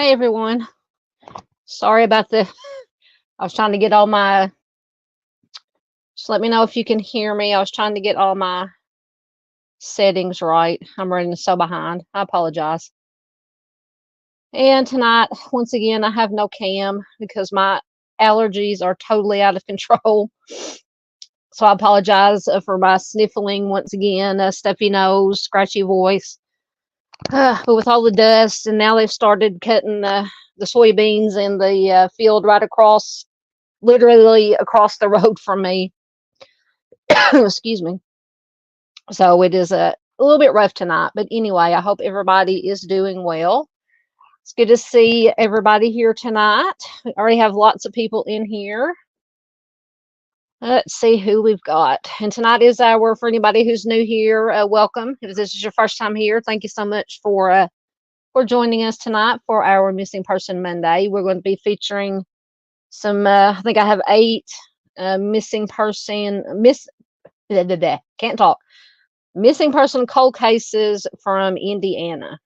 Hey everyone. Sorry about I was trying to get all my, just let me know if you can hear me. I was trying to get all my settings right. I'm running so behind. I apologize. And tonight, once again, I have no cam because my allergies are totally out of control. So I apologize for my sniffling once again, stuffy nose, scratchy voice. But with all the dust, and now they've started cutting the soybeans in the field right across, literally across the road from me. Excuse me. So it is a little bit rough tonight. But anyway, I hope everybody is doing well. It's good to see everybody here tonight. We already have lots of people in here. Let's see who we've got. And tonight is for anybody who's new here, welcome. If this is your first time here, thank you so much for joining us tonight for our Missing Person Monday. We're going to be featuring some, I think I have 8 missing person, can't talk. Missing person cold cases from Indiana.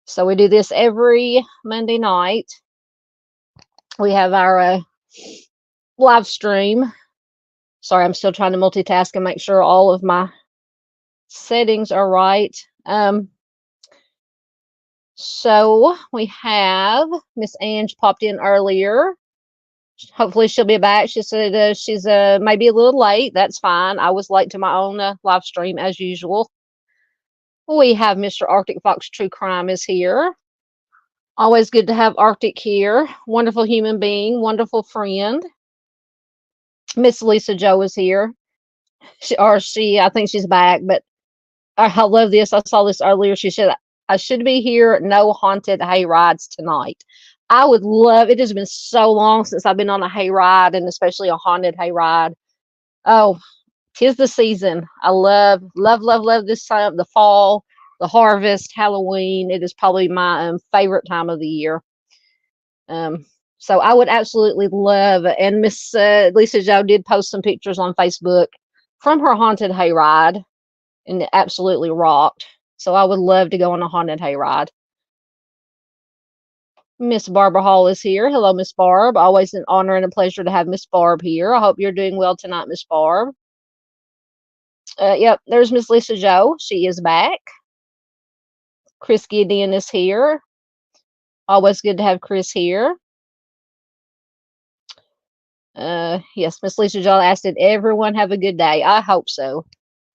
So we do this every Monday night. We have our live stream. Sorry, I'm still trying to multitask and make sure all of my settings are right. So we have Miss Ange popped in earlier. Hopefully she'll be back. She said she's maybe a little late. That's fine. I was late to my own live stream as usual. We have Mr. Arctic Fox True Crime is here. Always good to have Arctic here. Wonderful human being, wonderful friend. Miss Lisa Joe is here. I think she's back, but I love this. I saw this earlier. She said, I should be here. No haunted hay rides tonight. I would love, it has been so long since I've been on a hay ride, and especially a haunted hay ride. Oh, 'tis the season. I love this time, the fall, the harvest, Halloween. It is probably my favorite time of the year. So I would absolutely love, and Miss Lisa Joe did post some pictures on Facebook from her haunted hayride, and it absolutely rocked. So I would love to go on a haunted hayride. Miss Barbara Hall is here. Hello, Miss Barb. Always an honor and a pleasure to have Miss Barb here. I hope you're doing well tonight, Miss Barb. Yep, there's Miss Lisa Joe. She is back. Chris Gideon is here. Always good to have Chris here. Yes, Miss Lisa Joe asked, did everyone have a good day? I hope so.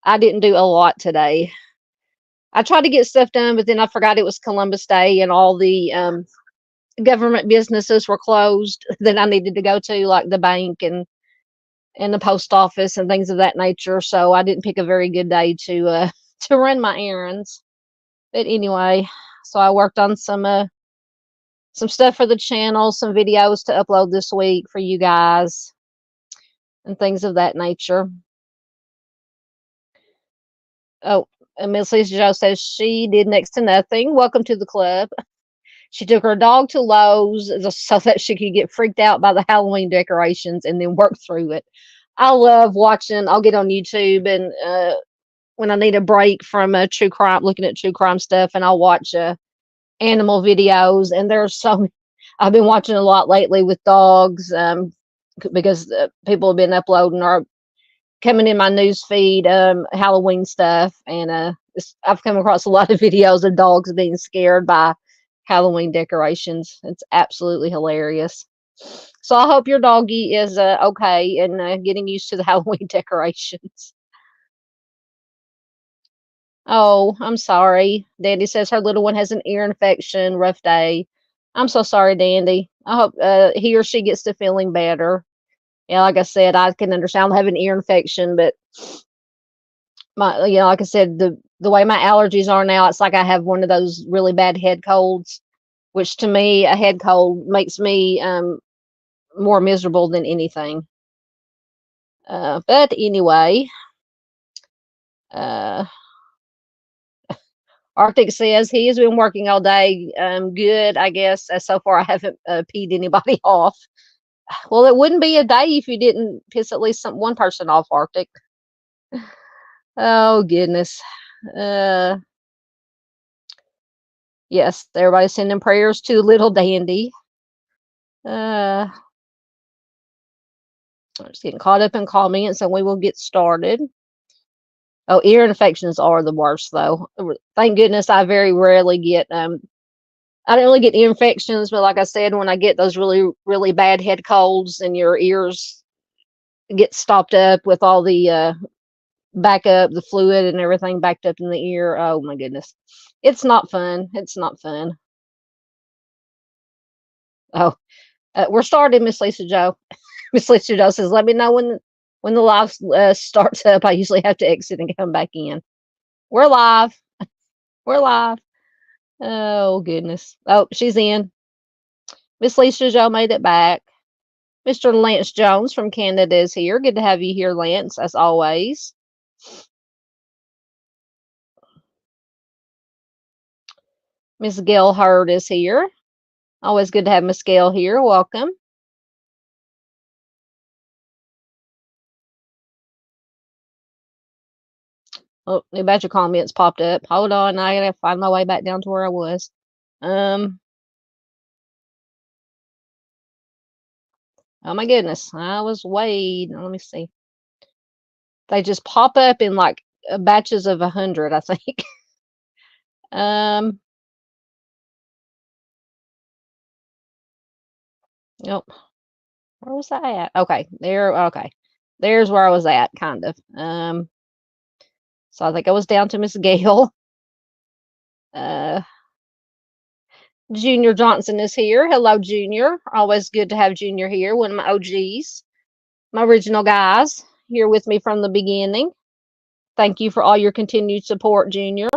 I didn't do a lot today. I tried to get stuff done, but then I forgot it was Columbus Day and all the government businesses were closed that I needed to go to, like the bank and the post office and things of that nature. So I didn't pick a very good day to run my errands. But anyway, so I worked on some stuff for the channel, some videos to upload this week for you guys and things of that nature. Oh, and Miss Lisa Joe says she did next to nothing. Welcome to the club. She took her dog to Lowe's so that she could get freaked out by the Halloween decorations and then work through it. I love watching. I'll get on YouTube and when I need a break from true crime, looking at true crime stuff, and I'll watch animal videos. And there's so I've been watching a lot lately with dogs because people have been uploading or coming in my news feed Halloween stuff, and I've come across a lot of videos of dogs being scared by Halloween decorations. It's absolutely hilarious. So I hope your doggy is okay and getting used to the Halloween decorations. Oh, I'm sorry. Dandy says her little one has an ear infection. Rough day. I'm so sorry, Dandy. I hope he or she gets to feeling better. Yeah, like I said, I can understand having an ear infection, but like I said, the way my allergies are now, it's like I have one of those really bad head colds, which to me, a head cold makes me more miserable than anything. But anyway, Arctic says he has been working all day. Good, I guess. So far, I haven't peed anybody off. Well, it wouldn't be a day if you didn't piss at least one person off, Arctic. Oh, goodness. Yes, everybody's sending prayers to little Dandy. I'm just getting caught up in comments, and we will get started. Oh, ear infections are the worst, though. Thank goodness I very rarely get I don't really get ear infections, but like I said, when I get those really, really bad head colds and your ears get stopped up with all the backup, the fluid and everything backed up in the ear, oh my goodness. It's not fun. It's not fun. Oh, we're starting, Miss Lisa Joe. Miss Lisa Joe says, let me know when the live starts up. I usually have to exit and come back in. We're live. We're live. Oh, goodness. Oh, she's in. Miss Lisa Joe made it back. Mr. Lance Jones from Canada is here. Good to have you here, Lance, as always. Miss Gail Hurd is here. Always good to have Miss Gail here. Welcome. Oh, new batch of comments popped up. Hold on, I gotta find my way back down to where I was. Oh my goodness, I was way. Let me see. They just pop up in like batches of 100, I think. Nope. Where was I at? Okay, there. Okay, there's where I was at, kind of. So I think I was down to Miss Gail. Junior Johnson is here. Hello, Junior. Always good to have Junior here. One of my OGs, my original guys, here with me from the beginning. Thank you for all your continued support, Junior.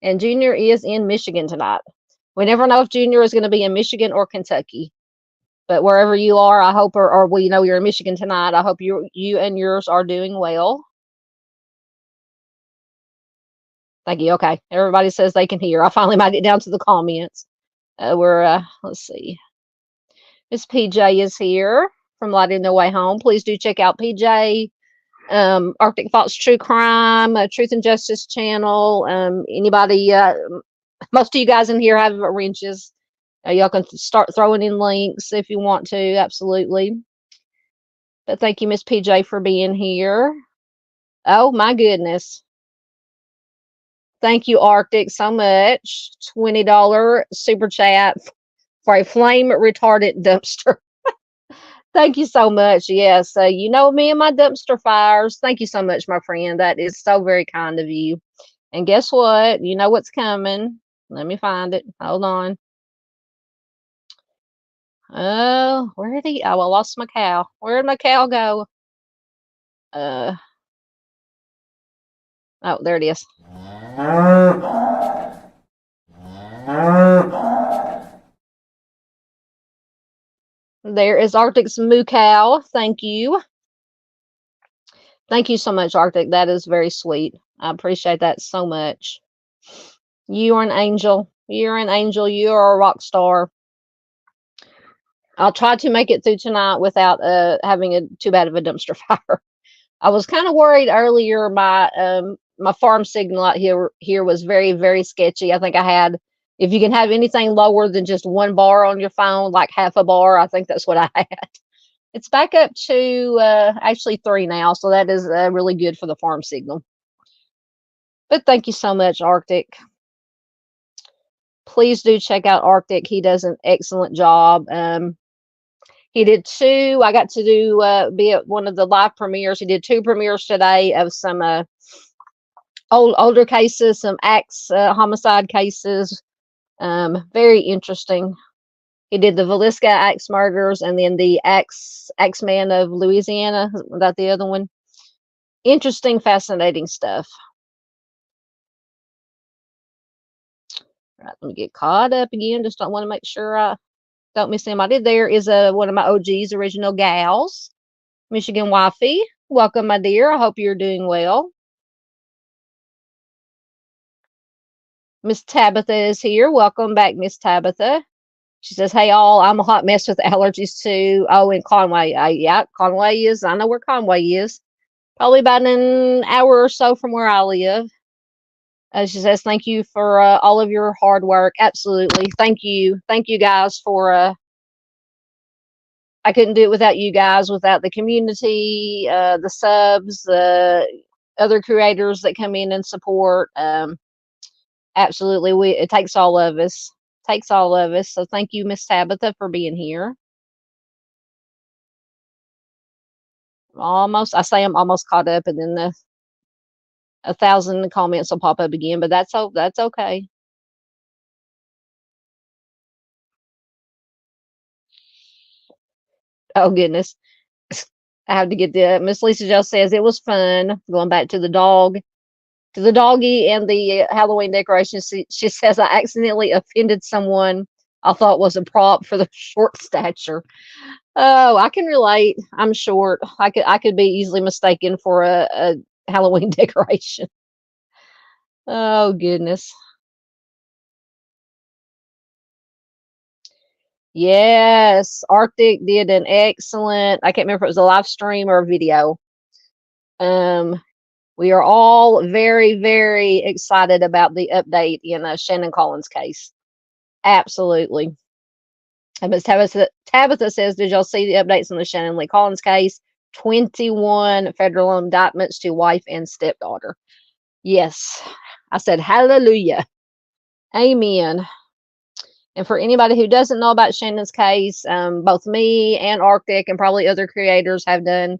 And Junior is in Michigan tonight. We never know if Junior is going to be in Michigan or Kentucky. But wherever you are, I hope, or we know you're in Michigan tonight, I hope you and yours are doing well. Thank you. Okay. Everybody says they can hear. I finally made it down to the comments. Let's see. Miss PJ is here from Lighting the Way Home. Please do check out PJ, Arctic Fox True Crime, Truth and Justice channel. Anybody, most of you guys in here have wrenches. Y'all can start throwing in links if you want to. Absolutely. But thank you, Miss PJ, for being here. Oh my goodness. Thank you, Arctic, so much. $20 super chat for a flame retardant dumpster. Thank you so much. Yes, you know me and my dumpster fires. Thank you so much, my friend. That is so very kind of you. And guess what? You know what's coming. Let me find it. Hold on. Oh, where did he? Oh, I lost my cow. Where did my cow go? Oh, there it is. There is Arctic's moo cow. Thank you. Thank you so much, Arctic. That is very sweet. I appreciate that so much. You are an angel. You're an angel. You are a rock star. I'll try to make it through tonight without having too bad of a dumpster fire. I was kind of worried earlier. My farm signal out here was very, very sketchy. I think I had, if you can have anything lower than just 1 bar on your phone, like half a bar, I think that's what I had. It's back up to actually 3 now, so that is really good for the farm signal. But thank you so much, Arctic. Please do check out Arctic. He does an excellent job. He did 2. I got to do be at one of the live premieres. He did 2 premieres today of some older cases, some axe homicide cases. Very interesting. He did the Velisca axe murders and then the axe man of Louisiana. Was that the other one? Interesting, fascinating stuff. All right, let me get caught up again. Just don't want to make sure I don't miss anybody. There is one of my OG's original gals, Michigan Wifey. Welcome, my dear. I hope you're doing well. Miss Tabitha is here. Welcome back, Miss Tabitha. She says, hey, all, I'm a hot mess with allergies too. Oh, in Conway. Yeah, Conway is. I know where Conway is. Probably about an hour or so from where I live. She says, thank you for all of your hard work. Absolutely. Thank you. Thank you guys for, I couldn't do it without you guys, without the community, the subs, the other creators that come in and support. Absolutely. It takes all of us. Takes all of us. So thank you, Miss Tabitha, for being here. Almost, I say I'm almost caught up, and then 1,000 comments will pop up again, but that's okay. Oh goodness. I have to get the Miss Lisa Joe says it was fun going back to the doggy and the Halloween decorations. She says I accidentally offended someone I thought was a prop for the short stature. Oh, I can relate. I'm short. I could be easily mistaken for a Halloween decoration. Oh goodness. Yes, Arctic did an excellent. I can't remember if it was a live stream or a video. Um, we are all very, very excited about the update in Shannon Collins' case. Absolutely. And Ms. Tabitha says, did y'all see the updates on the Shannon Lee Collins case? 21 federal indictments to wife and stepdaughter. Yes. I said, hallelujah. Amen. And for anybody who doesn't know about Shannon's case, both me and Arctic and probably other creators have done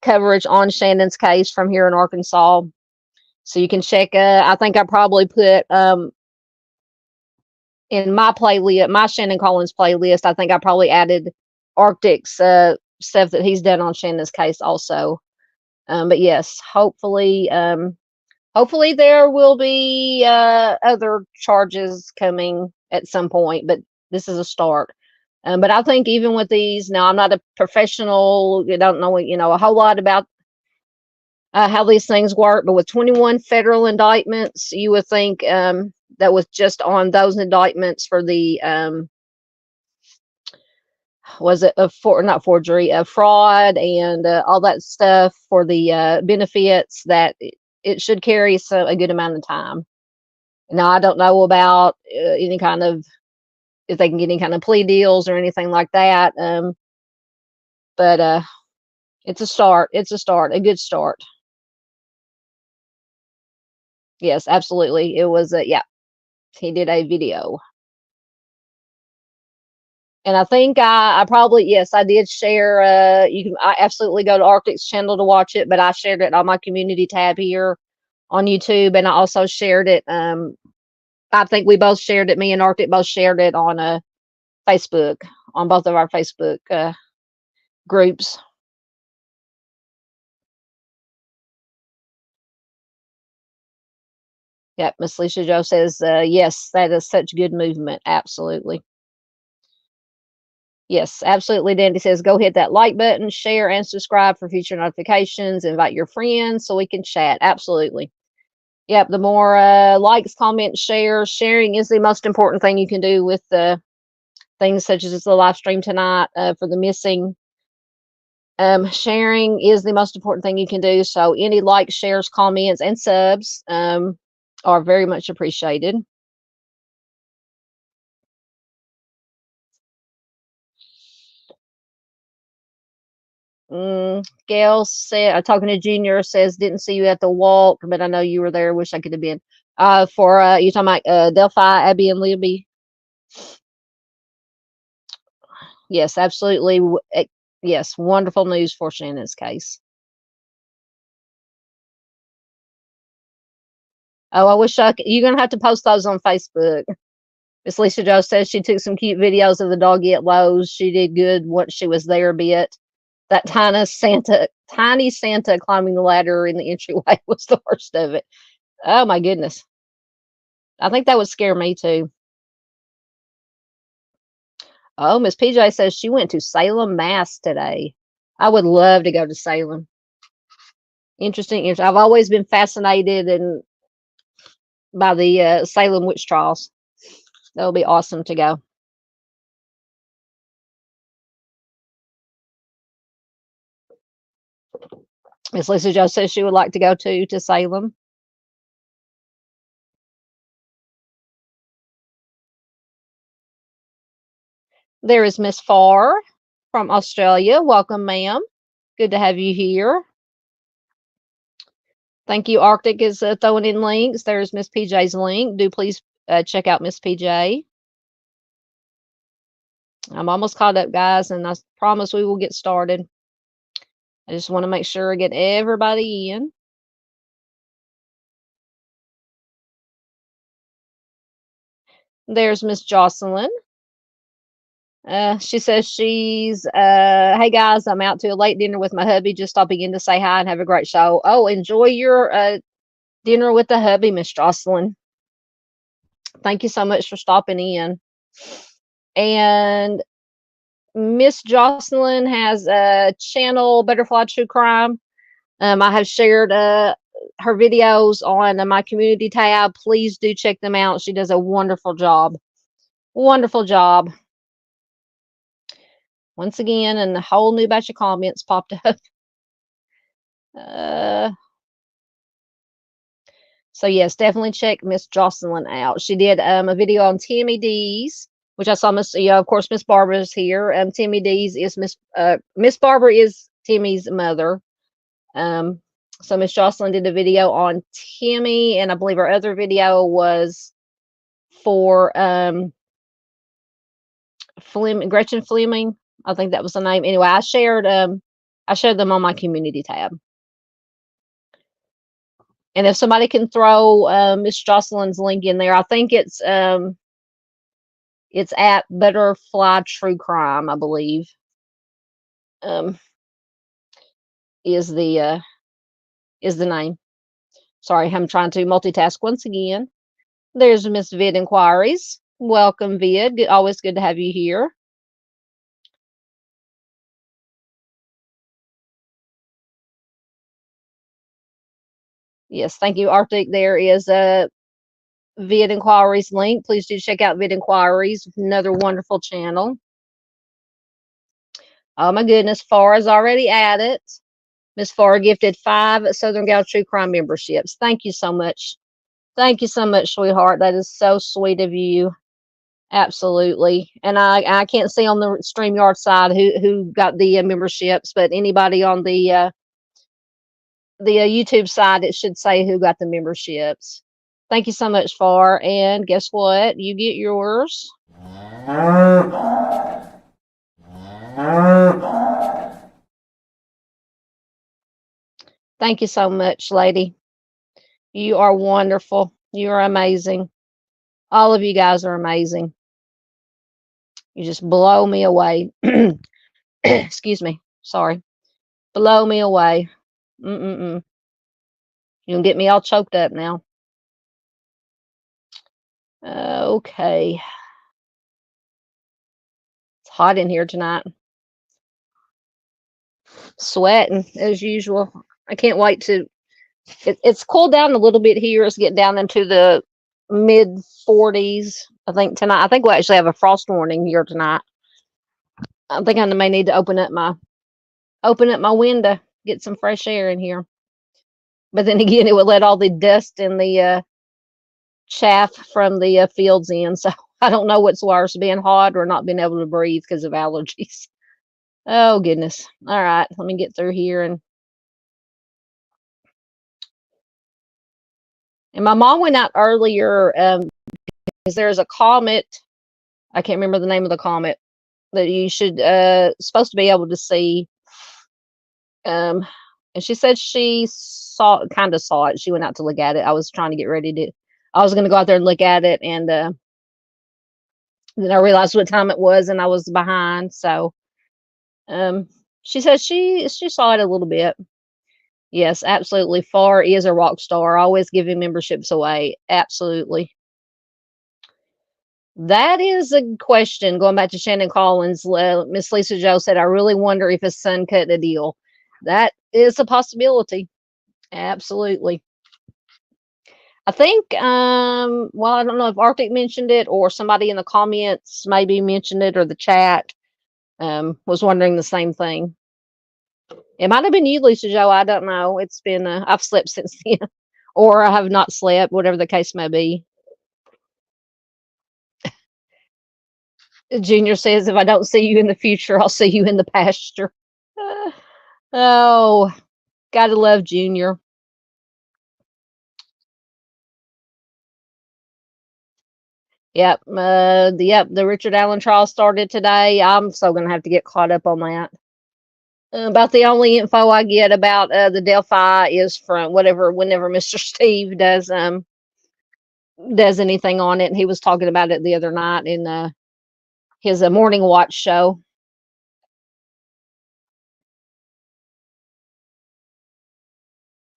coverage on Shannon's case from here in Arkansas. So you can check. I think I probably put in my playlist, my Shannon Collins playlist. I think I probably added Arctic's stuff that he's done on Shannon's case also. But yes, hopefully there will be other charges coming at some point. But this is a start. But I think even with these, now I'm not a professional. I don't know, a whole lot about how these things work. But with 21 federal indictments, you would think that was just on those indictments for the was it not forgery, fraud and all that stuff for the benefits, that it should carry a good amount of time. Now I don't know about any kind of, if they can get any kind of plea deals or anything like that. But it's a start. It's a start, a good start. Yes, absolutely. It was yeah. He did a video. And I think I probably, yes, I did share. I absolutely go to Arctic's channel to watch it, but I shared it on my community tab here on YouTube, and I also shared it. I think we both shared it. Me and Arctic both shared it on Facebook, on both of our Facebook groups. Yep, Miss Lisa Joe says yes, that is such good movement. Absolutely. Yes, absolutely. Dandy says, go hit that like button, share, and subscribe for future notifications. Invite your friends so we can chat. Absolutely. Yep, the more likes, comments, shares, sharing is the most important thing you can do with things such as the live stream tonight for the missing. Sharing is the most important thing you can do. So any likes, shares, comments, and subs are very much appreciated. Gail said, talking to Junior, says, didn't see you at the walk, but I know you were there. Wish I could have been. For you talking about Delphi, Abby, and Libby? Yes, absolutely. Yes, wonderful news for Shannon's case. Oh, I wish you're gonna have to post those on Facebook. Miss Lisa Joe says she took some cute videos of the doggy at Lowe's. She did good once she was there, bit. That tiny Santa climbing the ladder in the entryway was the worst of it. Oh my goodness. I think that would scare me too. Oh, Miss PJ says she went to Salem, Mass today. I would love to go to Salem. Interesting. I've always been fascinated by the Salem witch trials. That would be awesome to go. Miss Lisa Joe says she would like to go to Salem. There is Miss Farr from Australia. Welcome, ma'am. Good to have you here. Thank you. Arctic is throwing in links. There's Miss PJ's link. Do please check out Miss PJ. I'm almost caught up, guys, and I promise we will get started. I just want to make sure I get everybody in. There's Miss Jocelyn. She says she's, hey guys, I'm out to a late dinner with my hubby, just stopping in to say hi and have a great show. Oh, enjoy your dinner with the hubby, Miss Jocelyn. Thank you so much for stopping in. And Miss Jocelyn has a channel, Butterfly True Crime. I have shared her videos on my community tab. Please do check them out. She does a wonderful job. Wonderful job. Once again, and a whole new batch of comments popped up. So yes, definitely check Miss Jocelyn out. She did a video on Timmy DEES, which I saw Miss, of course, Miss Barbara's here. Timmy DEES is Miss Barbara is Timmy's mother. So Miss Jocelyn did a video on Timmy, and I believe her other video was for Gretchen Fleming. I think that was the name. Anyway, I shared them on my community tab. And if somebody can throw Miss Jocelyn's link in there, I think it's at Butterfly True Crime, I believe. Is the name. Sorry, I'm trying to multitask once again. There's Miss Vid Inquiries. Welcome, Vid. Always good to have you here. Yes, thank you, Arctic. There is a Vid Inquiries link. Please do check out Vid Inquiries, another wonderful channel. Oh my goodness, Farr is already at it. Miss Farr gifted 5 Southern Gal True Crime memberships. Thank you so much. Thank you so much, sweetheart. That is so sweet of you. Absolutely. And I can't see on the StreamYard side who got the memberships, but anybody on the YouTube side, it should say who got the memberships. Thank you so much, Far. And guess what? You get yours. Thank you so much, lady. You are wonderful. You are amazing. All of you guys are amazing. You just blow me away. Excuse me. Sorry. Blow me away. You can get me all choked up now. Okay. It's hot in here tonight. Sweating as usual. I can't wait to. It's cooled down a little bit here. It's getting down into the mid 40s. I think tonight. I think we'll actually have a frost warning here tonight. I think I may need to open up my window, get some fresh air in here. But then again, it would let all the dust and the chaff from the fields in. So I don't know what's worse, being hot or not being able to breathe because of allergies. Oh goodness. All right, let me get through here. And my mom went out earlier because there's a comet. I can't remember the name of the comet that you should supposed to be able to see. And she said she kind of saw it. She went out to look at it. I was trying to get ready to. I was going to go out there and look at it, and then I realized what time it was, and I was behind. So, she said she saw it a little bit. Yes, absolutely. Farr is a rock star. Always giving memberships away. Absolutely. That is a question. Going back to Shannon Collins, Miss Lisa Joe said, "I really wonder if his son cut the deal." That is a possibility. Absolutely. I think, well, I don't know if Arctic mentioned it or somebody in the comments maybe mentioned it, or the chat was wondering the same thing. It might have been you, Lisa Joe. I don't know. It's been, I've slept since then, or I have not slept, whatever the case may be. Junior says, if I don't see you in the future, I'll see you in the pasture. Oh, gotta love Junior. Yep. The Richard Allen trial started today. I'm so gonna have to get caught up on that. About the only info I get about the Delphi is from whenever Mr. Steve does anything on it. And he was talking about it the other night in his morning watch show.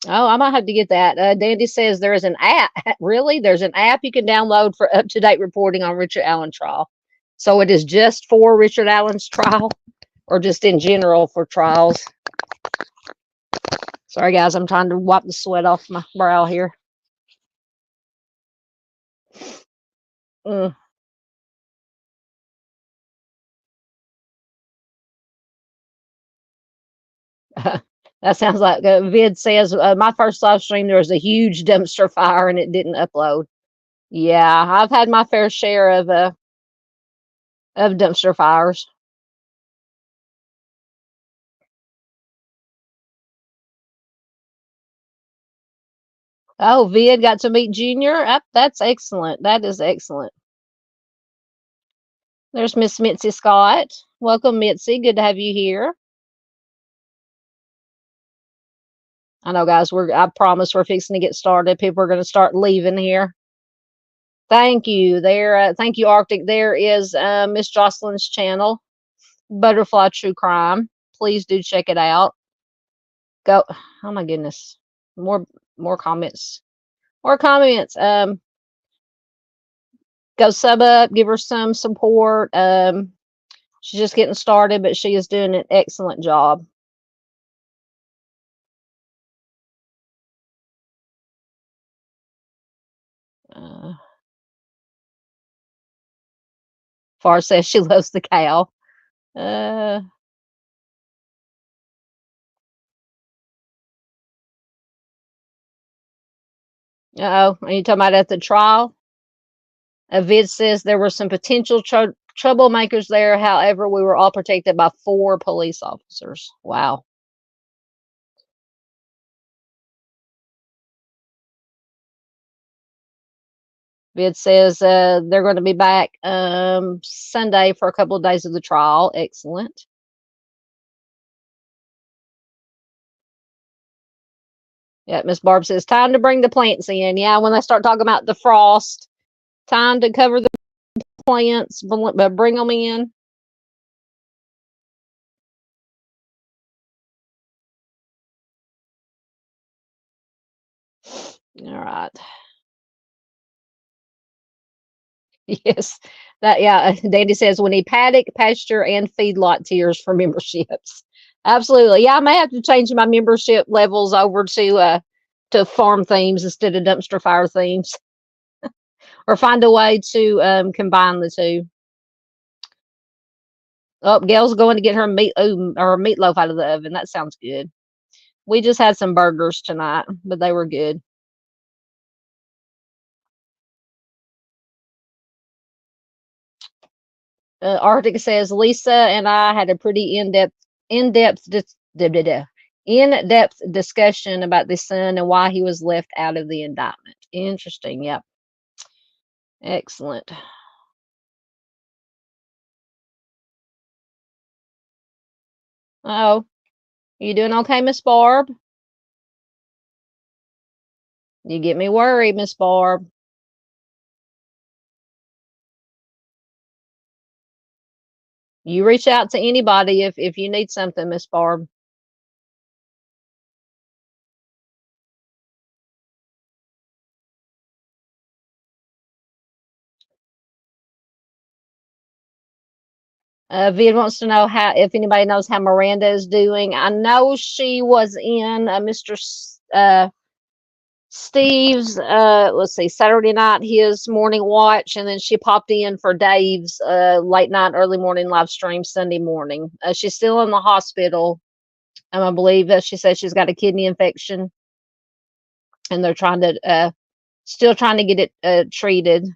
Oh, I might have to get that. Dandy says there is an app. Really? There's an app you can download for up-to-date reporting on Richard Allen trial. So it is just for Richard Allen's trial or just in general for trials? Sorry, guys. I'm trying to wipe the sweat off my brow here. Mm. That sounds like Vid says, my first live stream, there was a huge dumpster fire and it didn't upload. Yeah, I've had my fair share of dumpster fires. Oh, Vid got to meet Junior. That's excellent. That is excellent. There's Miss Mitzi Scott. Welcome, Mitzi. Good to have you here. I know, guys. I promise we're fixing to get started. People are going to start leaving here. Thank you. Thank you, Arctic. There is Miss Jocelyn's channel, Butterfly True Crime. Please do check it out. Go. Oh my goodness. More comments. More comments. Go sub up. Give her some support. She's just getting started, but she is doing an excellent job. Far says she loves the cow. Oh, are you talking about at the trial? Vid says there were some potential troublemakers there. However, we were all protected by 4 police officers. Wow. Vid says they're going to be back Sunday for a couple of days of the trial. Excellent. Yeah, Miss Barb says time to bring the plants in. Yeah, when they start talking about the frost, time to cover the plants, but bring them in. All right. Yes, Dandy says we need paddock, pasture, and feedlot tiers for memberships. Absolutely. Yeah, I may have to change my membership levels over to farm themes instead of dumpster fire themes, or find a way to combine the two. Oh, Gail's going to get her meatloaf out of the oven. That sounds good. We just had some burgers tonight, but they were good. Arctic says Lisa and I had a pretty in-depth discussion about the son and why he was left out of the indictment. Interesting. Yep. Excellent. Oh, you doing okay, Miss Barb? You get me worried, Miss Barb. You reach out to anybody if you need something, Miss Barb. Vid wants to know if anybody knows how Miranda is doing. I know she was in Mr. Steve's, let's see, Saturday night, his morning watch, and then she popped in for Dave's late night, early morning live stream Sunday morning. She's still in the hospital. I believe she says she's got a kidney infection, and they're still trying to get it treated.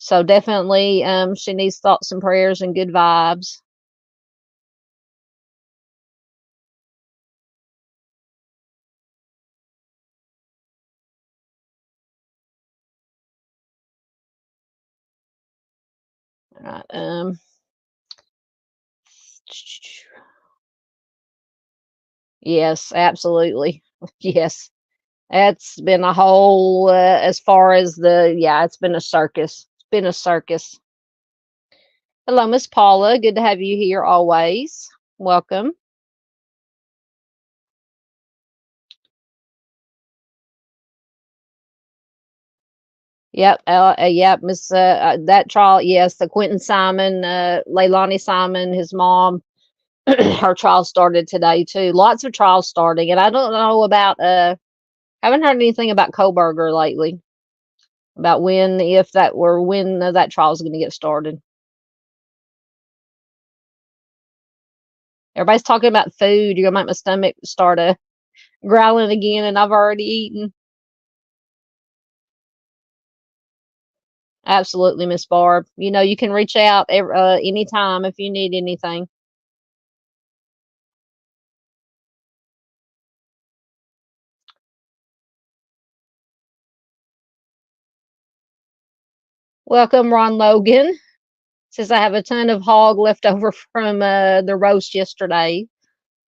So definitely, she needs thoughts and prayers and good vibes. All right. Yes, absolutely. Yes. It's been a whole, as far as yeah, it's been a circus. It's been a circus. Hello, Miss Paula. Good to have you here always. Welcome. Yep. Yep. Miss, that trial. Yes. The Quentin Simon, Leilani Simon, his mom, her trial started today too. Lots of trials starting. And I don't know about, haven't heard anything about Koberger lately, about when, if that were when that trial is going to get started. Everybody's talking about food. You're gonna make my stomach start growling again, and I've already eaten. Absolutely, Miss Barb. You know, you can reach out anytime if you need anything. Welcome, Ron Logan. Says I have a ton of hog left over from the roast yesterday.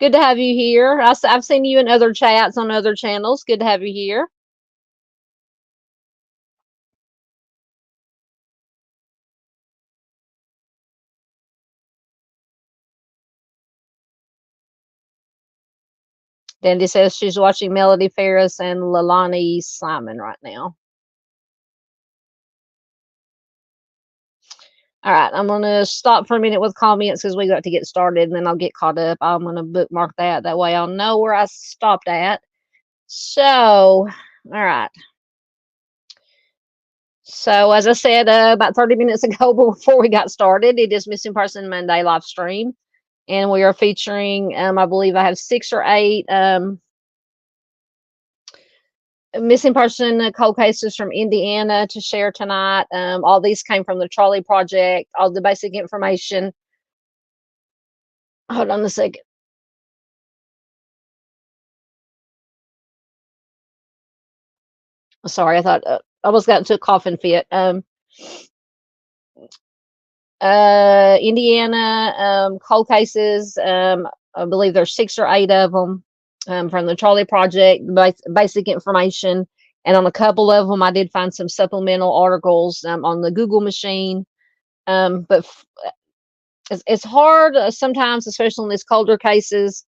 Good to have you here. I've seen you in other chats on other channels. Good to have you here. Dandy says she's watching Melody Ferris and Leilani Simon right now. All right, I'm going to stop for a minute with comments because we got to get started, and then I'll get caught up. I'm going to bookmark that. That way I'll know where I stopped at. So, all right. So, as I said about 30 minutes ago before we got started, it is Missing Person Monday live stream. And we are featuring, I believe I have 6 or 8 missing person cold cases from Indiana to share tonight. All these came from the Charley Project, all the basic information. Hold on a second. Sorry, I thought I almost got into a coughing fit. Indiana cold cases. I believe there's 6 or 8 of them from the Charley Project, basic information. And on a couple of them, I did find some supplemental articles on the Google machine. But it's hard sometimes, especially in these colder cases,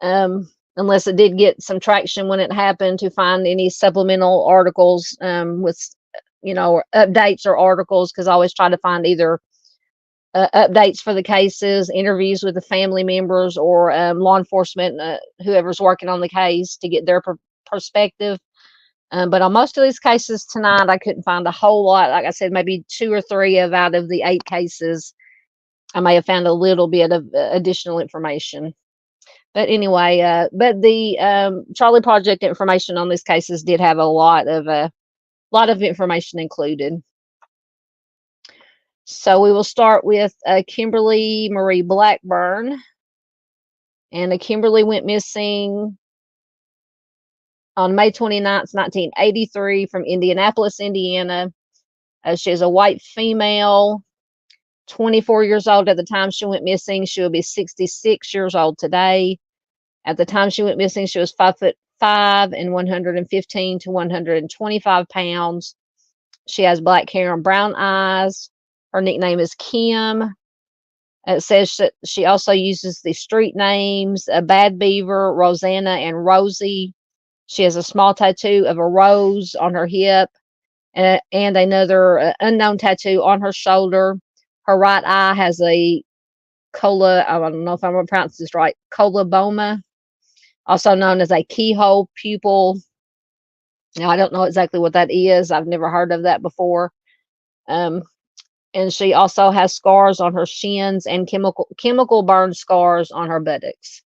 unless it did get some traction when it happened, to find any supplemental articles with, updates or articles, because I always try to find either updates for the cases, interviews with the family members, or law enforcement, whoever's working on the case, to get their perspective. But on most of these cases tonight, I couldn't find a whole lot. Like I said, maybe 2 or 3 out of the 8 cases, I may have found a little bit of additional information. But anyway, but the Charley Project information on these cases did have a lot of information included. So we will start with Kimberly Marie Blackburn. And Kimberly went missing on May 29th, 1983 from Indianapolis, Indiana. She is a white female, 24 years old at the time she went missing. She will be 66 years old today. At the time she went missing, she was 5'5" and 115 to 125 pounds. She has black hair and brown eyes. Her nickname is Kim. It says that she also uses the street names Bad Beaver, Rosanna, and Rosie. She has a small tattoo of a rose on her hip and another unknown tattoo on her shoulder. Her right eye has a I don't know if I'm going to pronounce this right, coloboma, also known as a keyhole pupil. Now, I don't know exactly what that is. I've never heard of that before. And she also has scars on her shins and chemical burn scars on her buttocks.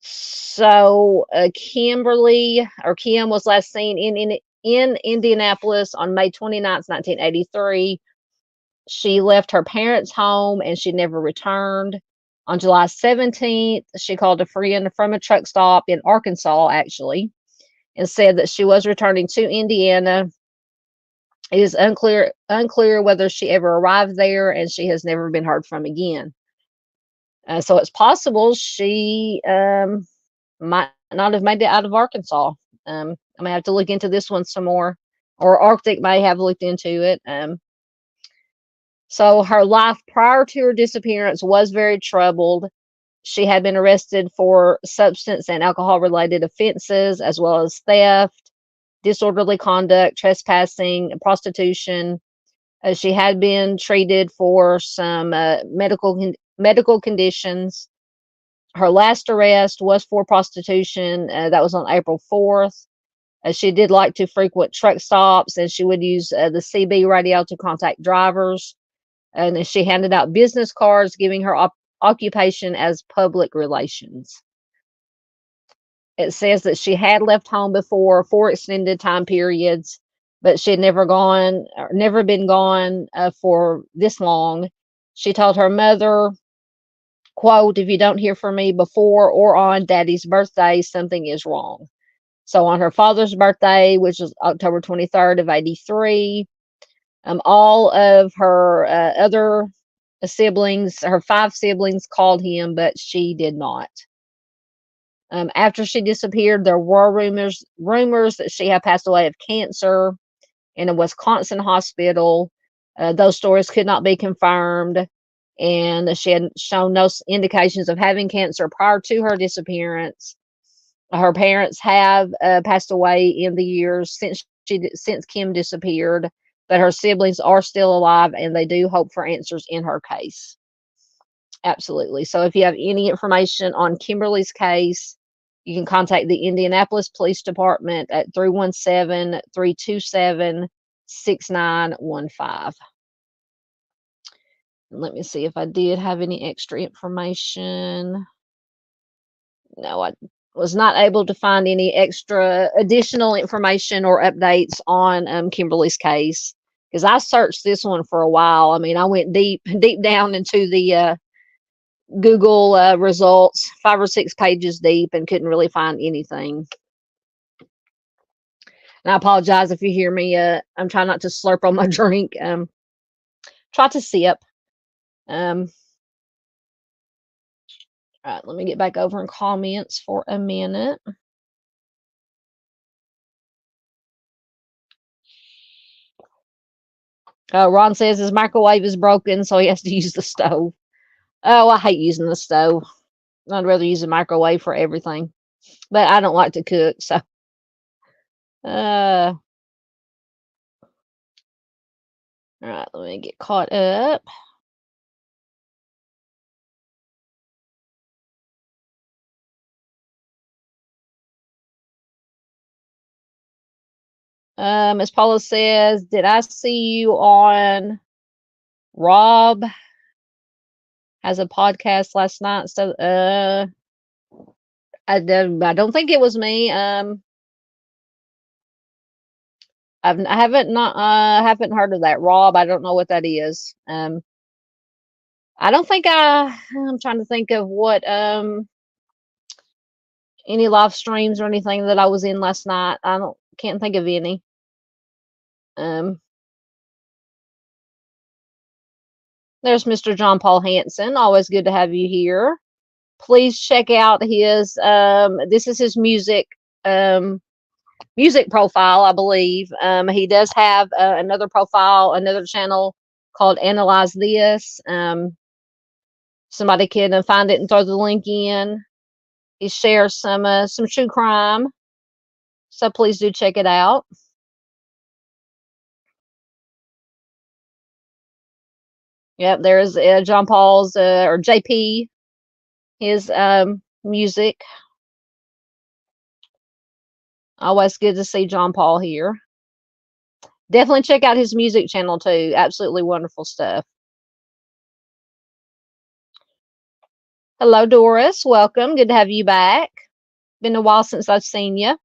So Kimberly, or Kim, was last seen in in Indianapolis on May 29th, 1983. She left her parents' home and she never returned. On July 17th, she called a friend from a truck stop in Arkansas, actually, and said that she was returning to Indiana. It is unclear whether she ever arrived there, and she has never been heard from again. So it's possible she might not have made it out of Arkansas. I may have to look into this one some more, or Arctic may have looked into it. So her life prior to her disappearance was very troubled. She had been arrested for substance and alcohol related offenses, as well as theft, disorderly conduct, trespassing, and prostitution. She had been treated for some medical conditions. Her last arrest was for prostitution. That was on April 4th. She did like to frequent truck stops, and she would use the CB radio to contact drivers. And she handed out business cards giving her occupation as public relations. It says that she had left home before for extended time periods, but she had never been gone for this long. She told her mother, quote, "If you don't hear from me before or on Daddy's birthday, something is wrong." So on her father's birthday, which was October 23rd of 83, all of her other siblings, her 5 siblings, called him, but she did not. After she disappeared, there were rumors that she had passed away of cancer in a Wisconsin hospital. Those stories could not be confirmed, and she had shown no indications of having cancer prior to her disappearance. Her parents have passed away in the years since Kim disappeared, but her siblings are still alive, and they do hope for answers in her case. Absolutely. So if you have any information on Kimberly's case, you can contact the Indianapolis Police Department at 317-327-6915. Let me see if I did have any extra information. No, I was not able to find any additional information or updates on Kimberly's case, because I searched this one for a while. I mean, I went deep down into the Google results, 5 or 6 pages deep, and couldn't really find anything. And I apologize if you hear me. I'm trying not to slurp on my drink. Try to sip. All right, let me get back over in comments for a minute. Ron says his microwave is broken, so he has to use the stove. Oh, I hate using the stove. I'd rather use a microwave for everything. But I don't like to cook, so. All right, let me get caught up. Miss Paula says, did I see you on Rob has a podcast last night? So I don't think it was me. I haven't heard of that. Rob, I don't know what that is. I don't think I'm trying to think of what any live streams or anything that I was in last night. Can't think of any. There's Mr. John Paul Hansen. Always good to have you here. Please check out his this is his music profile, I believe. He does have another profile, another channel called Analyze This. Somebody can find it and throw the link in. He shares some true crime, so please do check it out. Yep, there's John Paul's or JP, his music. Always good to see John Paul here. Definitely check out his music channel too. Absolutely wonderful stuff. Hello, Doris. Welcome. Good to have you back. Been a while since I've seen you.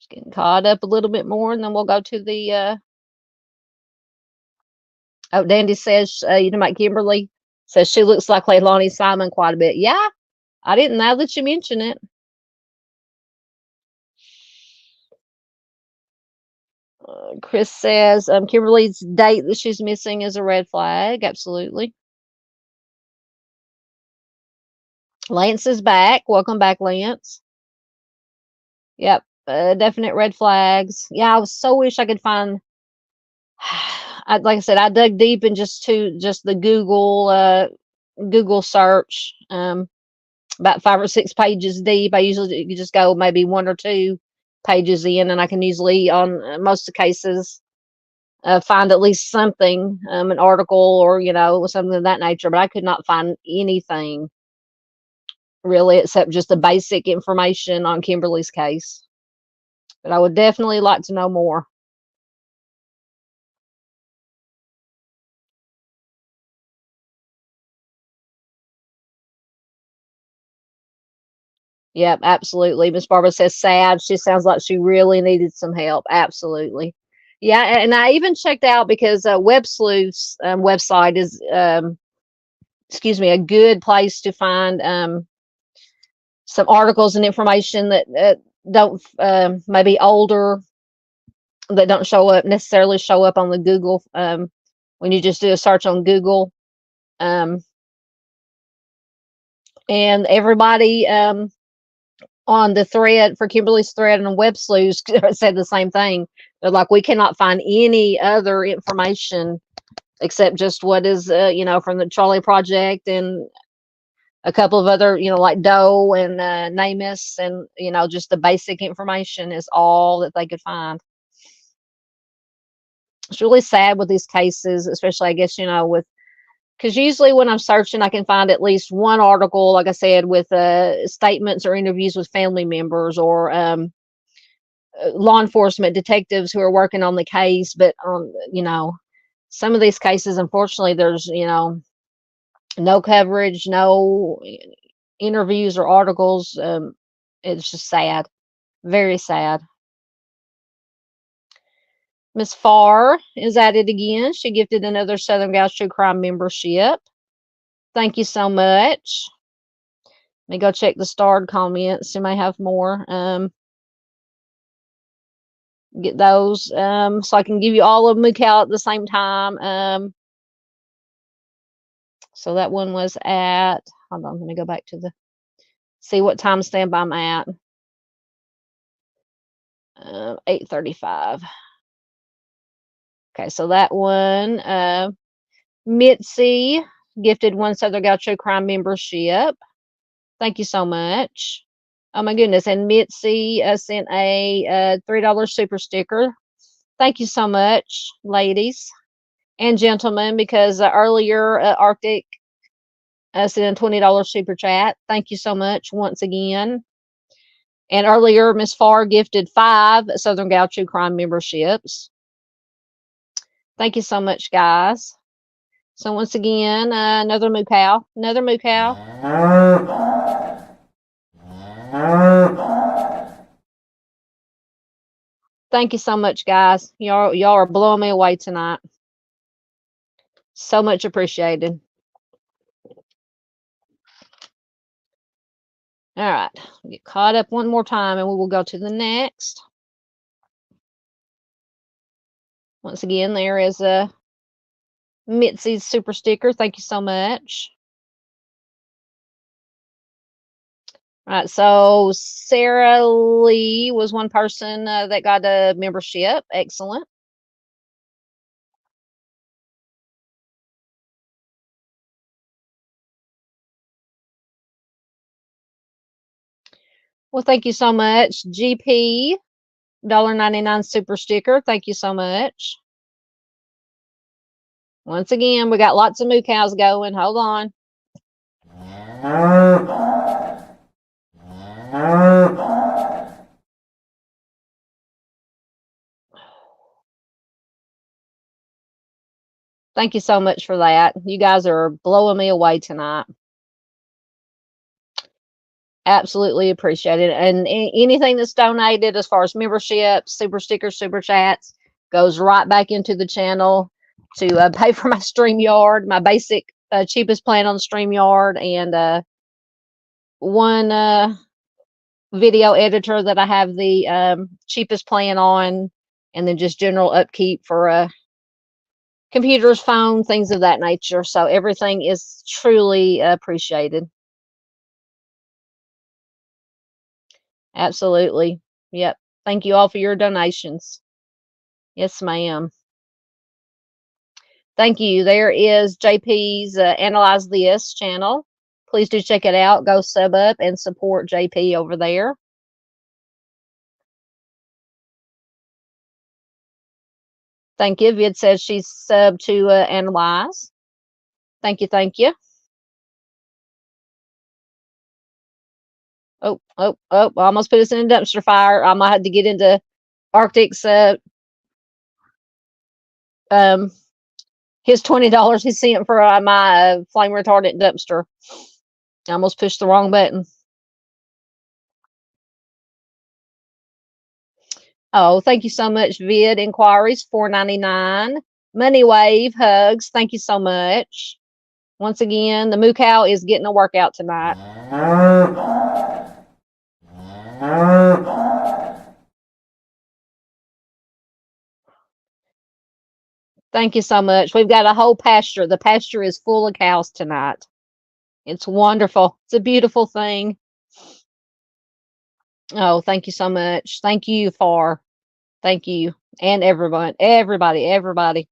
Getting caught up a little bit more, and then we'll go to the. Oh, Dandy says, you know, Mike Kimberly says she looks like Leilani Simon quite a bit. Yeah, I didn't know that you mentioned it. Chris says Kimberly's date that she's missing is a red flag. Absolutely. Lance is back. Welcome back, Lance. Yep, definite red flags. Yeah, I so wish I could find. Like I said, I dug deep in just the Google search. About 5 or 6 pages deep. I usually just go maybe 1 or 2 pages in, and I can usually, on most of the cases, find at least something, an article or, you know, something of that nature. But I could not find anything really except just the basic information on Kimberly's case. But I would definitely like to know more. Yep, absolutely. Miss Barbara says sad. She sounds like she really needed some help. Absolutely. Yeah, and I even checked out because Web Sleuth's website is, excuse me, a good place to find some articles and information that don't maybe older, that don't necessarily show up on the Google when you just do a search on Google. And everybody on the thread for Kimberly's thread and Web Sleuths said the same thing. They're like, we cannot find any other information except just what is, you know, from the Charley Project and a couple of other, you know, like Doe and NamUs, and, you know, just the basic information is all that they could find. It's really sad with these cases, especially, I guess, you know, with, because usually when I'm searching, I can find at least one article, like I said, with statements or interviews with family members or law enforcement detectives who are working on the case. But, you know, some of these cases, unfortunately, there's, you know, no coverage, no interviews or articles. It's just sad, very sad. Miss Farr is at it again. She gifted another Southern Gals True Crime membership. Thank you so much. Let me go check the starred comments. You may have more. Get those so I can give you all of them at the same time. So that one was at, hold on, let me go back to see what timestamp I'm at. 8:35. Okay, so that one, Mitzi gifted one Southern Gal True Crime membership. Thank you so much. Oh my goodness, and Mitzi sent a $3 super sticker. Thank you so much, ladies and gentlemen, because earlier Arctic sent a $20 super chat. Thank you so much once again. And earlier, Miss Farr gifted 5 Southern Gal True Crime memberships. Thank you so much, guys. So once again, another moo cow. Another moo cow. Thank you so much, guys. Y'all are blowing me away tonight. So much appreciated. All right, get caught up one more time and we will go to the next. Once again, there is a Mitzi's super sticker. Thank you so much. All right, so Sarah Lee was one person that got a membership. Excellent. Well, thank you so much. GP, $1.99 super sticker. Thank you so much. Once again, we got lots of moo cows going. Hold on. Thank you so much for that. You guys are blowing me away tonight. Absolutely appreciate it. And anything that's donated as far as membership, super stickers, super chats, goes right back into the channel to pay for my StreamYard, my basic cheapest plan on StreamYard, and one video editor that I have the cheapest plan on, and then just general upkeep for computers, phone, things of that nature. So everything is truly appreciated. Absolutely. Yep. Thank you all for your donations. Yes, ma'am. Thank you. There is JP's Analyze This channel. Please do check it out. Go sub up and support JP over there. Thank you. Vid says she's sub to Analyze. Thank you. Thank you. Oh, oh, oh, almost put us in a dumpster fire. I might have to get into Arctic's his $20 he sent for my flame retardant dumpster. I almost pushed the wrong button. Oh, thank you so much, Vid. Inquiries, $4.99. Money Wave, hugs. Thank you so much. Once again, the moo cow is getting a workout tonight. Thank you so much. We've got a whole pasture. The pasture is full of cows tonight. It's wonderful. It's a beautiful thing. Oh, thank you so much. Thank you, Far. Thank you. And everyone, everybody.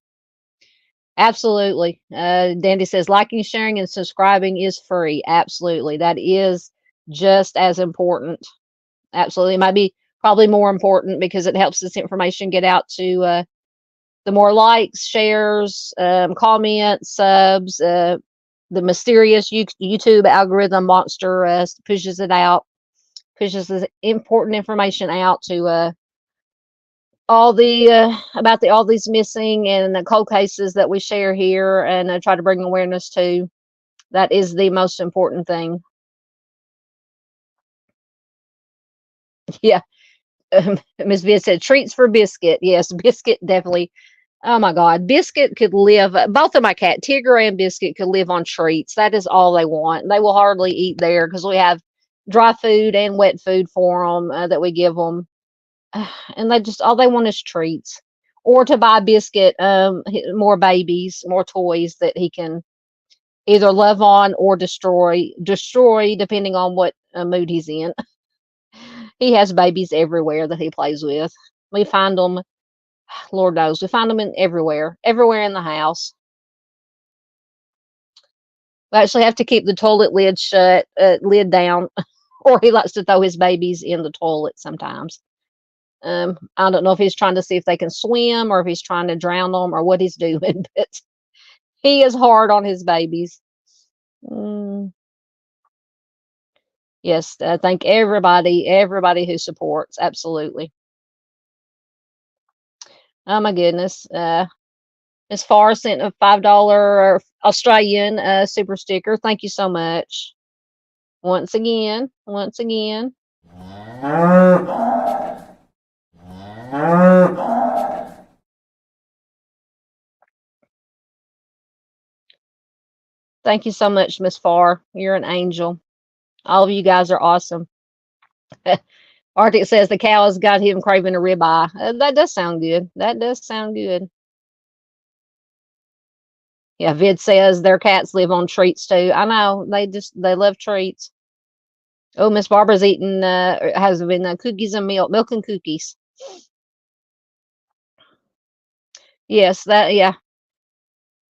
Absolutely. Dandy says liking, sharing, and subscribing is free. Absolutely. That is just as important. Absolutely. It might be probably more important because it helps this information get out to the more likes, shares, comments, subs, the mysterious YouTube algorithm monster pushes it out, pushes this important information out to all the about all these missing and the cold cases that we share here, and try to bring awareness to. That is the most important thing. Yeah. Miss Vid said treats for Biscuit. Yes, Biscuit definitely. Oh my God, Biscuit could live. Both of my cat, Tigger and Biscuit, could live on treats. That is all they want. They will hardly eat there because we have dry food and wet food for them that we give them, and they just all they want is treats, or to buy Biscuit more babies, more toys that he can either love on or destroy depending on what mood he's in. He has babies everywhere that he plays with. We find them, Lord knows, we find them in everywhere in the house. We actually have to keep the toilet lid shut, lid down, or he likes to throw his babies in the toilet sometimes. I don't know if he's trying to see if they can swim or if he's trying to drown them or what he's doing, but he is hard on his babies. Yes, thank everybody who supports. Absolutely. Oh my goodness. As far sent a $5 Australian super sticker. Thank you so much. Once again. Thank you so much, Miss Farr. You're an angel. All of you guys are awesome. Arctic says the cow has got him craving a ribeye. That does sound good. That does sound good. Yeah, Vid says their cats live on treats too. I know. They love treats. Oh, Miss Barbara's eating has been cookies and milk and cookies. Yes, yeah.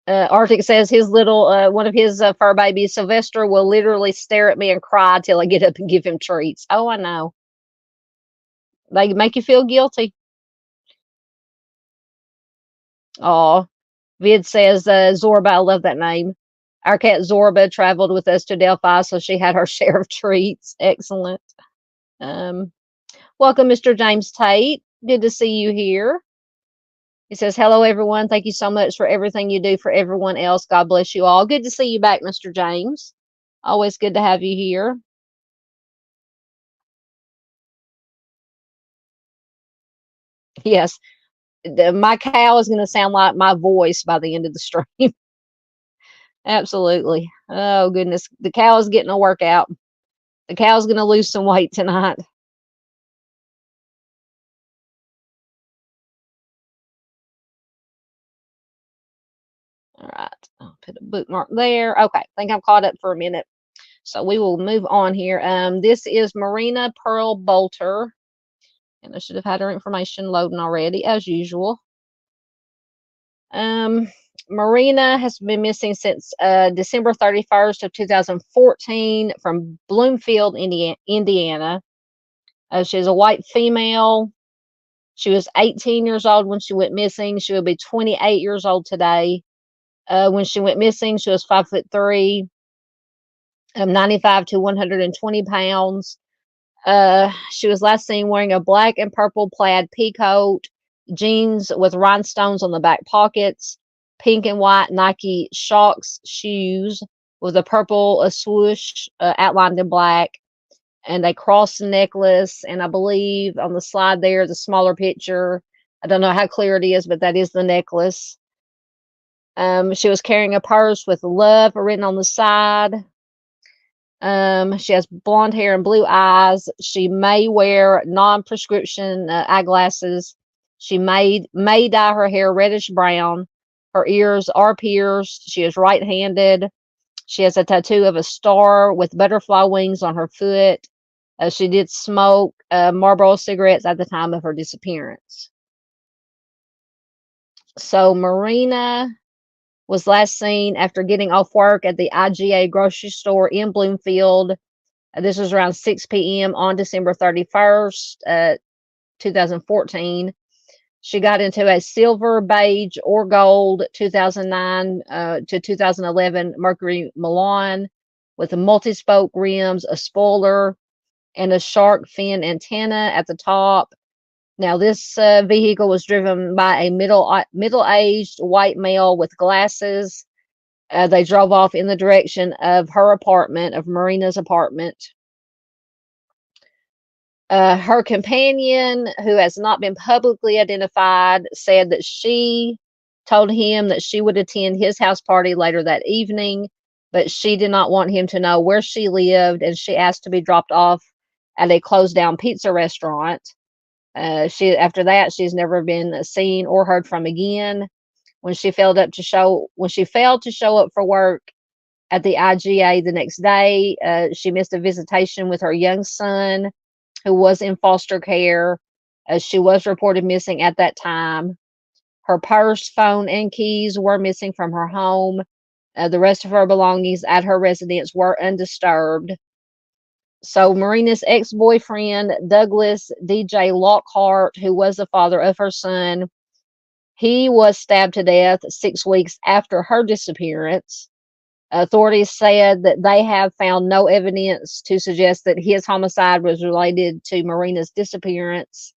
Arctic says his little one of his fur babies, Sylvester, will literally stare at me and cry till I get up and give him treats. Oh, I know. They make you feel guilty. Oh, Vid says Zorba. I love that name. Our cat Zorba traveled with us to Delphi, so she had her share of treats. Excellent. Welcome, Mr. James Tate. Good to see you here. He says, hello, everyone. Thank you so much for everything you do for everyone else. God bless you all. Good to see you back, Mr. James. Always good to have you here. Yes, my cow is going to sound like my voice by the end of the stream. Absolutely. Oh, goodness. The cow is getting a workout. The cow's going to lose some weight tonight. All right. I'll put a bookmark there. Okay. I think I'm caught up for a minute. So we will move on here. This is Marina Pearl Boelter. And I should have had her information loading already, as usual. Marina has been missing since December 31st of 2014 from Bloomfield, Indiana. She is a white female. She was 18 years old when she went missing. She will be 28 years old today. When she went missing, she was 5'3", 95 to 120 pounds. She was last seen wearing a black and purple plaid peacoat, jeans with rhinestones on the back pockets, pink and white Nike Shox shoes with a purple swoosh outlined in black, and a cross necklace. And I believe on the slide there, the smaller picture, I don't know how clear it is, but that is the necklace. She was carrying a purse with love written on the side. She has blonde hair and blue eyes. She may wear non-prescription eyeglasses. She may dye her hair reddish brown. Her ears are pierced. She is right-handed. She has a tattoo of a star with butterfly wings on her foot. She did smoke Marlboro cigarettes at the time of her disappearance. So Marina was last seen after getting off work at the IGA grocery store in Bloomfield. This was around 6 p.m. on December 31st, 2014. She got into a silver, beige, or gold 2009 to 2011 Mercury Milan with multi-spoke rims, a spoiler, and a shark fin antenna at the top. Now, this vehicle was driven by a middle-aged white male with glasses. They drove off in the direction of her apartment, of Marina's apartment. Her companion, who has not been publicly identified, said that she told him that she would attend his house party later that evening, but she did not want him to know where she lived, and she asked to be dropped off at a closed down pizza restaurant. After that, she's never been seen or heard from again. When she failed to show up for work at the IGA the next day, she missed a visitation with her young son, who was in foster care. She was reported missing at that time. Her purse, phone, and keys were missing from her home. The rest of her belongings at her residence were undisturbed. So Marina's ex-boyfriend, Douglas DJ Lockhart, who was the father of her son, he was stabbed to death 6 weeks after her disappearance. Authorities said that they have found no evidence to suggest that his homicide was related to Marina's disappearance.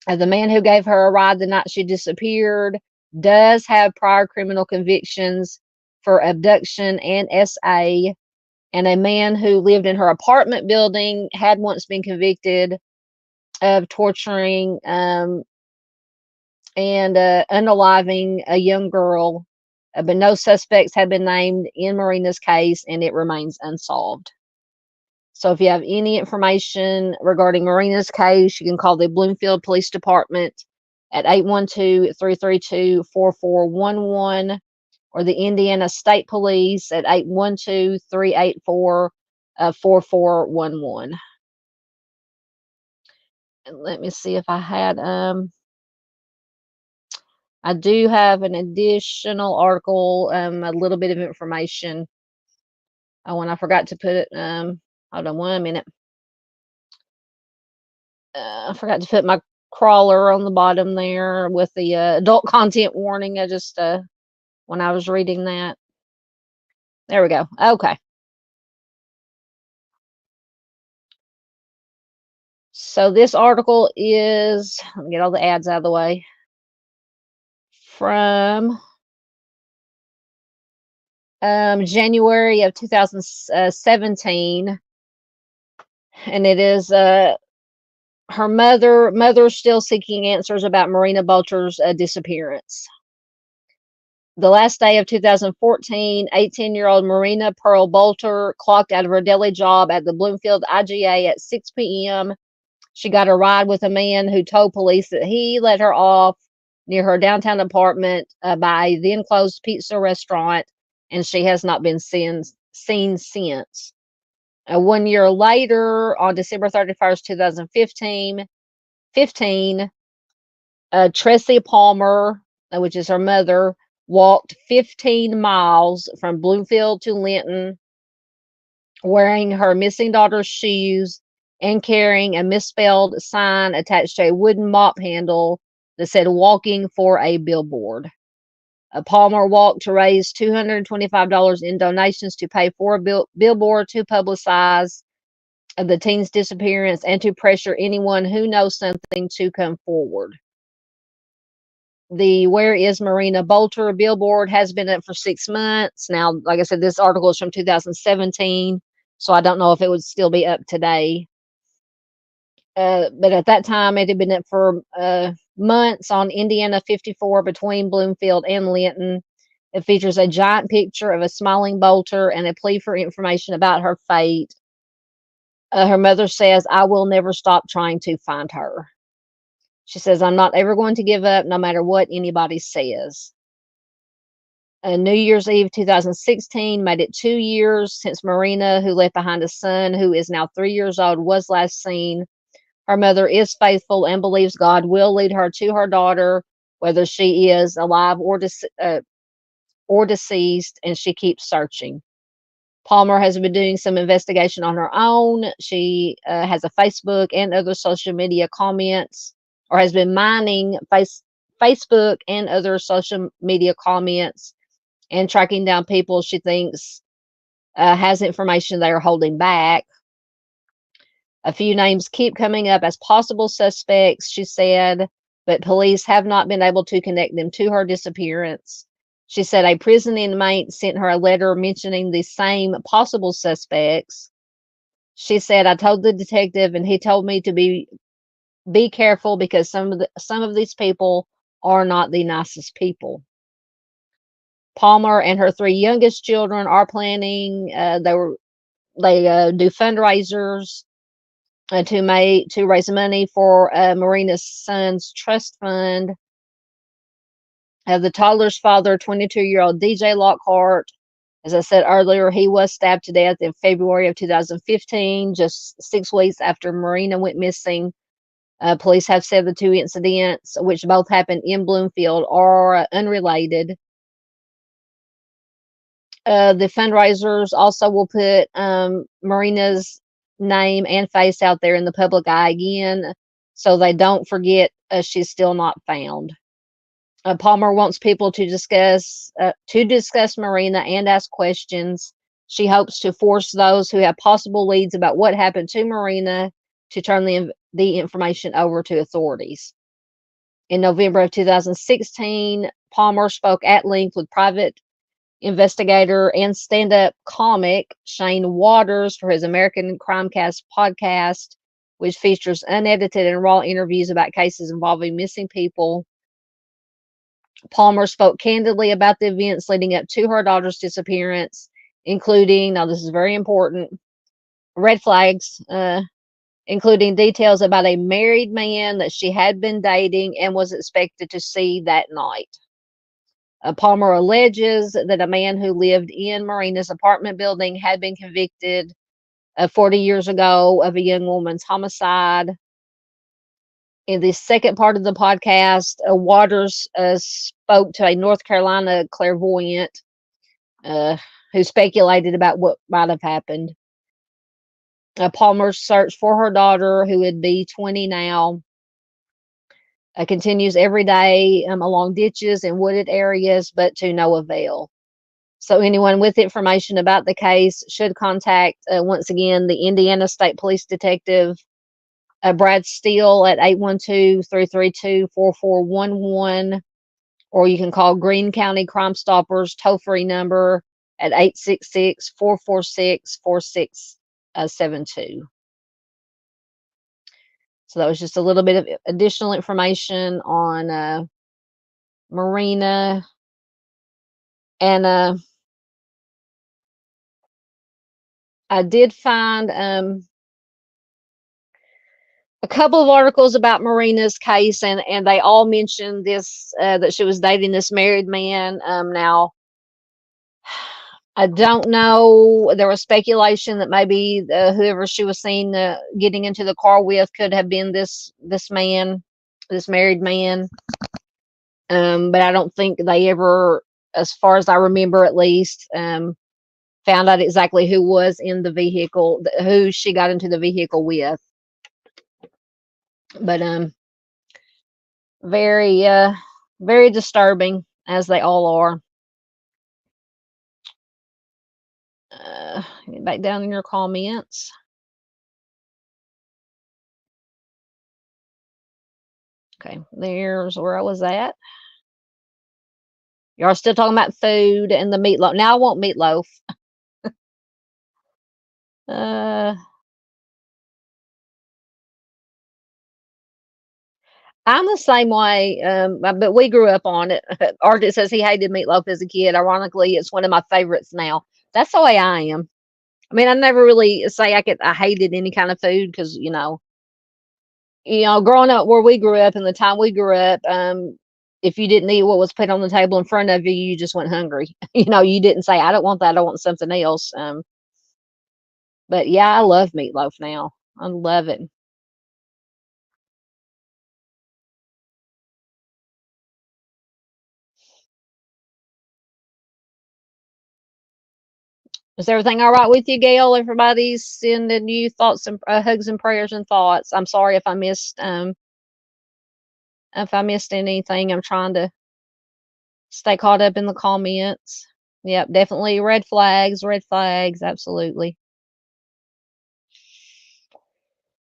The man who gave her a ride the night she disappeared does have prior criminal convictions for abduction and SA. And a man who lived in her apartment building had once been convicted of torturing and unaliving a young girl, but no suspects have been named in Marina's case, and it remains unsolved. So if you have any information regarding Marina's case, you can call the Bloomfield Police Department at 812-332-4411. Or the Indiana State Police at 812-384-4411. And let me see if I had, I do have an additional article, a little bit of information. Oh, and I forgot to put it, hold on 1 minute. I forgot to put my crawler on the bottom there with the adult content warning. I just, when I was reading that. There we go. Okay. So this article is, let me get all the ads out of the way, from January of 2017, and it is Her mother's still seeking answers about Marina Boelter's disappearance. The last day of 2014, 18-year-old Marina Pearl Boelter clocked out of her daily job at the Bloomfield IGA at 6 p.m. She got a ride with a man who told police that he let her off near her downtown apartment by a then closed pizza restaurant, and she has not been seen since. 1 year later, on December 31st, 2015, Tressie Palmer, which is her mother, walked 15 miles from Bloomfield to Linton wearing her missing daughter's shoes and carrying a misspelled sign attached to a wooden mop handle that said "Walking for a Billboard." Palmer walked to raise $225 in donations to pay for a billboard to publicize the teen's disappearance and to pressure anyone who knows something to come forward. The Where is Marina Boelter billboard has been up for 6 months. Now, like I said, this article is from 2017, so I don't know if it would still be up today. But at that time, it had been up for months on Indiana 54 between Bloomfield and Linton. It features a giant picture of a smiling Boelter and a plea for information about her fate. Her mother says, "I will never stop trying to find her." She says, "I'm not ever going to give up, no matter what anybody says." New Year's Eve 2016 made it 2 years since Marina, who left behind a son who is now 3 years old, was last seen. Her mother is faithful and believes God will lead her to her daughter, whether she is alive or deceased, and she keeps searching. Palmer has been doing some investigation on her own. She has a Facebook and other social media comments, or has been mining Facebook and other social media comments and tracking down people she thinks has information they are holding back. A few names keep coming up as possible suspects, she said, but police have not been able to connect them to her disappearance. She said a prison inmate sent her a letter mentioning the same possible suspects. She said, "I told the detective and he told me to be careful because some of these people are not the nicest people." Palmer and her 3 youngest children are planning, they do fundraisers to raise money for Marina's son's trust fund. The toddler's father, 22-year-old DJ Lockhart, as I said earlier, he was stabbed to death in February of 2015, just 6 weeks after Marina went missing. Police have said the 2 incidents, which both happened in Bloomfield, are unrelated. The fundraisers also will put Marina's name and face out there in the public eye again, so they don't forget she's still not found. Palmer wants people to discuss Marina and ask questions. She hopes to force those who have possible leads about what happened to Marina to turn the information over to authorities. In November of 2016, Palmer spoke at length with private investigator and stand-up comic Shane Waters for his American Crimecast podcast, which features unedited and raw interviews about cases involving missing people. Palmer spoke candidly about the events leading up to her daughter's disappearance, including, now this is very important, red flags, including details about a married man that she had been dating and was expected to see that night. Palmer alleges that a man who lived in Marina's apartment building had been convicted 40 years ago of a young woman's homicide. In the second part of the podcast, Waters spoke to a North Carolina clairvoyant who speculated about what might have happened. Palmer's search for her daughter, who would be 20 now, continues every day along ditches and wooded areas, but to no avail. So anyone with information about the case should contact, once again, the Indiana State Police Detective Brad Steele at 812-332-4411, or you can call Greene County Crime Stoppers toll-free number at 866-446-4672. So that was just a little bit of additional information on Marina. And I did find a couple of articles about Marina's case, and they all mentioned this, that she was dating this married man. Now, I don't know. There was speculation that maybe whoever she was seen getting into the car with could have been this man, this married man. But I don't think they ever, as far as I remember at least, found out exactly who was in the vehicle, who she got into the vehicle with. But very very disturbing, as they all are. Get back down in your comments. Okay, there's where I was at. Y'all still talking about food and the meatloaf. Now I want meatloaf. uh I'm the same way, but we grew up on it. Arctic says he hated meatloaf as a kid. Ironically, it's one of my favorites now. That's the way I am. I mean, I never really say I hated any kind of food because growing up where we grew up and the time we grew up, if you didn't eat what was put on the table in front of you, you just went hungry. You didn't say, I don't want that, I want something else. But yeah, I love meatloaf now. I love it. Is everything all right with you, Gail? Everybody's sending you thoughts and hugs and prayers and thoughts. I'm sorry if I missed anything. I'm trying to stay caught up in the comments. Yep, definitely red flags, absolutely.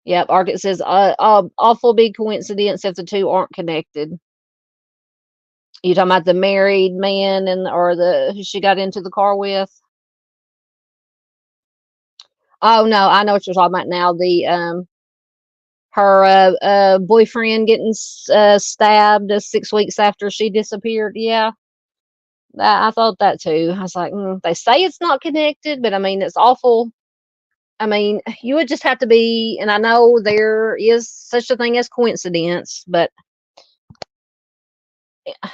Yep, Arctic says, awful big coincidence if the two aren't connected. You talking about the married man or who she got into the car with? Oh no, I know what you're talking about now. The her boyfriend getting stabbed 6 weeks after she disappeared. Yeah, I thought that too. I was like, they say it's not connected, but I mean, it's awful. I mean, you would just have to be, and I know there is such a thing as coincidence, but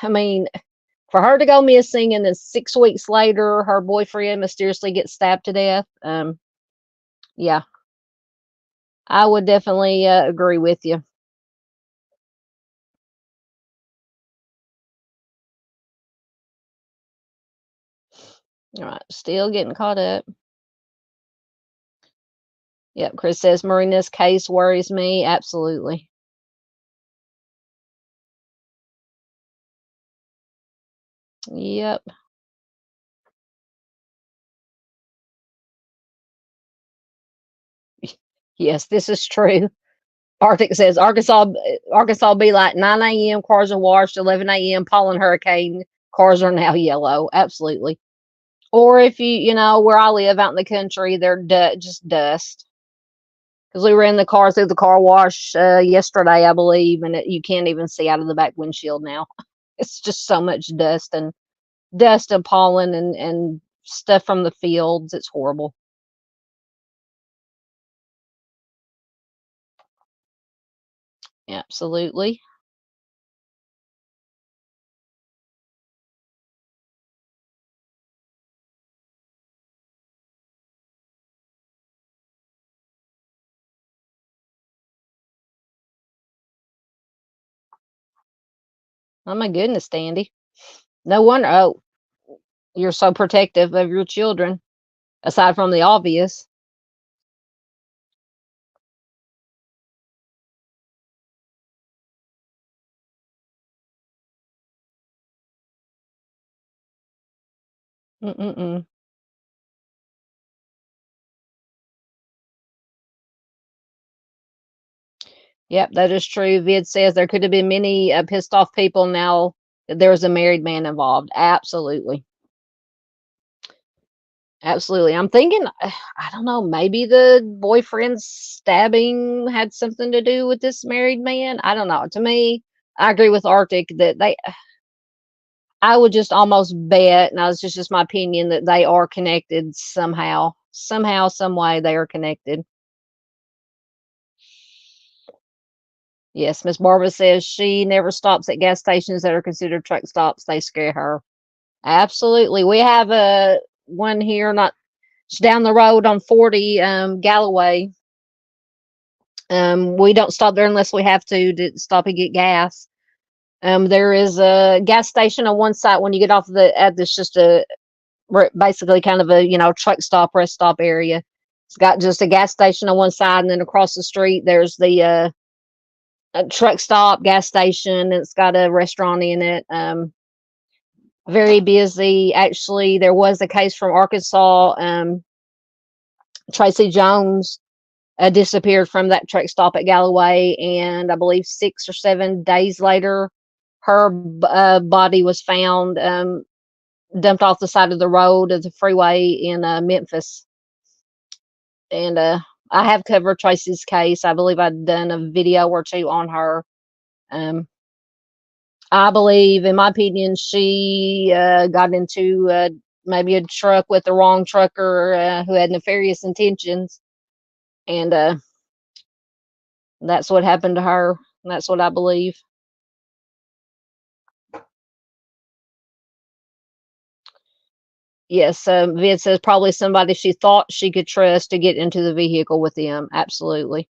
I mean, for her to go missing and then 6 weeks later, her boyfriend mysteriously gets stabbed to death. Yeah, I would definitely agree with you. All right, still getting caught up. Yep, Chris says Marina's case worries me. Absolutely. Yep. Yes, this is true. Arctic says Arkansas be like 9 a.m. cars are washed, 11 a.m. pollen hurricane cars are now yellow. Absolutely. Or if where I live out in the country, they're just dust. Because we were in the car through the car wash yesterday, I believe, and you can't even see out of the back windshield now. It's just so much dust and pollen and stuff from the fields. It's horrible. Absolutely. Oh my goodness, Dandy. No wonder. Oh, you're so protective of your children, aside from the obvious. Mm-mm-mm. Yep, that is true. Vid says there could have been many pissed off people now that there was a married man involved. Absolutely. Absolutely. I'm thinking, I don't know, maybe the boyfriend's stabbing had something to do with this married man. I don't know. To me, I agree with Arctic that I would just almost bet, and it's just my opinion, that they are connected somehow. Somehow, some way they are connected. Yes, Miss Barbara says she never stops at gas stations that are considered truck stops. They scare her. Absolutely. We have a one here, not it's down the road on 40, Galloway. We don't stop there unless we have to stop and get gas. There is a gas station on one side when you get off at this just basically kind of a truck stop, rest stop area. It's got just a gas station on one side, and then across the street there's the a truck stop, gas station, and it's got a restaurant in it. Very busy. Actually, there was a case from Arkansas. Tracy Jones disappeared from that truck stop at Galloway, and I believe 6 or 7 days later, her body was found dumped off the side of the road of the freeway in Memphis. And I have covered Tracy's case. I believe I'd done a video or two on her. I believe, in my opinion, she got into maybe a truck with the wrong trucker who had nefarious intentions, and that's what happened to her. That's what I believe. Yes, Vid says probably somebody she thought she could trust to get into the vehicle with them. Absolutely.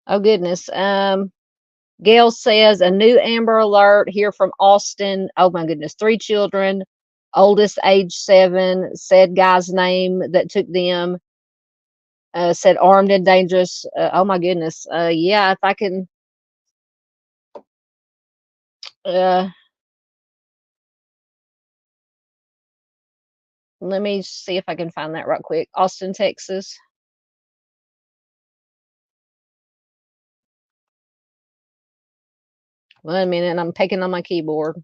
Oh goodness. Gail says a new Amber Alert here from Austin. Oh my goodness, 3 children, oldest age 7. Said guy's name that took them. Said armed and dangerous. Oh my goodness. Yeah, if I can. Uh, Let me see if I can find that right quick. Austin, Texas. One minute, I'm taking on my keyboard.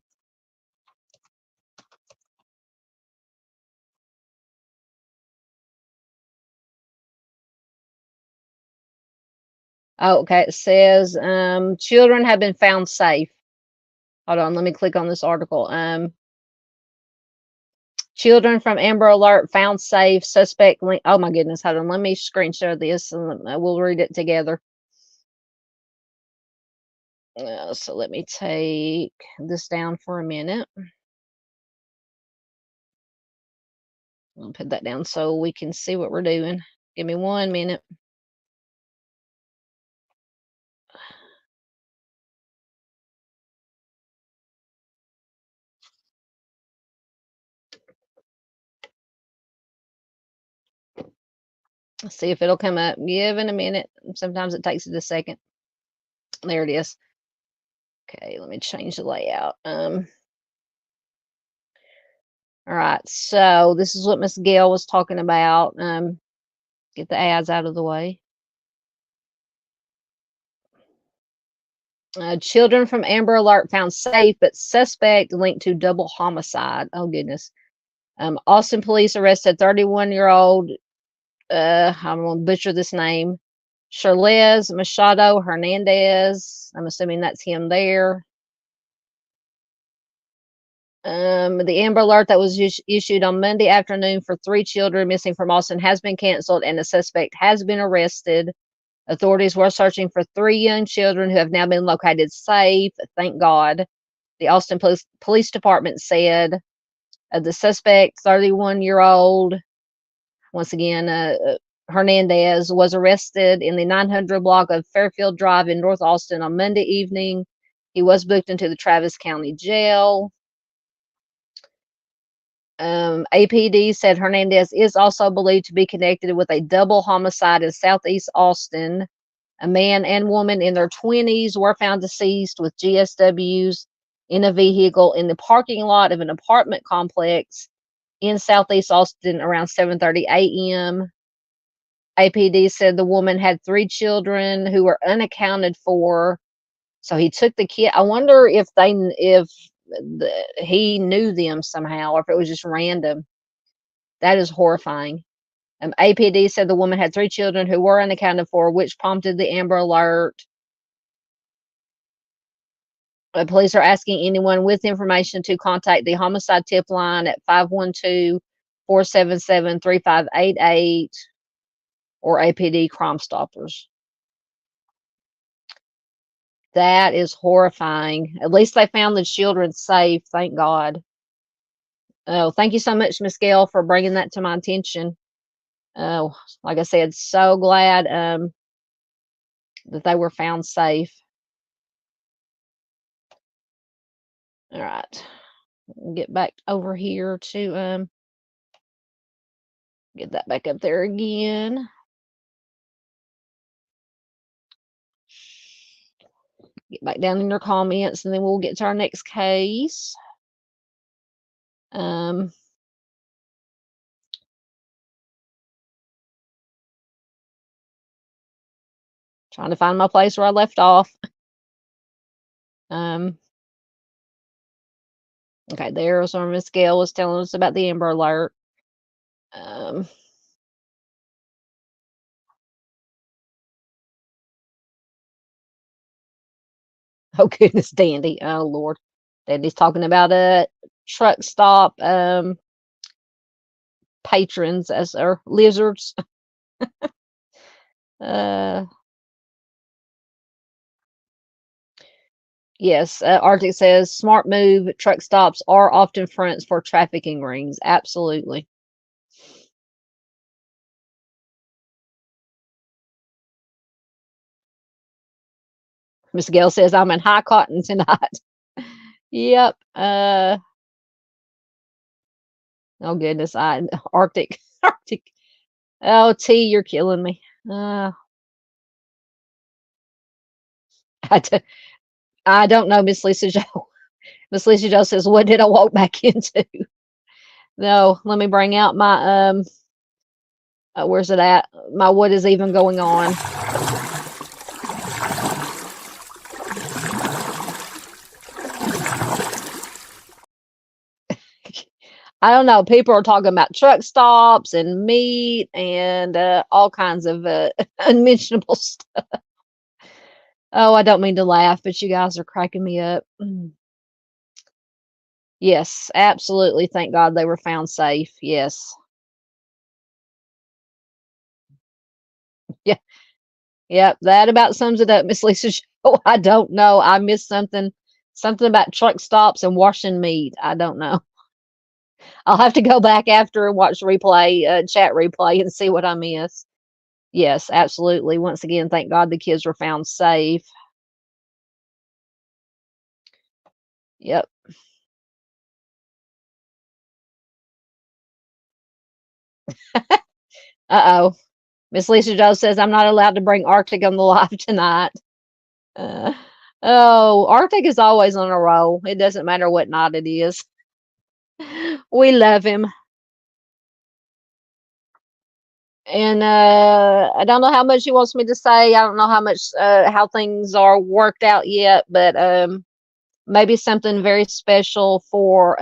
Oh, okay. It says children have been found safe. Hold on, let me click on this article. Children from Amber Alert found safe. Suspect link. Oh my goodness, hold on. Let me screenshot this and we'll read it together. So let me take this down for a minute. I'll put that down so we can see what we're doing. Give me 1 minute. Let's see if it'll come up. Give it a minute. Sometimes it takes it a second. There it is. Okay, let me change the layout. All right, so this is what Miss Gail was talking about. Get the ads out of the way. Children from Amber Alert found safe, but suspect linked to double homicide. Oh goodness. Austin police arrested 31-year-old. I'm gonna butcher this name. Charlez Machado Hernandez. I'm assuming that's him there. The Amber Alert that was issued on Monday afternoon for 3 children missing from Austin has been canceled, and the suspect has been arrested. Authorities were searching for 3 young children who have now been located safe. Thank God. The Austin Police Department said the suspect, 31-year-old, once again, Hernandez, was arrested in the 900 block of Fairfield Drive in North Austin on Monday evening. He was booked into the Travis County Jail. APD said Hernandez is also believed to be connected with a double homicide in Southeast Austin. A man and woman in their 20s were found deceased with GSWs in a vehicle in the parking lot of an apartment complex in Southeast Austin around 7:30 a.m. APD said the woman had 3 children who were unaccounted for. So he took the kid. I wonder if he knew them somehow, or if it was just random. That is horrifying. APD said the woman had 3 children who were unaccounted for, which prompted the Amber Alert. Police are asking anyone with information to contact the homicide tip line at 512-477-3588 or APD Crime Stoppers. That is horrifying. At least they found the children safe, thank God. Oh, thank you so much, Miss Gail, for bringing that to my attention. Oh, like I said, so glad that they were found safe. All right, get back over here to get that back up there again. Get back down in your comments, and then we'll get to our next case. Trying to find my place where I left off. Okay, there's where Miss Gail was telling us about the Amber Alert. Oh goodness, Dandy. Oh Lord. Dandy's talking about a truck stop patrons as or lizards. Yes, Arctic says smart move. Truck stops are often fronts for trafficking rings. Absolutely. Miss Gail says I'm in high cotton tonight. Yep. Oh goodness, Arctic. Arctic. Oh, T, you're killing me. I don't know, Miss Lisa Joe. Miss Lisa Joe says, what did I walk back into? No, let me bring out my where's it at? My what is even going on? I don't know. People are talking about truck stops and meat and all kinds of unmentionable stuff. Oh, I don't mean to laugh, but you guys are cracking me up. Yes, absolutely. Thank God they were found safe. Yes. Yeah. Yep. That about sums it up, Miss Lisa. Oh, I don't know. I missed something about truck stops and washing meat. I don't know. I'll have to go back after and watch replay, chat replay, and see what I missed. Yes, absolutely. Once again, thank God the kids were found safe. Yep. Uh-oh. Miss Lisa Joe says I'm not allowed to bring Arctic on the live tonight. Oh, Arctic is always on a roll. It doesn't matter what night it is. We love him. And I don't know how much he wants me to say. I don't know how much how things are worked out yet, but maybe something very special for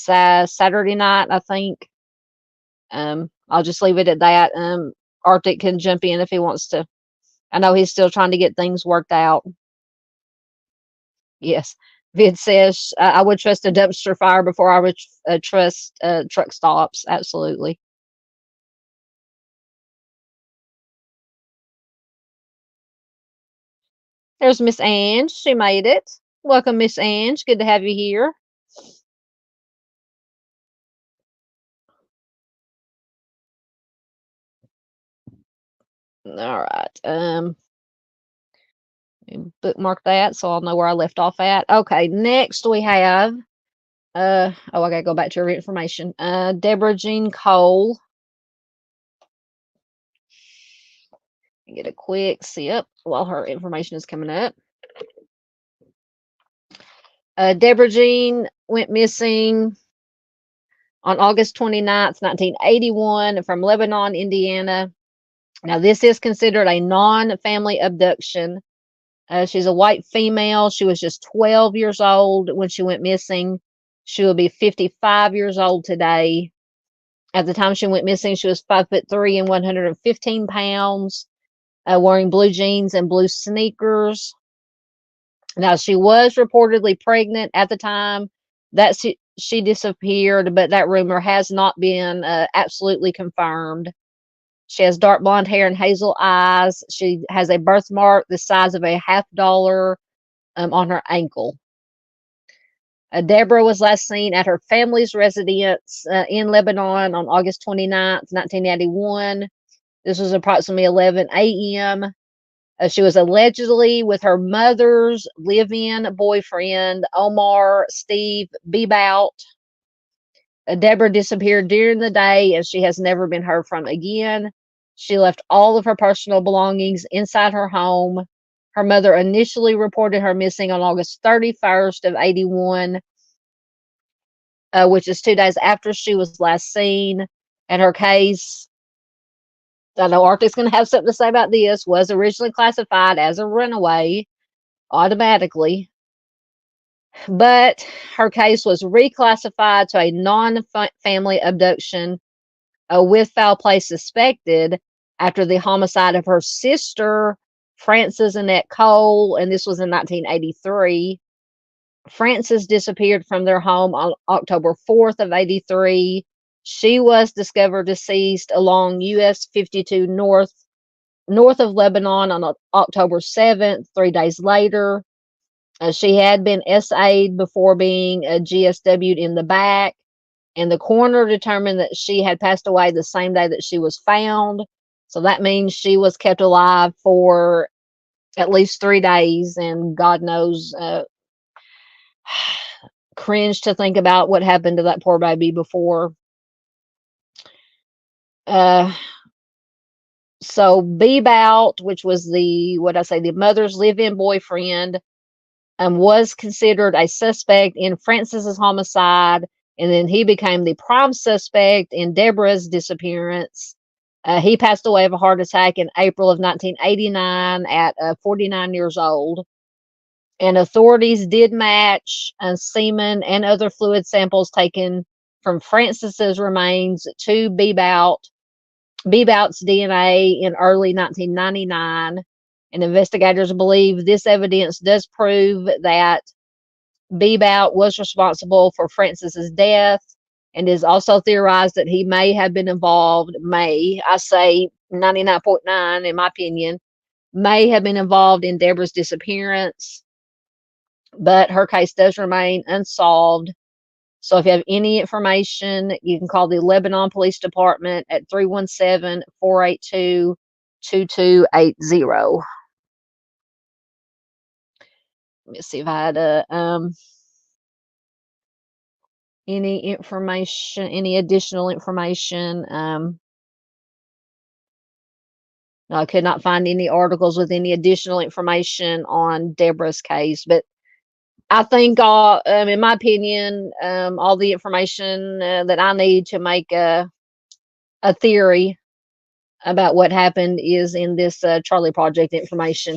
Saturday night, I think. I'll just leave it at that. Arctic can jump in if he wants to. I know he's still trying to get things worked out. Yes. Vid says I would trust a dumpster fire before I would trust truck stops. Absolutely. There's Miss Ange. She made it. Welcome, Miss Ange. Good to have you here. All right. Bookmark that so I'll know where I left off at. Okay, next we have I gotta go back to her information. Deborah Jean Cole. Get a quick see up while her information is coming up. Deborah Jean went missing On August 29th, 1981, from Lebanon, Indiana. Now, this is considered a non-family abduction. She's a white female. She was just 12 years old when she went missing. She will be 55 years old today. At the time she went missing, she was 5'3" and 115 pounds, wearing blue jeans and blue sneakers. Now, she was reportedly pregnant at the time that she disappeared, but that rumor has not been absolutely confirmed. She has dark blonde hair and hazel eyes. She has a birthmark the size of a $50 on her ankle. Deborah was last seen at her family's residence in Lebanon on August 29th, 1981. This was approximately 11 a.m. She was allegedly with her mother's live-in boyfriend, Omar Steve Bebout. Deborah disappeared during the day, and she has never been heard from again. She left all of her personal belongings inside her home. Her mother initially reported her missing on August 31st of 81, which is 2 days after she was last seen. And her case, I know Arctic's going to have something to say about this, was originally classified as a runaway automatically. But her case was reclassified to a non-family abduction with foul play suspected after the homicide of her sister, Frances Annette Cole, and this was in 1983. Frances disappeared from their home on October 4th of 83. She was discovered deceased along US 52 north of Lebanon on October 7th, 3 days later. She had been SA'd before being GSW'd in the back, and the coroner determined that she had passed away the same day that she was found. So that means she was kept alive for at least 3 days, and God knows, cringe to think about what happened to that poor baby before. So Bebout, which was the mother's live-in boyfriend, was considered a suspect in Frances's homicide, and then he became the prime suspect in Deborah's disappearance. He passed away of a heart attack in April of 1989 at 49 years old. And authorities did match semen and other fluid samples taken from Frances's remains to Bebout's DNA in early 1999. And investigators believe this evidence does prove that Bebout was responsible for Frances's death, and is also theorized that he may have been involved, I say 99.9 in my opinion, may have been involved in Deborah's disappearance, but her case does remain unsolved. So if you have any information, you can call the Lebanon Police Department at 317-482-2280. Let me see if I had any additional information. No, I could not find any articles with any additional information on Deborah's case, but I think in my opinion, all the information that I need to make a theory about what happened is in this Charley Project information.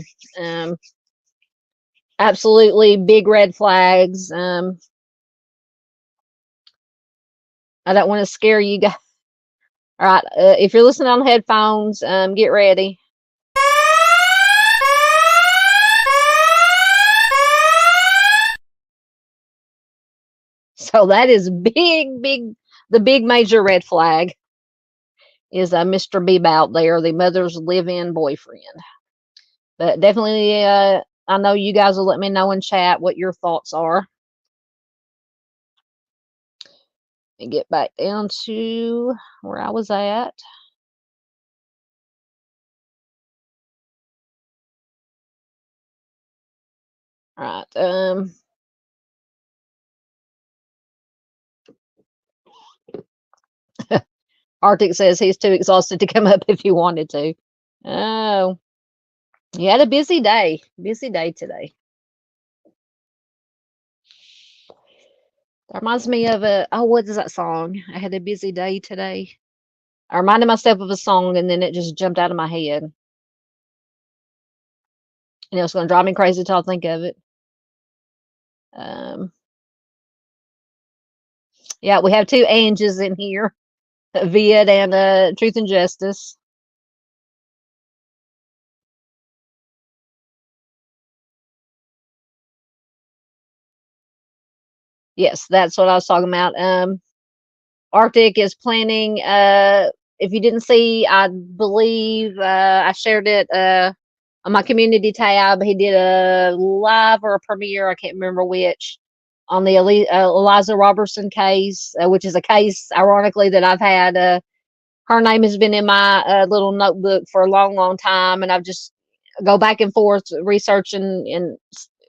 Absolutely big red flags. I don't want to scare you guys. All right, if you're listening on headphones, get ready. So that is the big major red flag is Mr. Bebout there, the mother's live-in boyfriend. But definitely, I know you guys will let me know in chat what your thoughts are. Let me get back down to where I was at. All right. Arctic says he's too exhausted to come up if he wanted to. Oh, you had a busy day. Busy day today. That reminds me of a, oh, what is that song? I had a busy day today. I reminded myself of a song and then it just jumped out of my head. And it's going to drive me crazy till I think of it. Um, yeah, we have two Anges in here, Vid and Truth and Justice. Yes, that's what I was talking about. Arctic is planning. If you didn't see, I believe I shared it on my community tab. He did a live or a premiere, I can't remember which, on the ELISA Robertson case, which is a case, ironically, that I've had. Her name has been in my little notebook for a long, long time, and I've just go back and forth researching and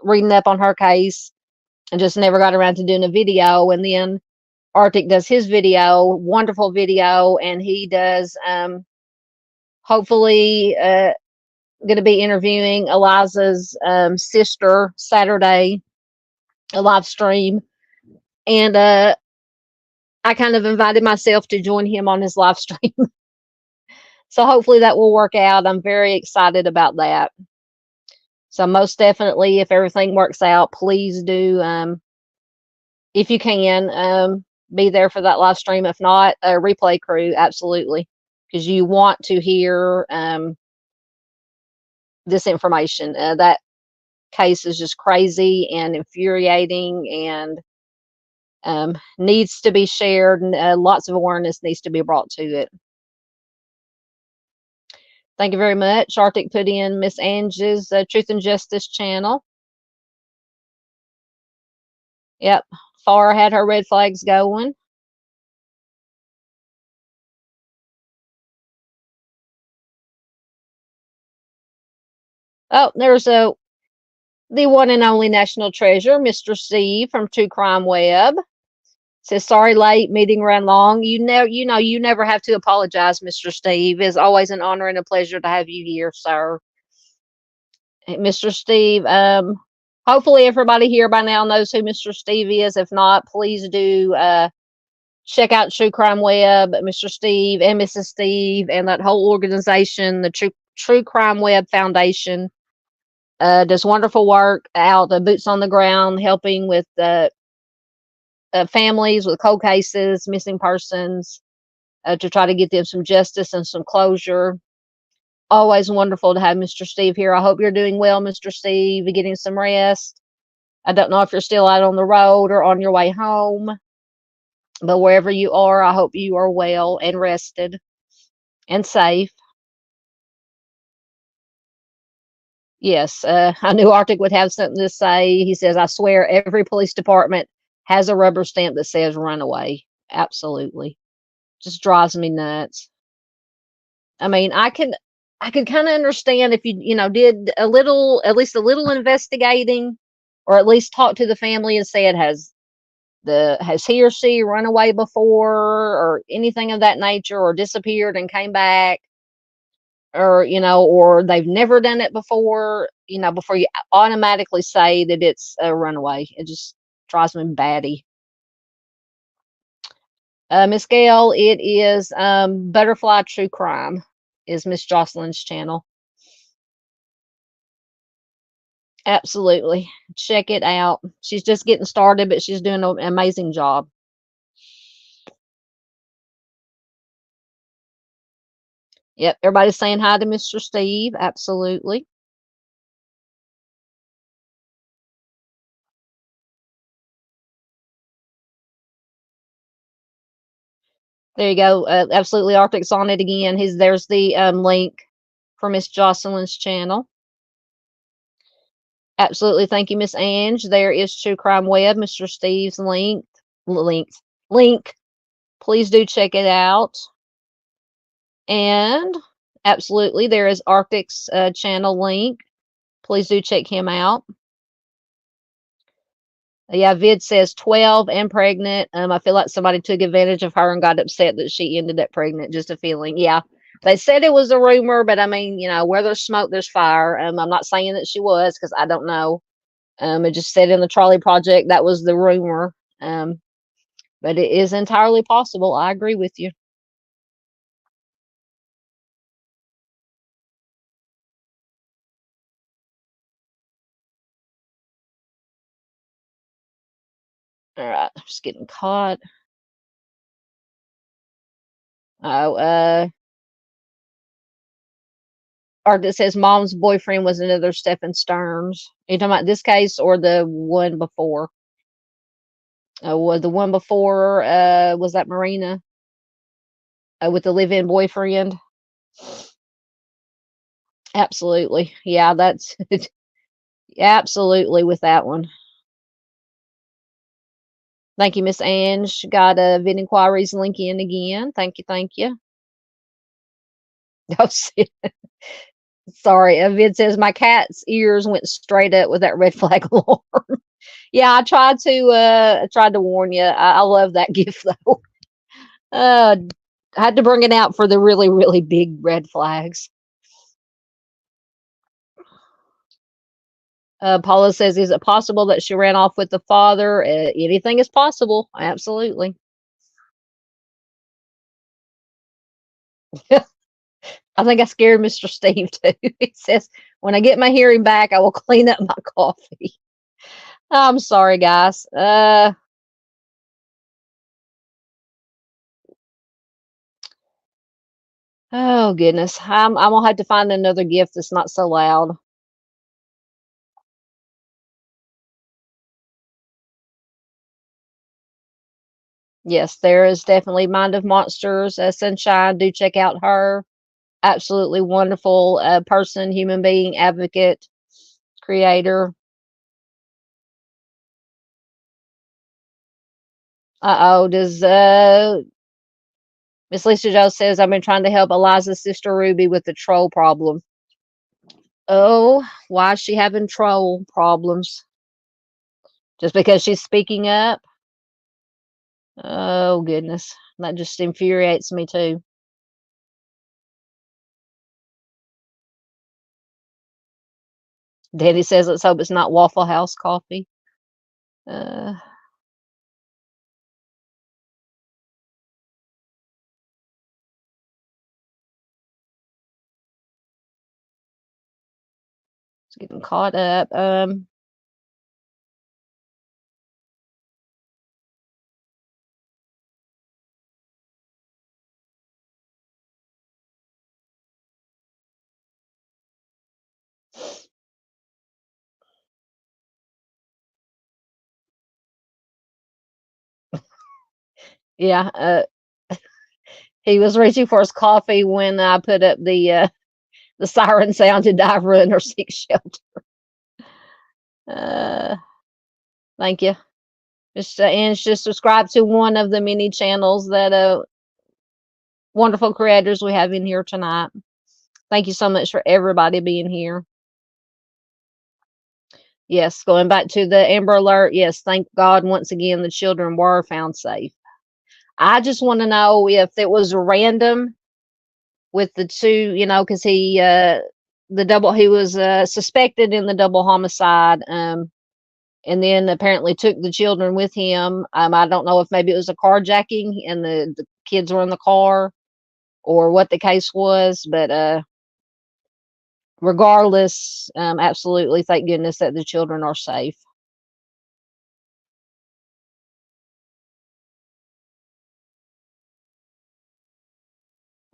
reading up on her case, and just never got around to doing a video. And then Arctic does his video, wonderful video, and he does hopefully going to be interviewing Eliza's sister Saturday, a live stream. And I kind of invited myself to join him on his live stream. So hopefully that will work out. I'm very excited about that. So most definitely, if everything works out, please do, if you can, be there for that live stream. If not, replay crew, absolutely, because you want to hear this information. That case is just crazy and infuriating, and needs to be shared, and lots of awareness needs to be brought to it. Thank you very much. Arctic put in Miss Angie's Truth and Justice channel. Yep, Farah had her red flags going. Oh, there's the one and only national treasure, Mr. Steve from True Crime Web. Says, sorry, late, meeting ran long. You never have to apologize, Mr. Steve. It's always an honor and a pleasure to have you here, sir. Mr. Steve, hopefully everybody here by now knows who Mr. Steve is. If not, please do check out True Crime Web, Mr. Steve and Mrs. Steve, and that whole organization, the True Crime Web Foundation. Does wonderful work out, boots on the ground, helping with families with cold cases, missing persons, to try to get them some justice and some closure. Always wonderful to have Mr. Steve here. I hope you're doing well, Mr. Steve, getting some rest. I don't know if you're still out on the road or on your way home, but wherever you are, I hope you are well and rested and safe. Yes, I knew Arctic would have something to say. He says, I swear every police department has a rubber stamp that says runaway. Absolutely. Just drives me nuts. I mean, I could kind of understand if you did a little, at least a little investigating, or at least talk to the family and said, has he or she run away before, or anything of that nature, or disappeared and came back, or or they've never done it before, before you automatically say that it's a runaway. It just drives me batty. Miss Gail, it is Butterfly True Crime is Miss Jocelyn's channel. Absolutely. Check it out. She's just getting started, but she's doing an amazing job. Yep, everybody's saying hi to Mr. Steve. Absolutely. There you go. Absolutely, Arctic's on it again. There's the link for Miss Jocelyn's channel. Absolutely. Thank you, Miss Ange. There is True Crime Web, Mr. Steve's link. Please do check it out. And absolutely, there is Arctic's channel link. Please do check him out. Yeah, Vid says 12 and pregnant. I feel like somebody took advantage of her and got upset that she ended up pregnant. Just a feeling. Yeah, they said it was a rumor, but I mean, where there's smoke, there's fire. I'm not saying that she was, because I don't know. It just said in the Charley Project that was the rumor. but it is entirely possible. I agree with you. All right, just getting caught. Oh, or that says mom's boyfriend was another Stephen Stearns. Are you talking about this case or the one before? Was the one before, was that Marina? With the live-in boyfriend? Absolutely. Yeah, that's absolutely with that one. Thank you, Miss Ange. Got a vid inquiries link in again. Thank you, thank you. Oh, sorry. Vid says my cat's ears went straight up with that red flag alarm. Yeah, I tried to warn you. I love that gift though. I had to bring it out for the really, really big red flags. Paula says, is it possible that she ran off with the father? Anything is possible. Absolutely. I think I scared Mr. Steve too. He says, when I get my hearing back, I will clean up my coffee. I'm sorry, guys. Oh goodness. I'm gonna have to find another gift that's not so loud. Yes, there is definitely Mind of Monsters, Sunshine. Do check out her. Absolutely wonderful person, human being, advocate, creator. Uh-oh, does Miss Lisa Joe says I've been trying to help Eliza's sister Ruby with the troll problem. Oh, why is she having troll problems? Just because she's speaking up? Oh goodness. That just infuriates me too. Danny says let's hope it's not Waffle House coffee. Uh it's getting caught up. Yeah, he was reaching for his coffee when I put up the siren sound to dive run or seek shelter. Uh Thank you. And just subscribe to one of the many channels that wonderful creators we have in here tonight. Thank you so much for everybody being here. Yes, going back to the Amber Alert. Yes, thank God once again the children were found safe. I just want to know if it was random with the two, because he was suspected in the double homicide, and then apparently took the children with him. I don't know if maybe it was a carjacking and the kids were in the car or what the case was, but regardless, absolutely, thank goodness that the children are safe.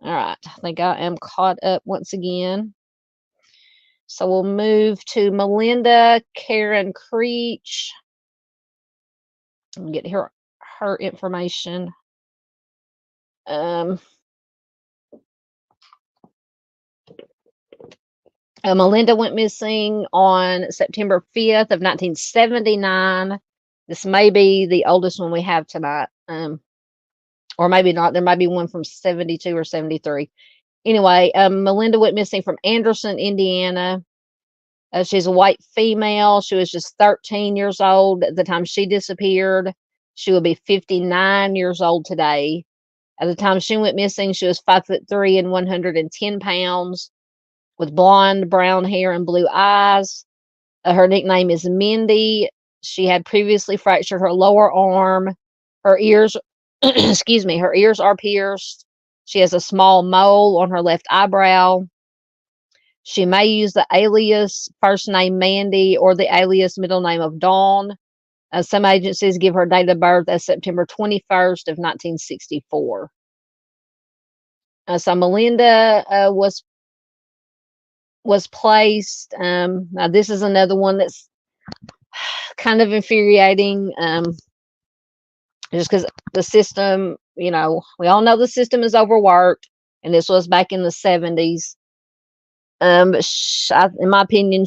All right, I think I am caught up once again. So we'll move to Melinda Creech and get her information. Melinda went missing on September 5th of 1979. This may be the oldest one we have tonight, or maybe not. There might be one from 72 or 73. Anyway, Melinda went missing from Anderson, Indiana. She's a white female. She was just 13 years old at the time she disappeared. She will be 59 years old today. At the time she went missing, she was 5'3" and 110 pounds, with blonde brown hair and blue eyes. Her nickname is Mindy. She had previously fractured her lower arm Her ears, excuse me, her ears are pierced. She has a small mole on her left eyebrow. She may use the alias first name Mandy or the alias middle name of Dawn. Some agencies give her date of birth as September 21st of 1964. So Melinda was placed. Now this is another one that's kind of infuriating, just because the system, we all know the system is overworked, and this was back in the 70s. But in my opinion,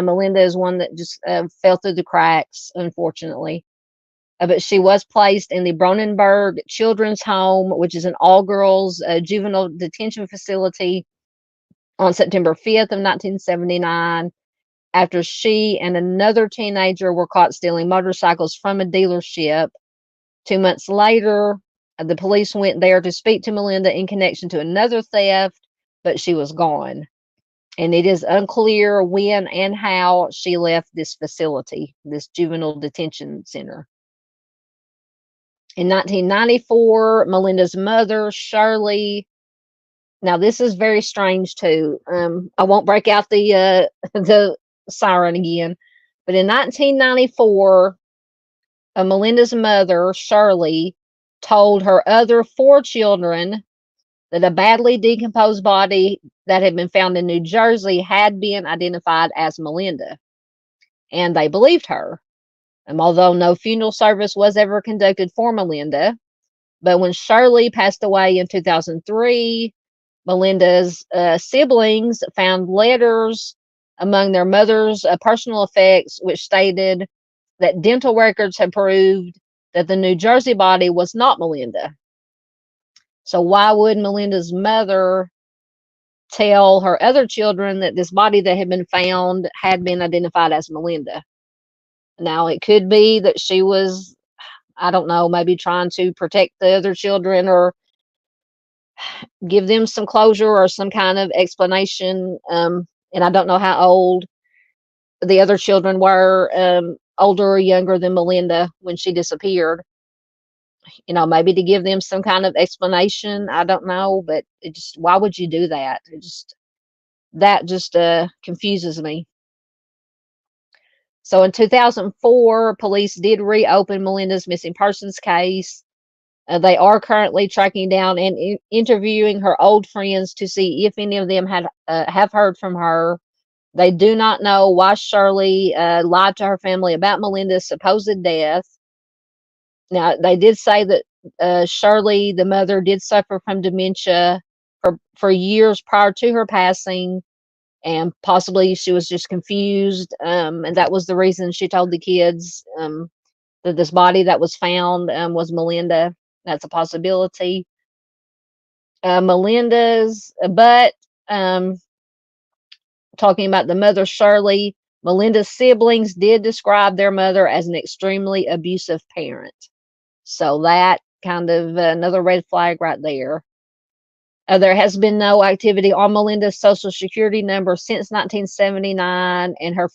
Melinda is one that just fell through the cracks, unfortunately. But she was placed in the Bronenberg Children's Home, which is an all-girls juvenile detention facility, on September 5th of 1979, after she and another teenager were caught stealing motorcycles from a dealership. 2 months later, the police went there to speak to Melinda in connection to another theft, but she was gone. And it is unclear when and how she left this facility, this juvenile detention center. In 1994, Melinda's mother, Charley. Now this is very strange too. I won't break out the siren again, but in 1994, Melinda's mother, Charley, told her other 4 children that a badly decomposed body that had been found in New Jersey had been identified as Melinda, and they believed her. Although no funeral service was ever conducted for Melinda, but when Charley passed away in 2003, Melinda's siblings found letters among their mother's personal effects, which stated that dental records had proved that the New Jersey body was not Melinda. So why would Melinda's mother tell her other children that this body that had been found had been identified as Melinda? Now, it could be that she was, I don't know, maybe trying to protect the other children or give them some closure or some kind of explanation. And I don't know how old the other children were, older or younger than Melinda when she disappeared. Maybe to give them some kind of explanation. I don't know, but why would you do that? That just confuses me. So in 2004, police did reopen Melinda's missing persons case. They are currently tracking down and interviewing her old friends to see if any of them have heard from her. They do not know why Charley lied to her family about Melinda's supposed death. Now, they did say that Charley, the mother, did suffer from dementia for years prior to her passing, and possibly she was just confused, and that was the reason she told the kids that this body that was found was Melinda. That's a possibility. But talking about the mother, Charley, Melinda's siblings did describe their mother as an extremely abusive parent. So that kind of another red flag right there. There has been no activity on Melinda's social security number since 1979, and her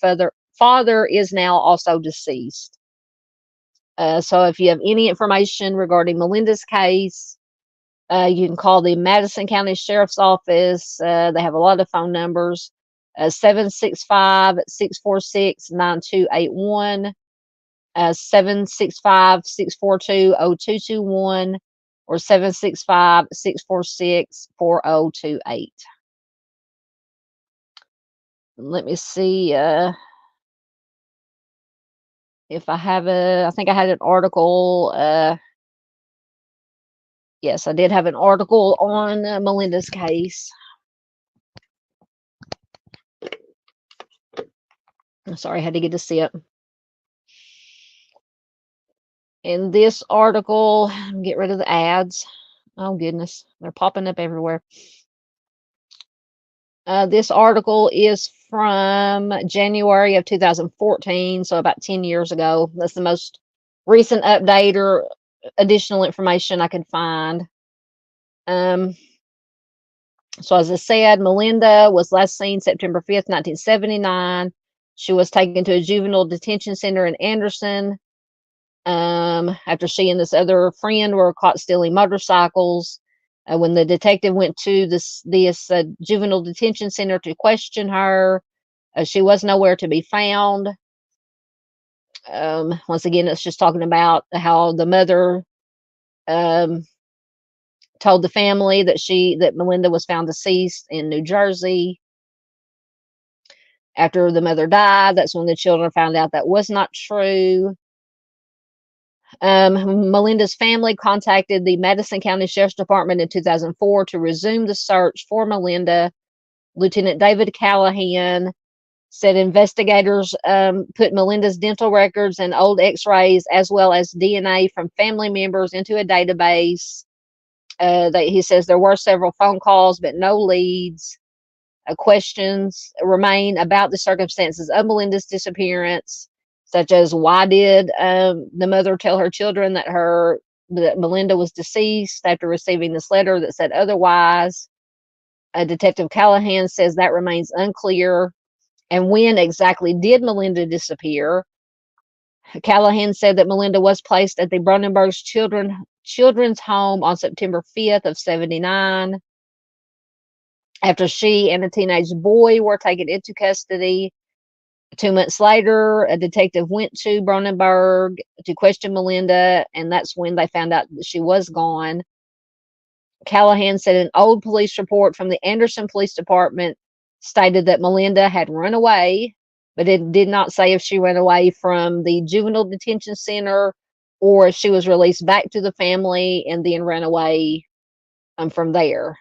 father is now also deceased. So if you have any information regarding Melinda's case, you can call the Madison County Sheriff's Office. They have a lot of phone numbers, 765-646-9281, 765-642-0221, or 765-646-4028. Let me see if I have I think I had an article. Yes, I did have an article on Melinda's case. I'm sorry, I had to get a sip. In this article, get rid of the ads. Oh, goodness. They're popping up everywhere. This article is from January of 2014, so about 10 years ago. That's the most recent update or additional information I could find. So as I said, Melinda was last seen September 5th, 1979. She was taken to a juvenile detention center in Anderson. after she and this other friend were caught stealing motorcycles. When the detective went to this juvenile detention center to question her, she was nowhere to be found. Once again, it's just talking about how the mother um, told the family that Melinda was found deceased in New Jersey. After the mother died, that's when the children found out that was not true. Melinda's family contacted the Madison County Sheriff's Department in 2004 to resume the search for Melinda. Lieutenant David Callahan said investigators put Melinda's dental records and old x-rays as well as DNA from family members into a database. He says there were several phone calls, but no leads. Questions remain about the circumstances of Melinda's disappearance, such as why did the mother tell her children that Melinda was deceased after receiving this letter that said otherwise. Detective Callahan says that remains unclear. And when exactly did Melinda disappear? Callahan said that Melinda was placed at the Brandenburg's children's home on September 5th of 79. After she and a teenage boy were taken into custody, 2 months later, a detective went to Brandenburg to question Melinda, and that's when they found out that she was gone. Callahan said an old police report from the Anderson Police Department stated that Melinda had run away, but it did not say if she ran away from the juvenile detention center or if she was released back to the family and then ran away from there.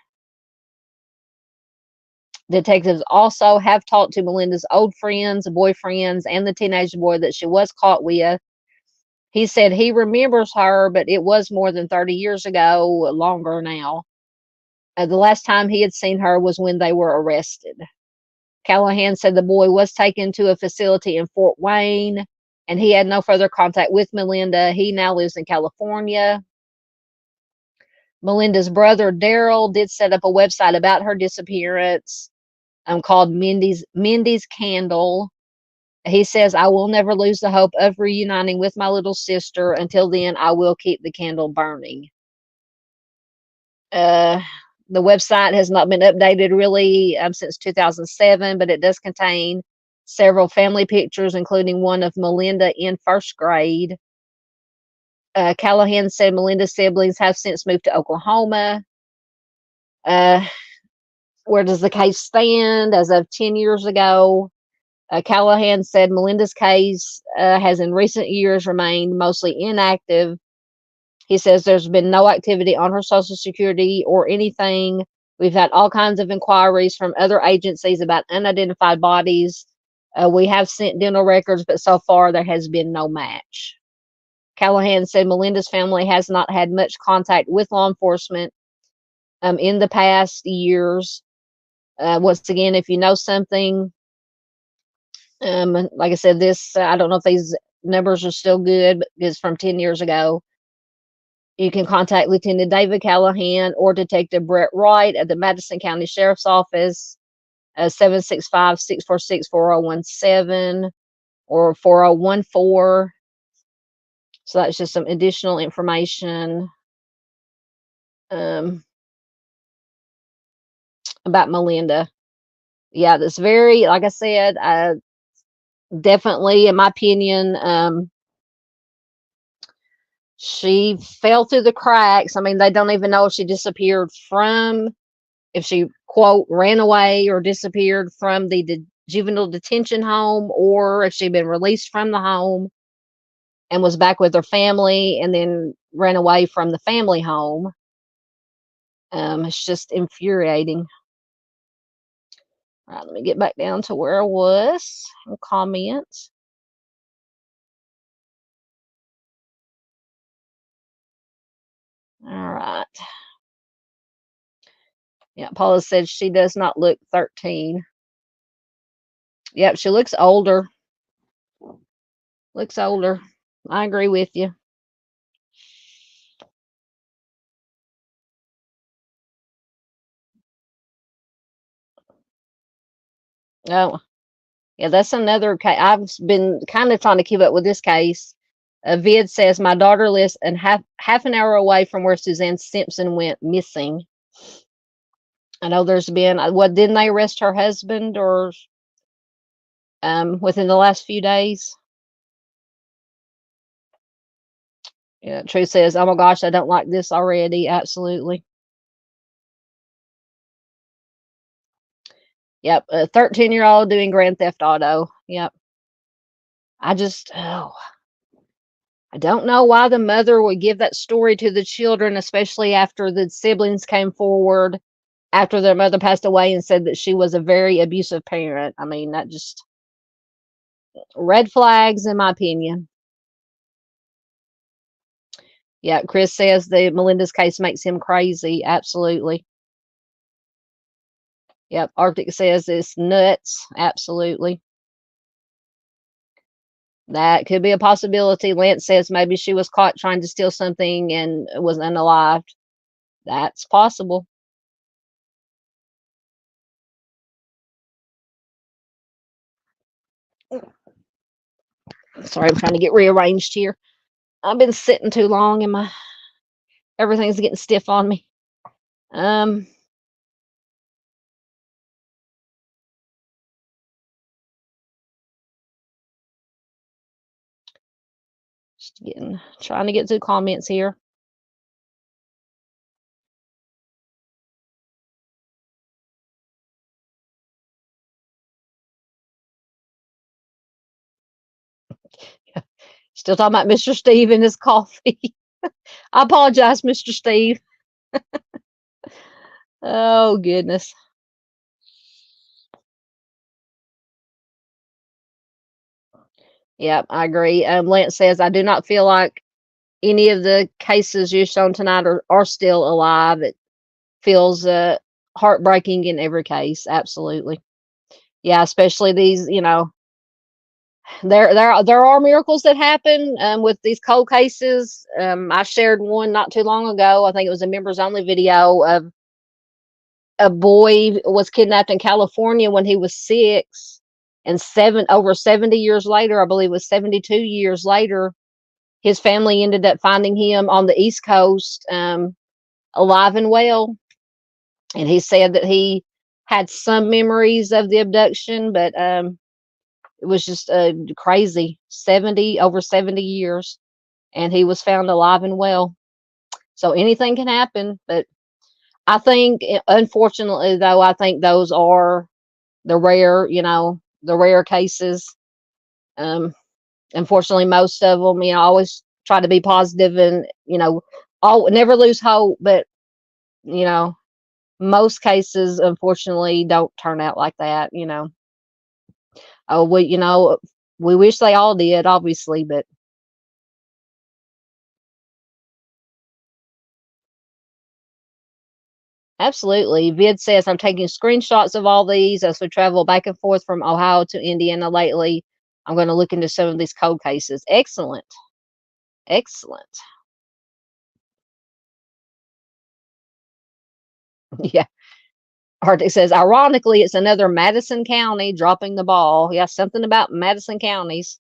Detectives also have talked to Melinda's old friends, boyfriends, and the teenage boy that she was caught with. He said he remembers her, but it was more than 30 years ago, longer now. The last time he had seen her was when they were arrested. Callahan said the boy was taken to a facility in Fort Wayne, and he had no further contact with Melinda. He now lives in California. Melinda's brother, Daryl, did set up a website about her disappearance called Mindy's Candle. He says, I will never lose the hope of reuniting with my little sister. Until then, I will keep the candle burning. The website has not been updated really since 2007, but it does contain several family pictures, including one of Melinda in first grade. Callahan said Melinda's siblings have since moved to Oklahoma. Where does the case stand as of 10 years ago? Callahan said Melinda's case has in recent years remained mostly inactive. He says there's been no activity on her Social Security or anything. We've had all kinds of inquiries from other agencies about unidentified bodies. We have sent dental records, but so far there has been no match. Callahan said Melinda's family has not had much contact with law enforcement in the past years. Once again, if you know something, like I said, I don't know if these numbers are still good, but it's from 10 years ago. You can contact Lieutenant David Callahan or Detective Brett Wright at the Madison County Sheriff's Office, 765-646-4017 or 4014. So that's just some additional information about Melinda. Yeah, that's very, like I said, definitely, in my opinion, she fell through the cracks. I mean, they don't even know if she disappeared if she, quote, ran away or disappeared from the juvenile detention home, or if she'd been released from the home and was back with her family and then ran away from the family home. It's just infuriating. All right, let me get back down to where I was. Comments. All right. Yeah, Paula said she does not look 13. Yep, she looks older. Looks older. I agree with you. Oh, yeah, that's another case. I've been kind of trying to keep up with this case. Vid says, my daughter lives and half an hour away from where Suzanne Simpson went missing. I know there's been, what, didn't they arrest her husband or within the last few days? Yeah, True says, oh my gosh, I don't like this already. Absolutely. Yep, a 13-year-old doing Grand Theft Auto. Yep. I don't know why the mother would give that story to the children, especially after the siblings came forward after their mother passed away and said that she was a very abusive parent. I mean, that just red flags, in my opinion. Yeah, Chris says the Melinda's case makes him crazy. Absolutely. Yep, Arctic says it's nuts. Absolutely. That could be a possibility. Lance says maybe she was caught trying to steal something and was unalived. That's possible. Sorry, I'm trying to get rearranged here. I've been sitting too long and everything's getting stiff on me. Just trying to get to comments here. Still talking about Mr. Steve and his coffee. I apologize, Mr. Steve. Oh, goodness. Yep, I agree. Lance says, I do not feel like any of the cases you've shown tonight are still alive. It feels heartbreaking in every case. Absolutely. Yeah, especially these, there are miracles that happen with these cold cases. I shared one not too long ago. I think it was a members only video of a boy was kidnapped in California when he was 6, and over 70 years later, I believe it was 72 years later, his family ended up finding him on the East Coast, alive and well. And he said that he had some memories of the abduction, but it was just crazy. Over 70 years, and he was found alive and well. So anything can happen, but I think, unfortunately, though, I think those are the rare cases. Um, Unfortunately, most of them, I always try to be positive and, never lose hope. But, you know, most cases, unfortunately, don't turn out like that. Oh, we wish they all did, obviously, but absolutely. Vid says, I'm taking screenshots of all these as we travel back and forth from Ohio to Indiana lately. I'm going to look into some of these cold cases. Excellent. Excellent. Yeah. Arctic says, ironically, it's another Madison County dropping the ball. Yeah, something about Madison counties.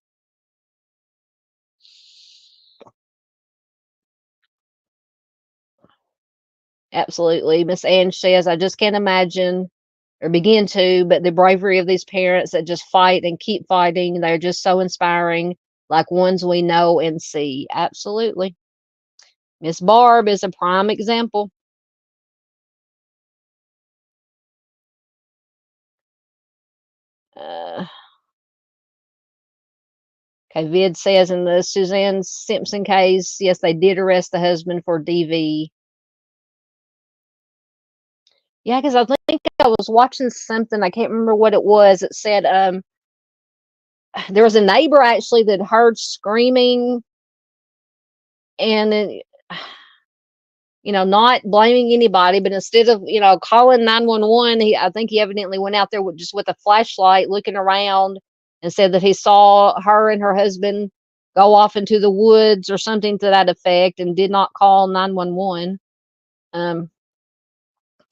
Absolutely. Miss Ann says, I just can't imagine or begin to, but the bravery of these parents that just fight and keep fighting, they're just so inspiring, like ones we know and see. Absolutely. Miss Barb is a prime example. Uh, okay, Vid says in the Suzanne Simpson case, yes, they did arrest the husband for DV. Yeah, because I think I was watching something, I can't remember what it was. It said there was a neighbor actually that heard screaming, and then, not blaming anybody, but instead of, calling 911, I think he evidently went out there with a flashlight looking around and said that he saw her and her husband go off into the woods or something to that effect and did not call 911.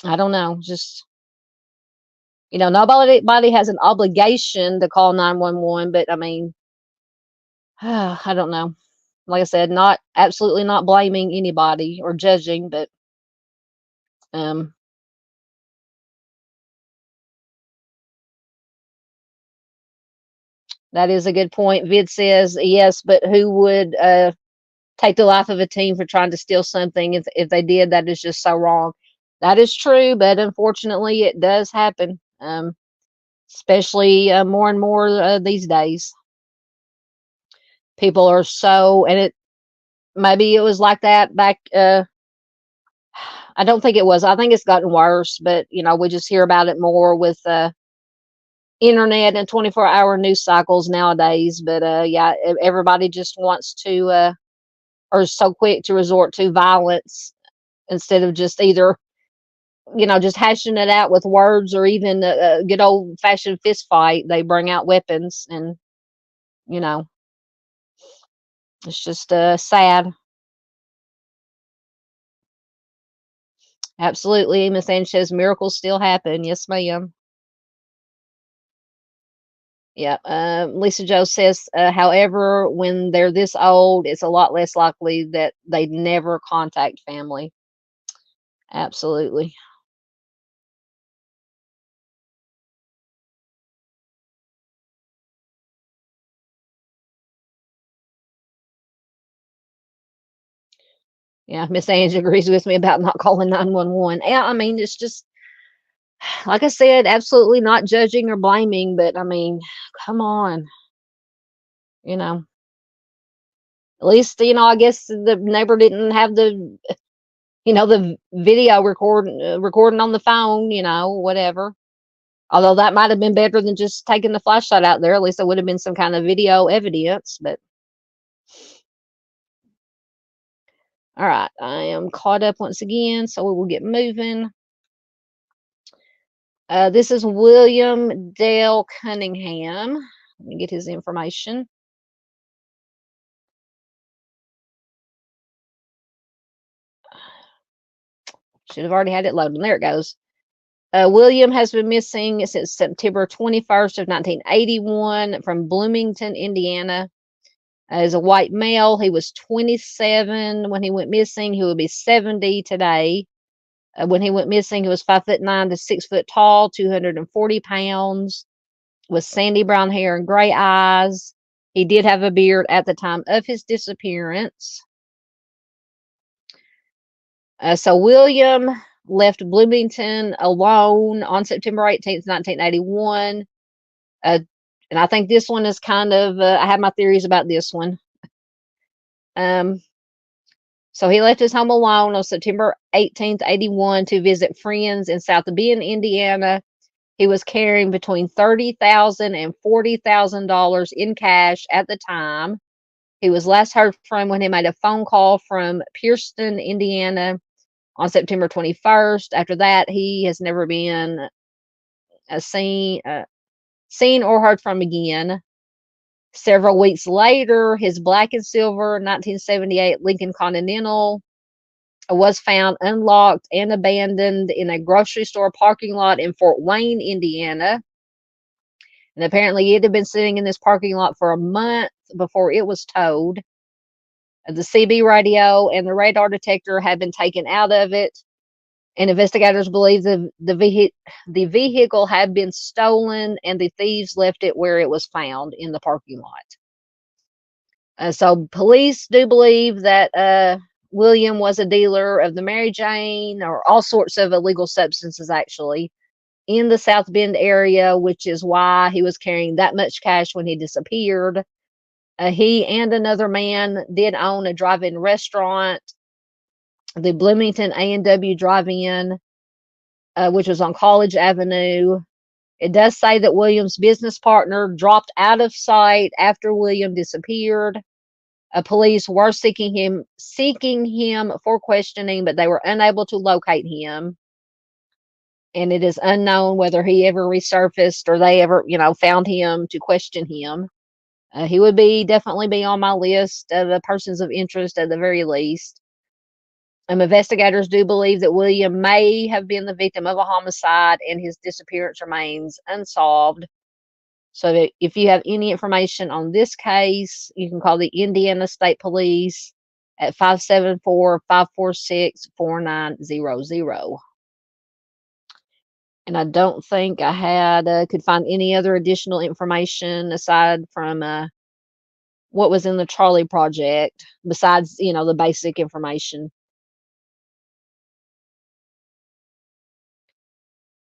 I don't know, just, nobody has an obligation to call 911, but I mean, I don't know. like I said, not absolutely not blaming anybody or judging, but um, that is a good point. Vid says yes, but who would take the life of a teen for trying to steal something? If they did, that is just so wrong. That is true, but unfortunately, it does happen. Especially more and more these days. People are so, and it maybe it was like that back. I don't think it was. I think it's gotten worse, but we just hear about it more with internet and 24-hour news cycles nowadays. But yeah, everybody just wants to, or is so quick to resort to violence instead of just either just hashing it out with words, or even a good old fashioned fist fight. They bring out weapons, and you know it's just sad. Absolutely. Miss Sanchez, miracles still happen. Yes, ma'am. Yeah. Lisa Joe says, however, when they're this old, it's a lot less likely that they never contact family. Absolutely. Yeah. Miss Angie agrees with me about not calling 911. Yeah. I mean, it's just, like I said, absolutely not judging or blaming, but I mean, come on, you know, at least, I guess the neighbor didn't have the video recording on the phone, whatever. Although that might have been better than just taking the flashlight out there. At least there would have been some kind of video evidence. But all right, I am caught up once again, so we will get moving. This is William Dale Cunningham. Let me get his information. Should have already had it loaded. There it goes. William has been missing since September 21st of 1981 from Bloomington, Indiana. As a white male, he was 27 when he went missing. He will be 70 today. When he went missing, he was 5'9" to 6 foot tall, 240 pounds, with sandy brown hair and gray eyes. He did have a beard at the time of his disappearance. So William left Bloomington alone on September 18th, 1981. And I think this one is kind of, I have my theories about this one. So he left his home alone on September 18th, 81 to visit friends in South Bend, Indiana. He was carrying between $30,000 and $40,000 in cash at the time. He was last heard from when he made a phone call from Pierceton, Indiana on September 21st. After that, he has never been seen or heard from again. Several weeks later, his black and silver 1978 Lincoln Continental was found unlocked and abandoned in a grocery store parking lot in Fort Wayne, Indiana. And apparently it had been sitting in this parking lot for a month before it was towed. The CB radio and the radar detector had been taken out of it, and investigators believe the vehicle had been stolen and the thieves left it where it was found, in the parking lot. So police do believe that William was a dealer of the Mary Jane, or all sorts of illegal substances, actually, in the South Bend area, which is why he was carrying that much cash when he disappeared. He and another man did own a drive-in restaurant, the Bloomington A&W Drive-In, which was on College Avenue. It does say that William's business partner dropped out of sight after William disappeared. Police were seeking him for questioning, but they were unable to locate him. And it is unknown whether he ever resurfaced or they ever, found him to question him. He would definitely be on my list of persons of interest at the very least. Investigators do believe that William may have been the victim of a homicide, and his disappearance remains unsolved. So that if you have any information on this case, you can call the Indiana State Police at 574-546-4900. And I don't think I could find any other additional information aside from what was in the Charley Project, besides, the basic information.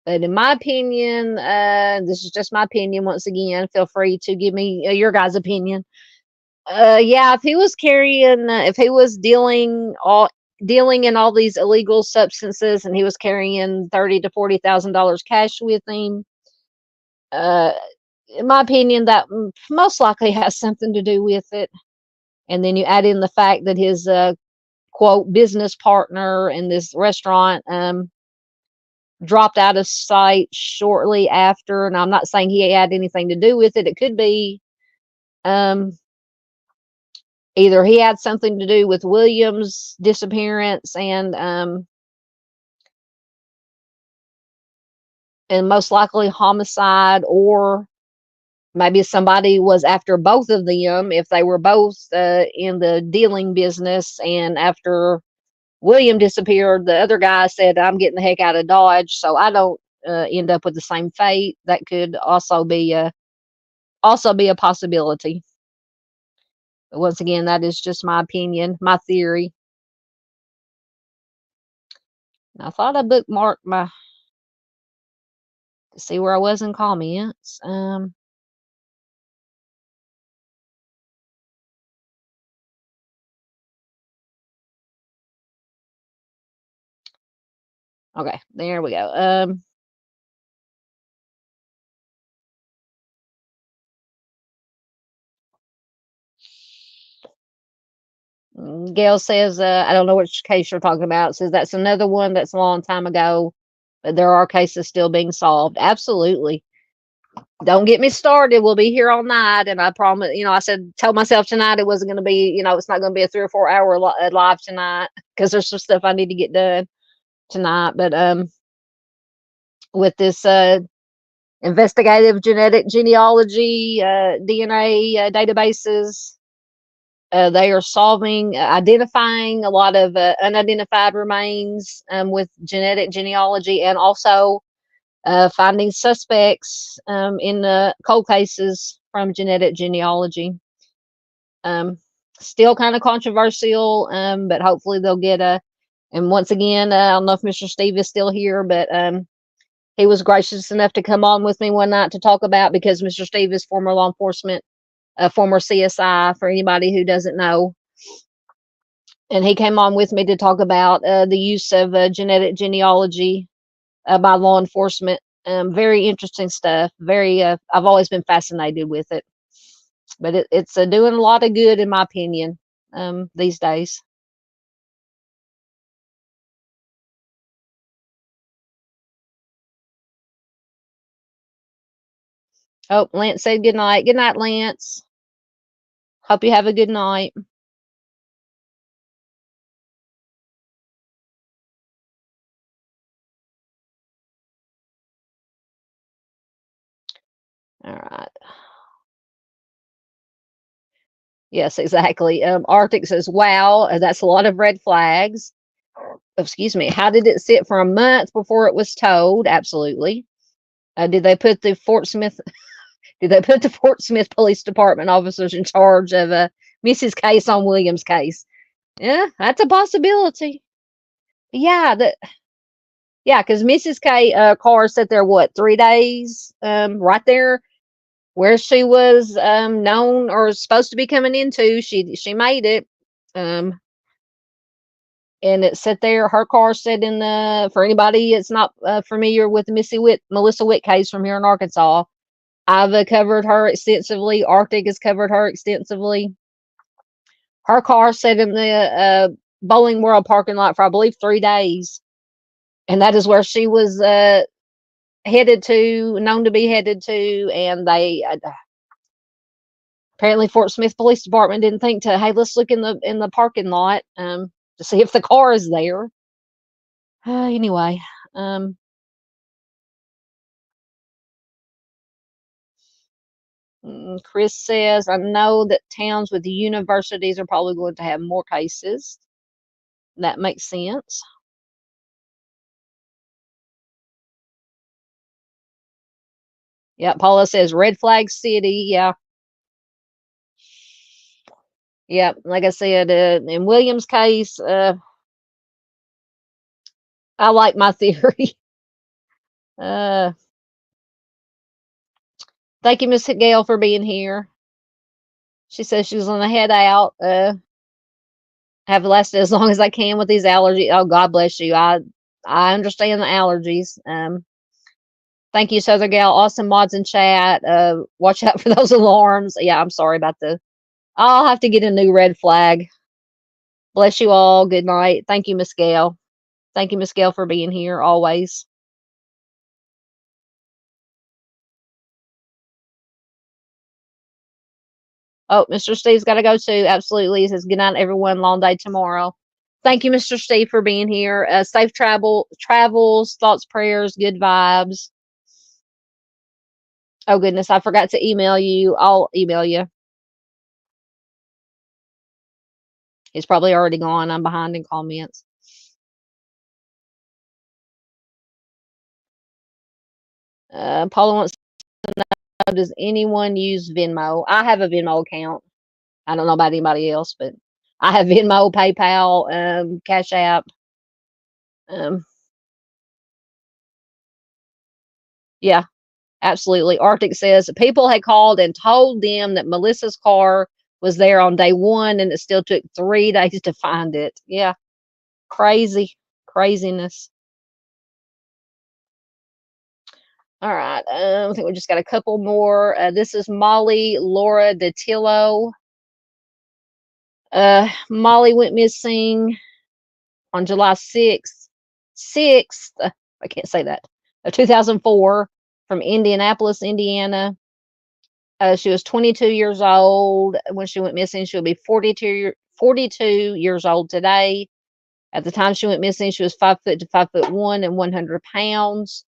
But in my opinion, this is just my opinion. Once again, feel free to give me your guys' opinion. Yeah, if he was if he was dealing in all these illegal substances, and he was carrying $30,000 to $40,000 cash with him, in my opinion, that most likely has something to do with it. And then you add in the fact that his quote business partner in this restaurant dropped out of sight shortly after. And I'm not saying he had anything to do with it. It could be either he had something to do with Williams' disappearance and most likely homicide, or maybe somebody was after both of them if they were both in the dealing business. And after William disappeared, the other guy said, "I'm getting the heck out of Dodge, so I don't end up with the same fate." That could also be a possibility. But once again, that is just my opinion, my theory. I thought I bookmarked to see where I was in comments. Okay, there we go. Gail says, I don't know which case you're talking about. Says that's another one that's a long time ago, but there are cases still being solved. Absolutely. Don't get me started. We'll be here all night. And I promise, told myself tonight it wasn't going to be, it's not going to be a 3 or 4 hour live tonight, because there's some stuff I need to get done tonight. But with this investigative genetic genealogy, DNA databases, they are identifying a lot of unidentified remains with genetic genealogy, and also finding suspects in cold cases from genetic genealogy. Still kind of controversial, but hopefully they'll get and once again, I don't know if Mr. Steve is still here, but he was gracious enough to come on with me one night to talk about, because Mr. Steve is former law enforcement, former CSI, for anybody who doesn't know. And he came on with me to talk about the use of genetic genealogy by law enforcement. Very interesting stuff. I've always been fascinated with it, but it's doing a lot of good, in my opinion, these days. Oh, Lance said good night. Good night, Lance. Hope you have a good night. All right. Yes, exactly. Arctic says, wow, that's a lot of red flags. Excuse me. How did it sit for a month before it was towed? Absolutely. Did they put the Fort Smith Police Department officers in charge of Mrs. Case on Williams' case? Yeah, that's a possibility. Yeah, because Mrs. K car sat there 3 days, right there where she was known or supposed to be coming into. She made it, and it sat there. Her car sat in the. For anybody that's not familiar with the Melissa Witt case from here in Arkansas, I've covered her extensively. Arctic has covered her extensively. Her car sat in the Bowling World parking lot for, I believe, 3 days. And that is where she was known to be headed to. And they apparently Fort Smith Police Department didn't think hey, let's look in the parking lot to see if the car is there. Anyway, Chris says, I know that towns with the universities are probably going to have more cases. That makes sense. Yeah, Paula says red flag city. Yeah. Yeah, like I said, in William's case, I like my theory. uh, Thank you, Miss Gail, for being here. She says she's gonna head out. Have lasted as long as I can with these allergies. Oh, God bless you. I understand the allergies. Thank you, Southern Gal. Awesome mods in chat. Watch out for those alarms. Yeah, I'm sorry about I'll have to get a new red flag. Bless you all. Good night. Thank you, Miss Gail. Thank you, Miss Gail, for being here always. Oh, Mr. Steve's got to go too. Absolutely. He says, good night, everyone. Long day tomorrow. Thank you, Mr. Steve, for being here. Safe travels, thoughts, prayers, good vibes. Oh, goodness. I forgot to email you. I'll email you. He's probably already gone. I'm behind in comments. Paula wants to know, does anyone use Venmo? I have a Venmo account. I don't know about anybody else, but I have Venmo, PayPal, CashApp. Yeah, absolutely. Arctic says people had called and told them that Melissa's car was there on day one, and it still took 3 days to find it. Yeah, craziness. All right, I think we just got a couple more. This is Molly Laura Datillo. Molly went missing on July 6th, I can't say that, 2004, from Indianapolis, Indiana. She was 22 years old when she went missing. She'll be 42 years old today. At the time she went missing, she was 5 foot to 5'1" and 100 pounds.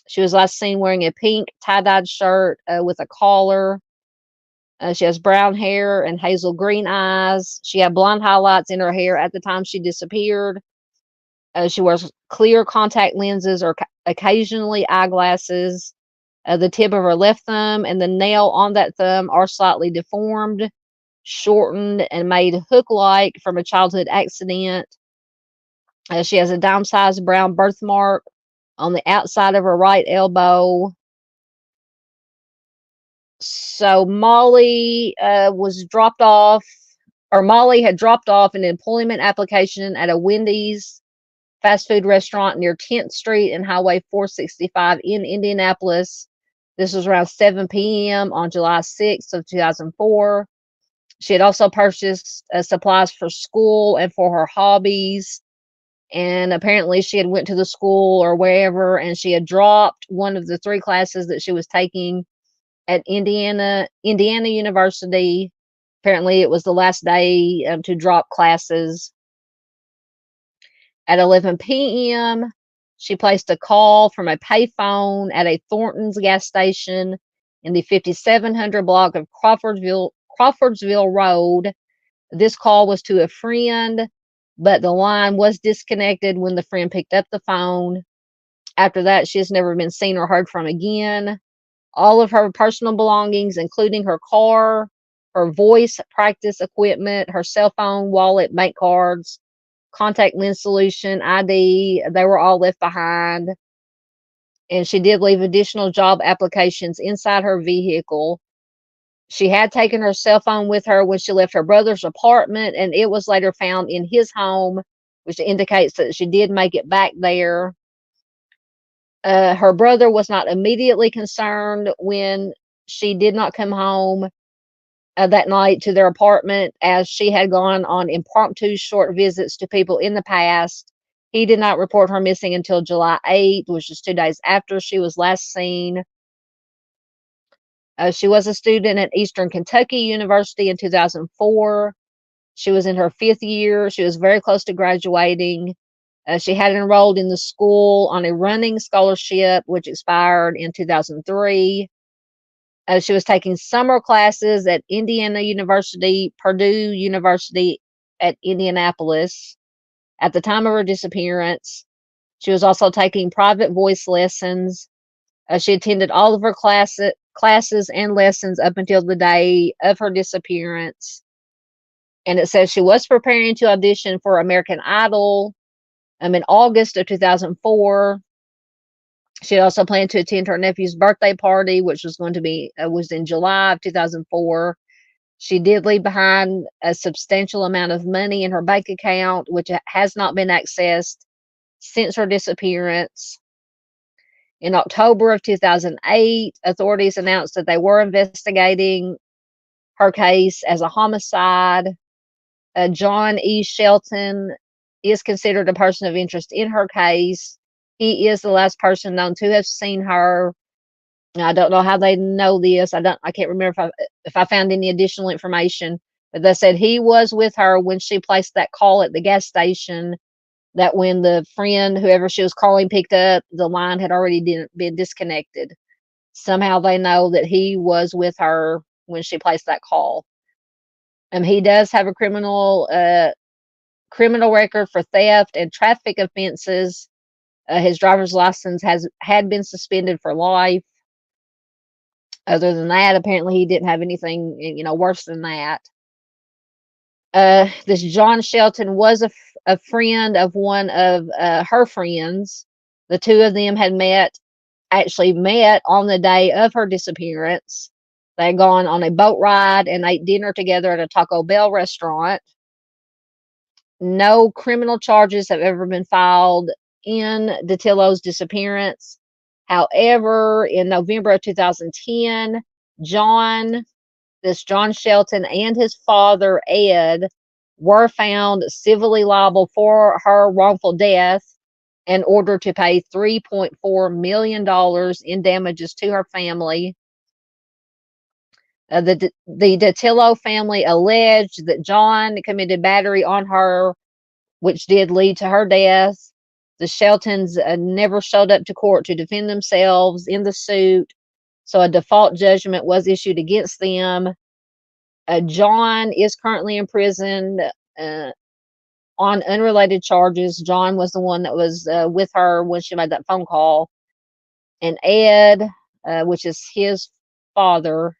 She was last seen wearing a pink tie-dyed shirt with a collar. She has brown hair and hazel green eyes. She had blonde highlights in her hair at the time she disappeared. She wears clear contact lenses or occasionally eyeglasses. The tip of her left thumb and the nail on that thumb are slightly deformed, shortened, and made hook-like from a childhood accident. She has a dime-sized brown birthmark on the outside of her right elbow. So Molly was dropped off, or Molly had dropped off an employment application at a Wendy's fast food restaurant near 10th Street and Highway 465 in Indianapolis. This was around 7 p.m. on July 6th of 2004. She had also purchased supplies for school and for her hobbies. And apparently she had went to the school or wherever, and she had dropped one of the 3 classes that she was taking at Indiana University. Apparently it was the last day to drop classes. At 11 p.m., she placed a call from a payphone at a Thornton's gas station in the 5700 block of Crawfordsville Road. This call was to a friend, but the line was disconnected when the friend picked up the phone. After that, she has never been seen or heard from again. All of her personal belongings, including her car, her voice practice equipment, her cell phone, wallet, bank cards, contact lens solution, ID, they were all left behind. And she did leave additional job applications inside her vehicle. She had taken her cell phone with her when she left her brother's apartment, and it was later found in his home, which indicates that she did make it back there. Her brother was not immediately concerned when she did not come home that night to their apartment, as she had gone on impromptu short visits to people in the past. He did not report her missing until July 8th, which is 2 days after she was last seen. She was a student at Eastern Kentucky University in 2004. She was in her 5th year. She was very close to graduating. She had enrolled in the school on a running scholarship, which expired in 2003. She was taking summer classes at Indiana University, Purdue University at Indianapolis at the time of her disappearance. She was also taking private voice lessons. She attended all of her classes and lessons up until the day of her disappearance. And it says she was preparing to audition for American Idol in August of 2004. She also planned to attend her nephew's birthday party, which was going to be was in July of 2004. She did leave behind a substantial amount of money in her bank account, which has not been accessed since her disappearance. In October of 2008, authorities announced that they were investigating her case as a homicide. John E. Shelton is considered a person of interest in her case. He is the last person known to have seen her. I don't know how they know this. I can't remember if I found any additional information, but they said he was with her when she placed that call at the gas station. That when the friend, whoever she was calling, picked up, the line had already been disconnected. Somehow they know that he was with her when she placed that call. He does have a criminal record for theft and traffic offenses. His driver's license had been suspended for life. Other than that, apparently he didn't have anything, worse than that. This John Shelton was a friend of one of her friends. The two of them had actually met on the day of her disappearance. They had gone on a boat ride and ate dinner together at a Taco Bell restaurant. No criminal charges have ever been filed in Datillo's disappearance. However, in November of 2010, John Shelton and his father, Ed, were found civilly liable for her wrongful death and ordered to pay $3.4 million in damages to her family. The Datillo family alleged that John committed battery on her, which did lead to her death. The Sheltons never showed up to court to defend themselves in the suit, so a default judgment was issued against them. John is currently in prison on unrelated charges. John was the one that was with her when she made that phone call. And Ed, which is his father,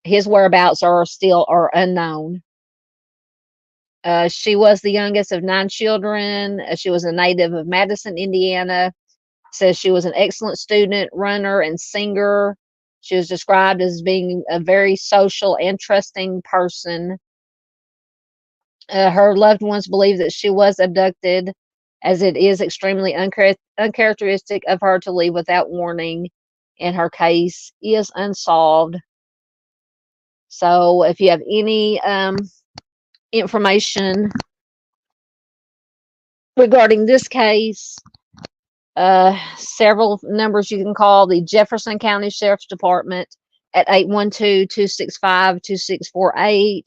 his whereabouts are unknown. She was the youngest of 9 children. She was a native of Madison, Indiana. Says she was an excellent student, runner, and singer. She was described as being a very social and trusting person. Her loved ones believe that she was abducted, as it is extremely uncharacteristic of her to leave without warning, and her case is unsolved. So if you have any information regarding this case, several numbers you can call: the Jefferson County Sheriff's Department at 812-265-2648.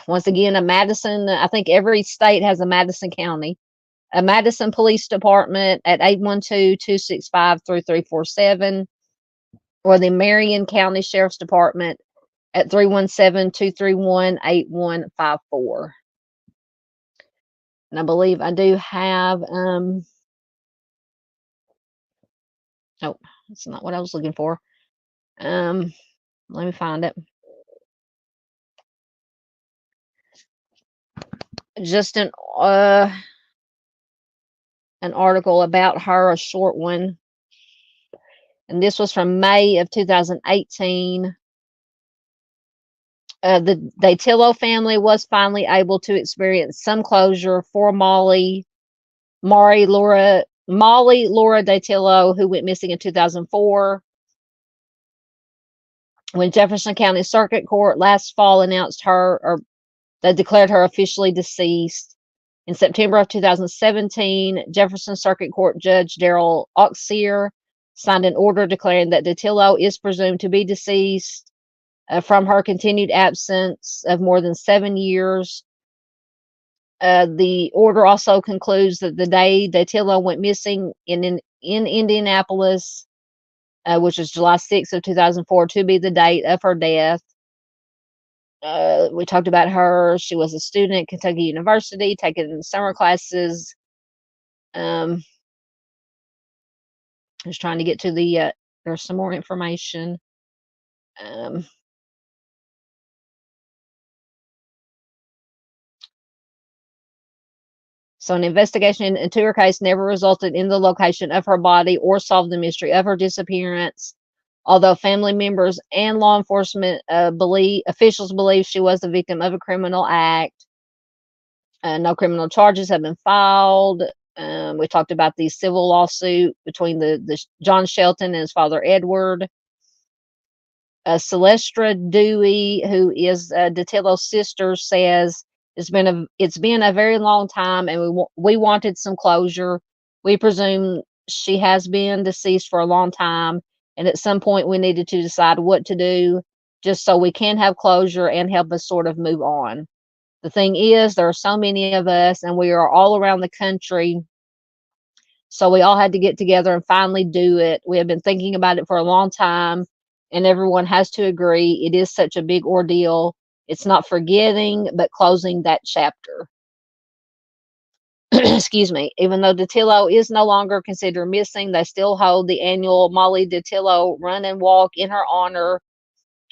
Once again, I think every state has a Madison County. A Madison Police Department at 812-265-3347, or the Marion County Sheriff's Department at 317-231-8154. And I believe I do have, oh, that's not what I was looking for. Let me find it. Just an article about her, a short one. And this was from May of 2018. The Datillo family was finally able to experience some closure for Molly Laura Datillo, who went missing in 2004. When Jefferson County Circuit Court last fall announced they declared her officially deceased. In September of 2017, Jefferson Circuit Court Judge Daryl Auxier signed an order declaring that Datillo is presumed to be deceased from her continued absence of more than 7 years. The order also concludes that the day Datillo went missing in Indianapolis, which was July 6th of 2004, to be the date of her death. We talked about her. She was a student at Kentucky University, taking summer classes. Just trying to get to the, there's some more information. So an investigation into her case never resulted in the location of her body or solved the mystery of her disappearance. Although family members and law enforcement officials believe she was the victim of a criminal act, no criminal charges have been filed. We talked about the civil lawsuit between the John Shelton and his father Edward. Celestra Dewey, who is Datillo's sister, says it's been a very long time, and we wanted some closure. We presume she has been deceased for a long time, and at some point we needed to decide what to do, just so we can have closure and help us sort of move on. The thing is, there are so many of us, and we are all around the country. So we all had to get together and finally do it. We have been thinking about it for a long time, and everyone has to agree it is such a big ordeal. It's not forgetting, but closing that chapter. Excuse me. Even though Datillo is no longer considered missing, they still hold the annual Molly Datillo Run and Walk in her honor,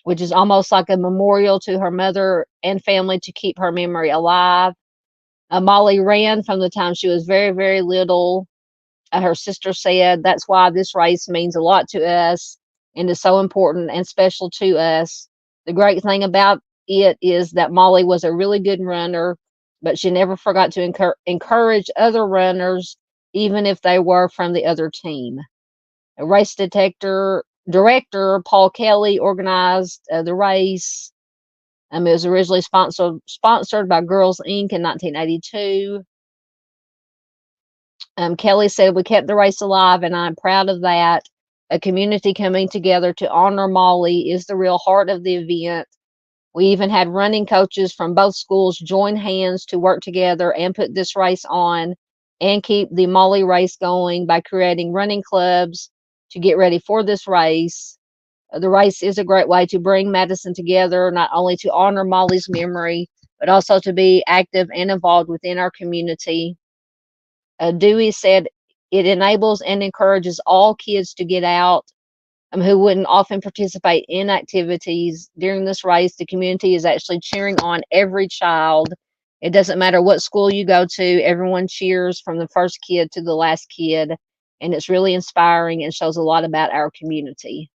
which is almost like a memorial to her mother and family to keep her memory alive. Molly ran from the time she was very, very little. Her sister said that's why this race means a lot to us and is so important and special to us. The great thing about it is that Molly was a really good runner, but she never forgot to encourage other runners, even if they were from the other team. A race director Paul Kelly organized the race. It was originally sponsored by Girls Inc. in 1982. Kelly said, we kept the race alive, and I'm proud of that. A community coming together to honor Molly is the real heart of the event. We even had running coaches from both schools join hands to work together and put this race on and keep the Molly race going by creating running clubs to get ready for this race. The race is a great way to bring Madison together, not only to honor Molly's memory, but also to be active and involved within our community. Dewey said it enables and encourages all kids to get out who wouldn't often participate in activities. During this race, the community is actually cheering on every child. It doesn't matter what school you go to, everyone cheers from the first kid to the last kid, and it's really inspiring and shows a lot about our community.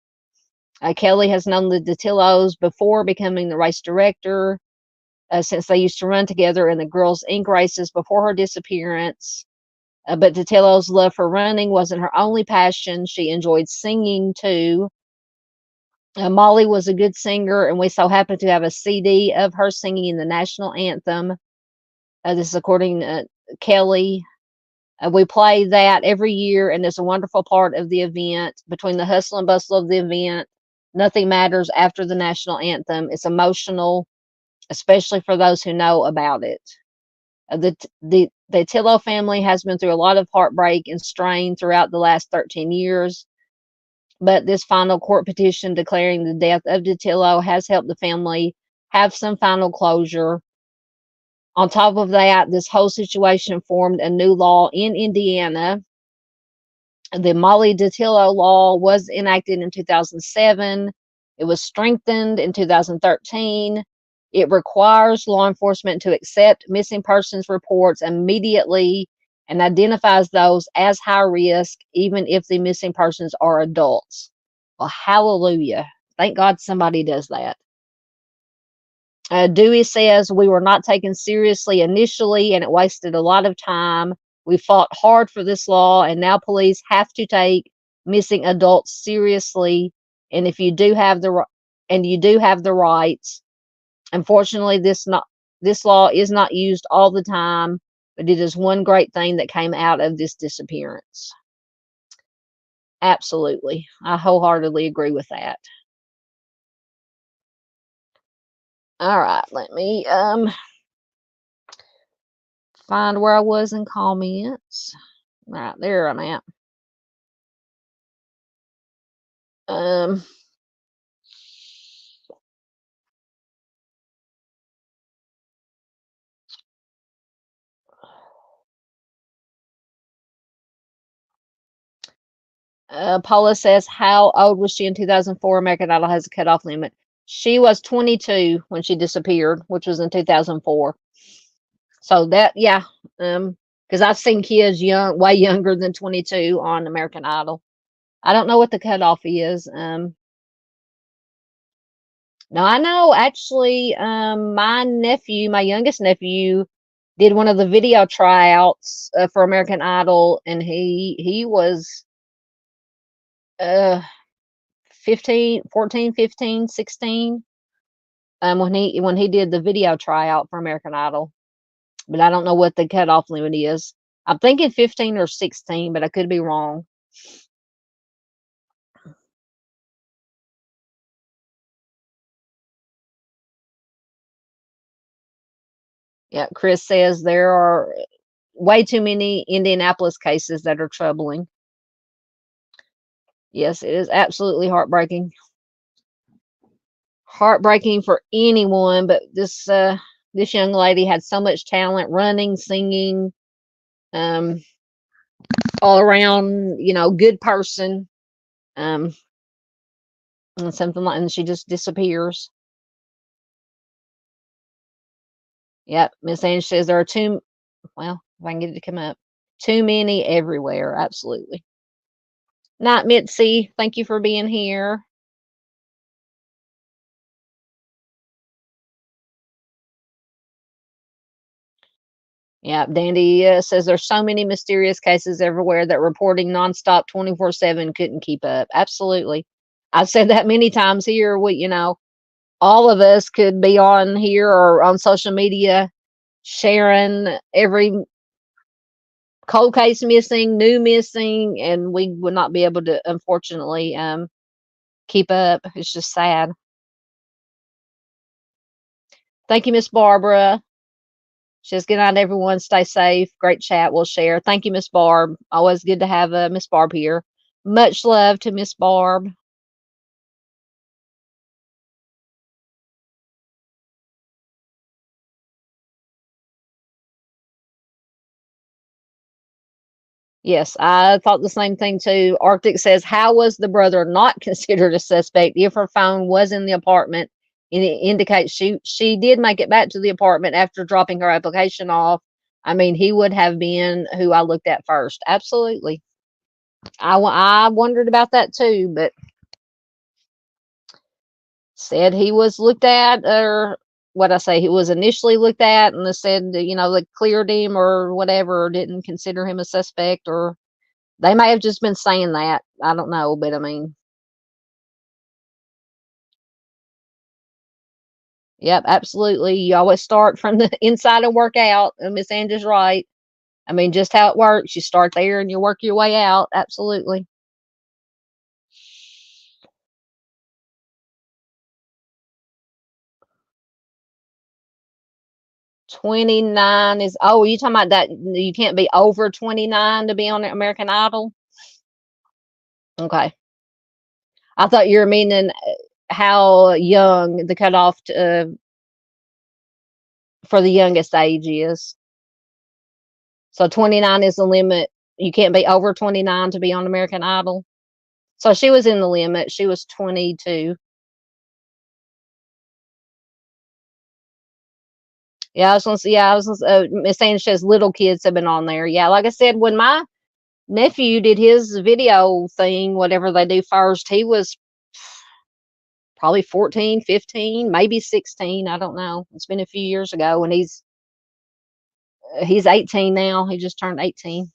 Kelly has known the Datillos before becoming the race director, since they used to run together in the Girls Inc. races before her disappearance. But Datillo's love for running wasn't her only passion. She enjoyed singing too. Molly was a good singer, and we so happened to have a CD of her singing the national anthem. This is according to Kelly. We play that every year, and it's a wonderful part of the event. Between the hustle and bustle of the event, nothing matters after the national anthem. It's emotional, especially for those who know about it. The Datillo family has been through a lot of heartbreak and strain throughout the last 13 years, but this final court petition declaring the death of Datillo has helped the family have some final closure. On top of that, this whole situation formed a new law in Indiana. The Molly Datillo law was enacted in 2007. It was strengthened in 2013. It requires law enforcement to accept missing persons reports immediately and identifies those as high risk, even if the missing persons are adults. Well, hallelujah. Thank God somebody does that. Dewey says we were not taken seriously initially, and it wasted a lot of time. We fought hard for this law, and now police have to take missing adults seriously. And if you do have the rights, unfortunately, this law is not used all the time, but it is one great thing that came out of this disappearance. Absolutely. I wholeheartedly agree with that. All right, let me find where I was in comments. All right, there I'm at. Um, Paula says, how old was she in 2004? American Idol has a cutoff limit. She was 22 when she disappeared, which was in 2004. So that, yeah, because I've seen kids way younger than 22 on American Idol. I don't know what the cutoff is. No, I know actually, my youngest nephew, did one of the video tryouts for American Idol, and he was uh 15, 14, 15, 16 when he did the video tryout for American Idol. But I don't know what the cutoff limit is. I'm thinking 15 or 16, but I could be wrong. Yeah, Chris says there are way too many Indianapolis cases that are troubling. Yes, it is absolutely heartbreaking. Heartbreaking for anyone, but this young lady had so much talent, running, singing, um, all around, good person. Um, and something like, and she just disappears. Yep, Miss Ange says there are well, if I can get it to come up, too many everywhere. Absolutely. Night, Mitzi. Thank you for being here. Yeah, Dandy says there's so many mysterious cases everywhere that reporting nonstop 24/7 couldn't keep up. Absolutely. I've said that many times here. All of us could be on here or on social media sharing every cold case missing, new missing, and we would not be able to, unfortunately, keep up. It's just sad. Thank you, Miss Barbara. She says, good night, everyone. Stay safe. Great chat. We'll share. Thank you, Miss Barb. Always good to have Miss Barb here. Much love to Miss Barb. Yes, I thought the same thing too. Arctic says, how was the brother not considered a suspect if her phone was in the apartment? And it indicates she did make it back to the apartment after dropping her application off. I mean, he would have been who I looked at first. Absolutely. I wondered about that too, but said he was looked at, or what I say, he was initially looked at, and they said, they cleared him or whatever, or didn't consider him a suspect, or they may have just been saying that. I don't know, but I mean, yep, absolutely. You always start from the inside and work out. And Miss Angie's right. I mean, just how it works. You start there and you work your way out. Absolutely. 29 is, oh, you talking about that you can't be over 29 to be on American Idol? Okay. I thought you were meaning how young the cutoff for the youngest age is. So 29 is the limit. You can't be over 29 to be on American Idol. So she was in the limit. She was 22. Yeah, I was gonna say, Miss Anne says little kids have been on there. Yeah, like I said, when my nephew did his video thing, whatever they do first, he was probably 14, 15, maybe 16. I don't know. It's been a few years ago, and he's 18 now. He just turned 18.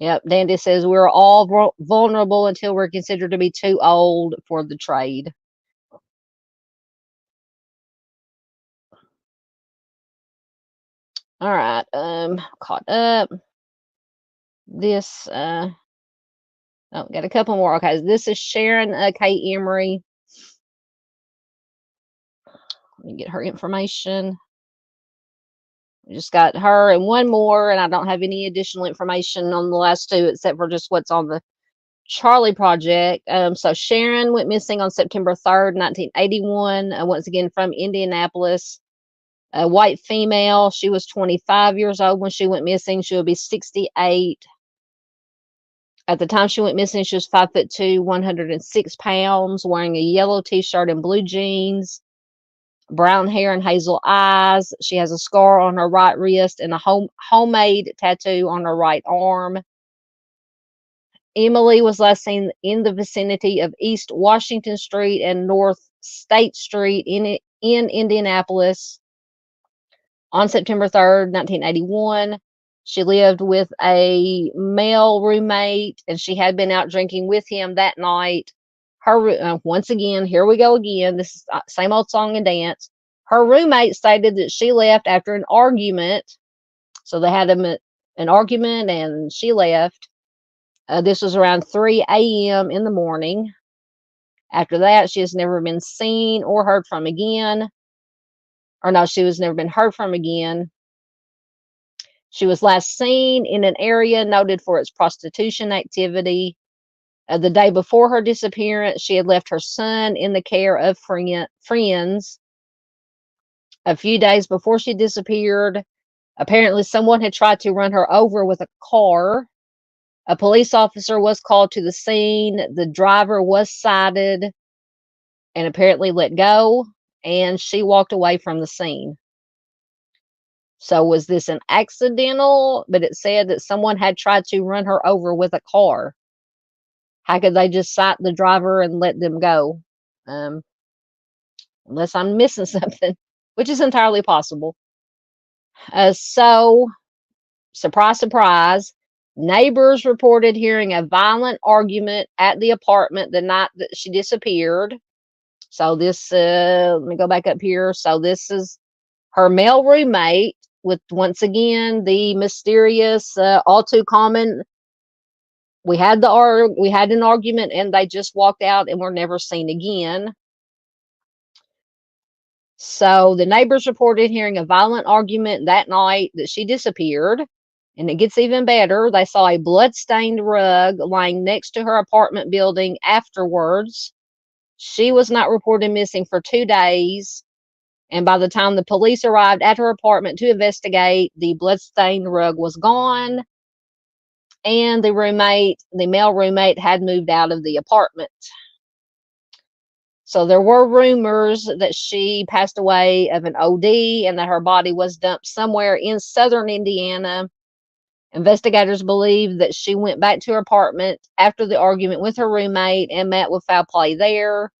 Yep. Dandy says we're all vulnerable until we're considered to be too old for the trade. All right. Caught up. This oh, got a couple more. Okay, this is Sharon K. Emery. Let me get her information. Just got her and one more, and I don't have any additional information on the last two except for just what's on the Charley Project. So Sharon went missing on September 3rd, 1981, once again from Indianapolis. A white female. She was 25 years old when she went missing. She will be 68. At the time she went missing, she was 5'2", 106 pounds, wearing a yellow t-shirt and blue jeans, brown hair and hazel eyes. She has a scar on her right wrist and a homemade tattoo on her right arm. Emily was last seen in the vicinity of East Washington Street and North State Street in Indianapolis on September 3rd, 1981. She lived with a male roommate, and she had been out drinking with him that night. Her once again, here we go again. This is same old song and dance. Her roommate stated that she left after an argument. So they had an argument, and she left. This was around 3 a.m. in the morning. After that, she has never been seen or heard from again. Or no, she was never been heard from again. She was last seen in an area noted for its prostitution activity. The day before her disappearance, she had left her son in the care of friends. A few days before she disappeared, apparently someone had tried to run her over with a car. A police officer was called to the scene. The driver was cited and apparently let go, and she walked away from the scene. So was this an accidental? But it said that someone had tried to run her over with a car. How could they just cite the driver and let them go? Unless I'm missing something, which is entirely possible. So, surprise, surprise, neighbors reported hearing a violent argument at the apartment the night that she disappeared. So this, let me go back up here. So this is her male roommate with, once again, the mysterious, all too common, we had an argument and they just walked out and were never seen again. So the neighbors reported hearing a violent argument that night that she disappeared. And it gets even better. They saw a blood-stained rug lying next to her apartment building afterwards. She was not reported missing for 2 days. And by the time the police arrived at her apartment to investigate, the blood-stained rug was gone. And the male roommate, had moved out of the apartment. So there were rumors that she passed away of an OD and that her body was dumped somewhere in southern Indiana. Investigators believe that she went back to her apartment after the argument with her roommate and met with foul play there.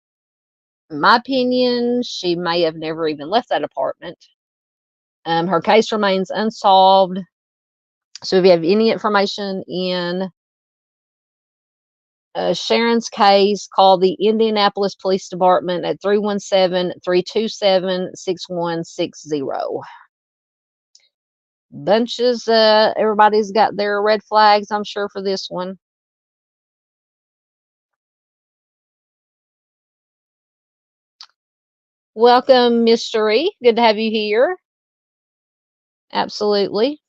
In my opinion, she may have never even left that apartment. Her case remains unsolved. So if you have any information in Sharon's case, call the Indianapolis Police Department at 317-327-6160. Bunches, everybody's got their red flags, I'm sure, for this one. Welcome, Mystery. Good to have you here. Absolutely.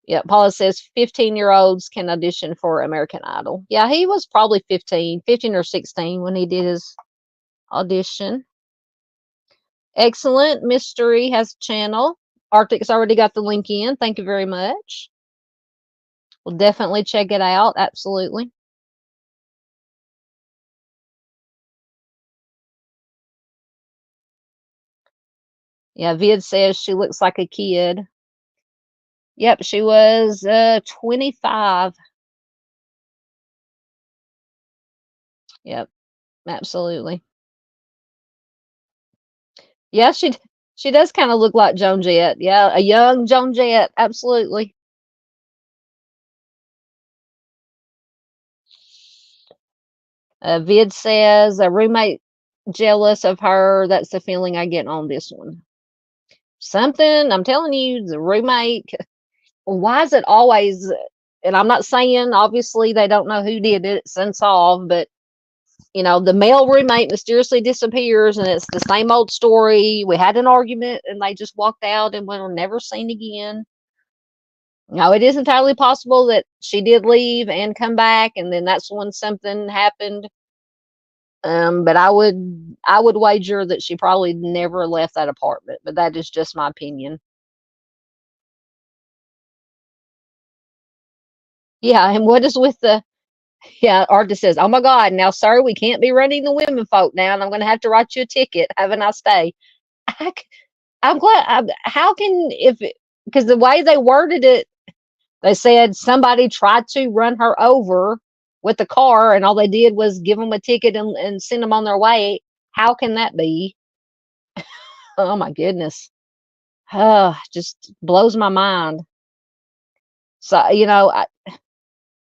Yeah, Paula says 15-year-olds can audition for American Idol. Yeah, he was probably 15 or 16 when he did his audition. Excellent. Mystery has a channel. Arctic's already got the link in. Thank you very much. We'll definitely check it out. Absolutely. Yeah, Vid says she looks like a kid. Yep, she was 25. Yep, absolutely. Yeah, she does kind of look like Joan Jett. Yeah, a young Joan Jett. Absolutely. Vid says a roommate jealous of her. That's the feeling I get on this one. Something, I'm telling you, the roommate. Why is it always and I'm not saying obviously they don't know who did it, it's unsolved, but the male roommate mysteriously disappears, and it's the same old story. We had an argument and they just walked out and were never seen again. Now, it is entirely possible that she did leave and come back, and then that's when something happened. But I would wager that she probably never left that apartment, but that is just my opinion. Yeah, and what is with the artist says, "Oh my God, now sir, we can't be running the women folk now, and I'm gonna have to write you a ticket. Have a nice day." I'm glad. How can because the way they worded it, they said somebody tried to run her over with the car, and all they did was give them a ticket and send them on their way. How can that be? Oh my goodness. Just blows my mind. So,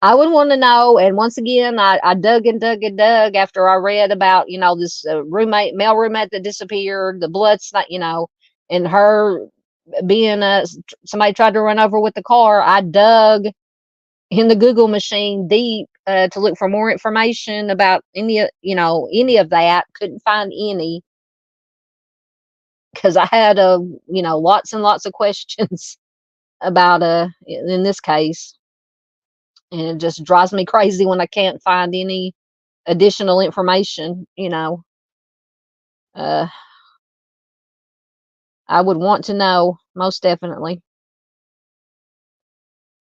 I would want to know. And once again, I dug and dug and dug after I read about, this male roommate that disappeared, the blood snot, and her being somebody tried to run over with the car. I dug in the Google machine deep to look for more information about any of that. Couldn't find any, because I had lots and lots of questions about in this case, and it just drives me crazy when I can't find any additional information. uh I would want to know, most definitely.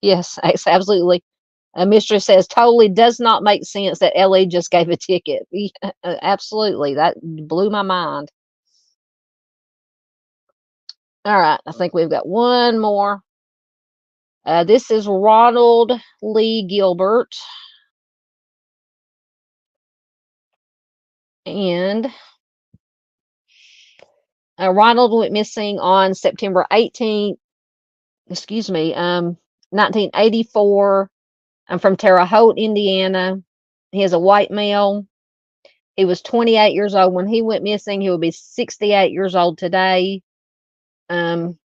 Yes, absolutely. A mistress says totally does not make sense that LA just gave a ticket. Yeah, absolutely, that blew my mind. All right, I think we've got one more. This is Ronald Lee Gilbert, and Ronald went missing on September 18th. Excuse me, 1984. I'm from Terre Haute, Indiana. He is a white male. He was 28 years old when he went missing. He will be 68 years old today. Um,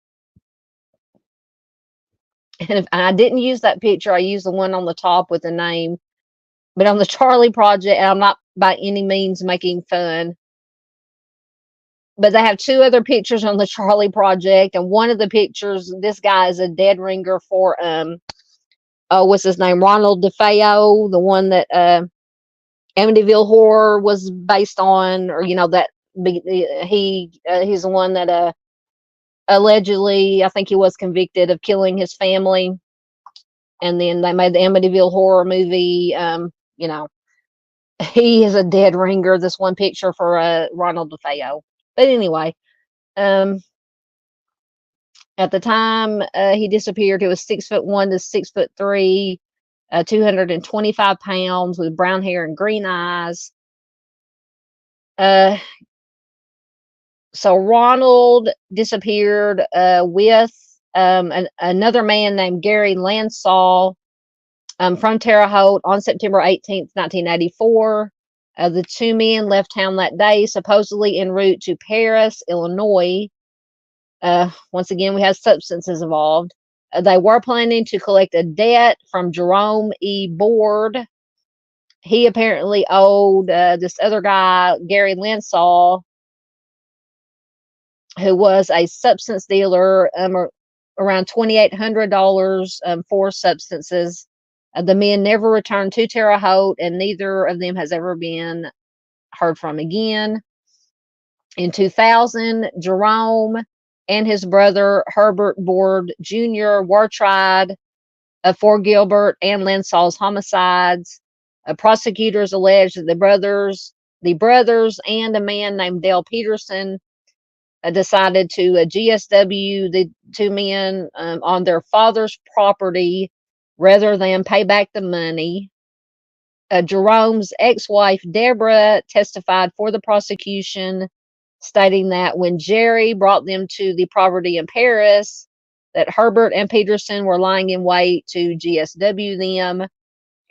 and I didn't use that picture. I used the one on the top with the name. But on the Charley Project, and I'm not by any means making fun, but they have two other pictures on the Charley Project, and one of the pictures, this guy is a dead ringer for what's his name, Ronald DeFeo, the one that Amityville Horror was based on, or that he's the one that allegedly, I think he was convicted of killing his family, and then they made the Amityville Horror movie. He is a dead ringer. This one picture for Ronald DeFeo. But anyway, at the time he disappeared, he was 6'1" to 6'3", 225 pounds, with brown hair and green eyes. So Ronald disappeared with another man named Gary Lansall from Terre Haute on September 18th, 1984. The two men left town that day, supposedly en route to Paris, Illinois. Once again, we have substances involved. They were planning to collect a debt from Jerome E. Board. He apparently owed this other guy, Gary Lansall, who was a substance dealer, around $2,800 for substances. The men never returned to Terre Haute, and neither of them has ever been heard from again. In 2000, Jerome and his brother Herbert Board Jr. were tried for Gilbert and Lansall's homicides. Prosecutors alleged that the brothers and a man named Dale Peterson decided to GSW the two men on their father's property rather than pay back the money. Jerome's ex-wife, Deborah, testified for the prosecution, stating that when Jerry brought them to the property in Paris, that Herbert and Peterson were lying in wait to GSW them,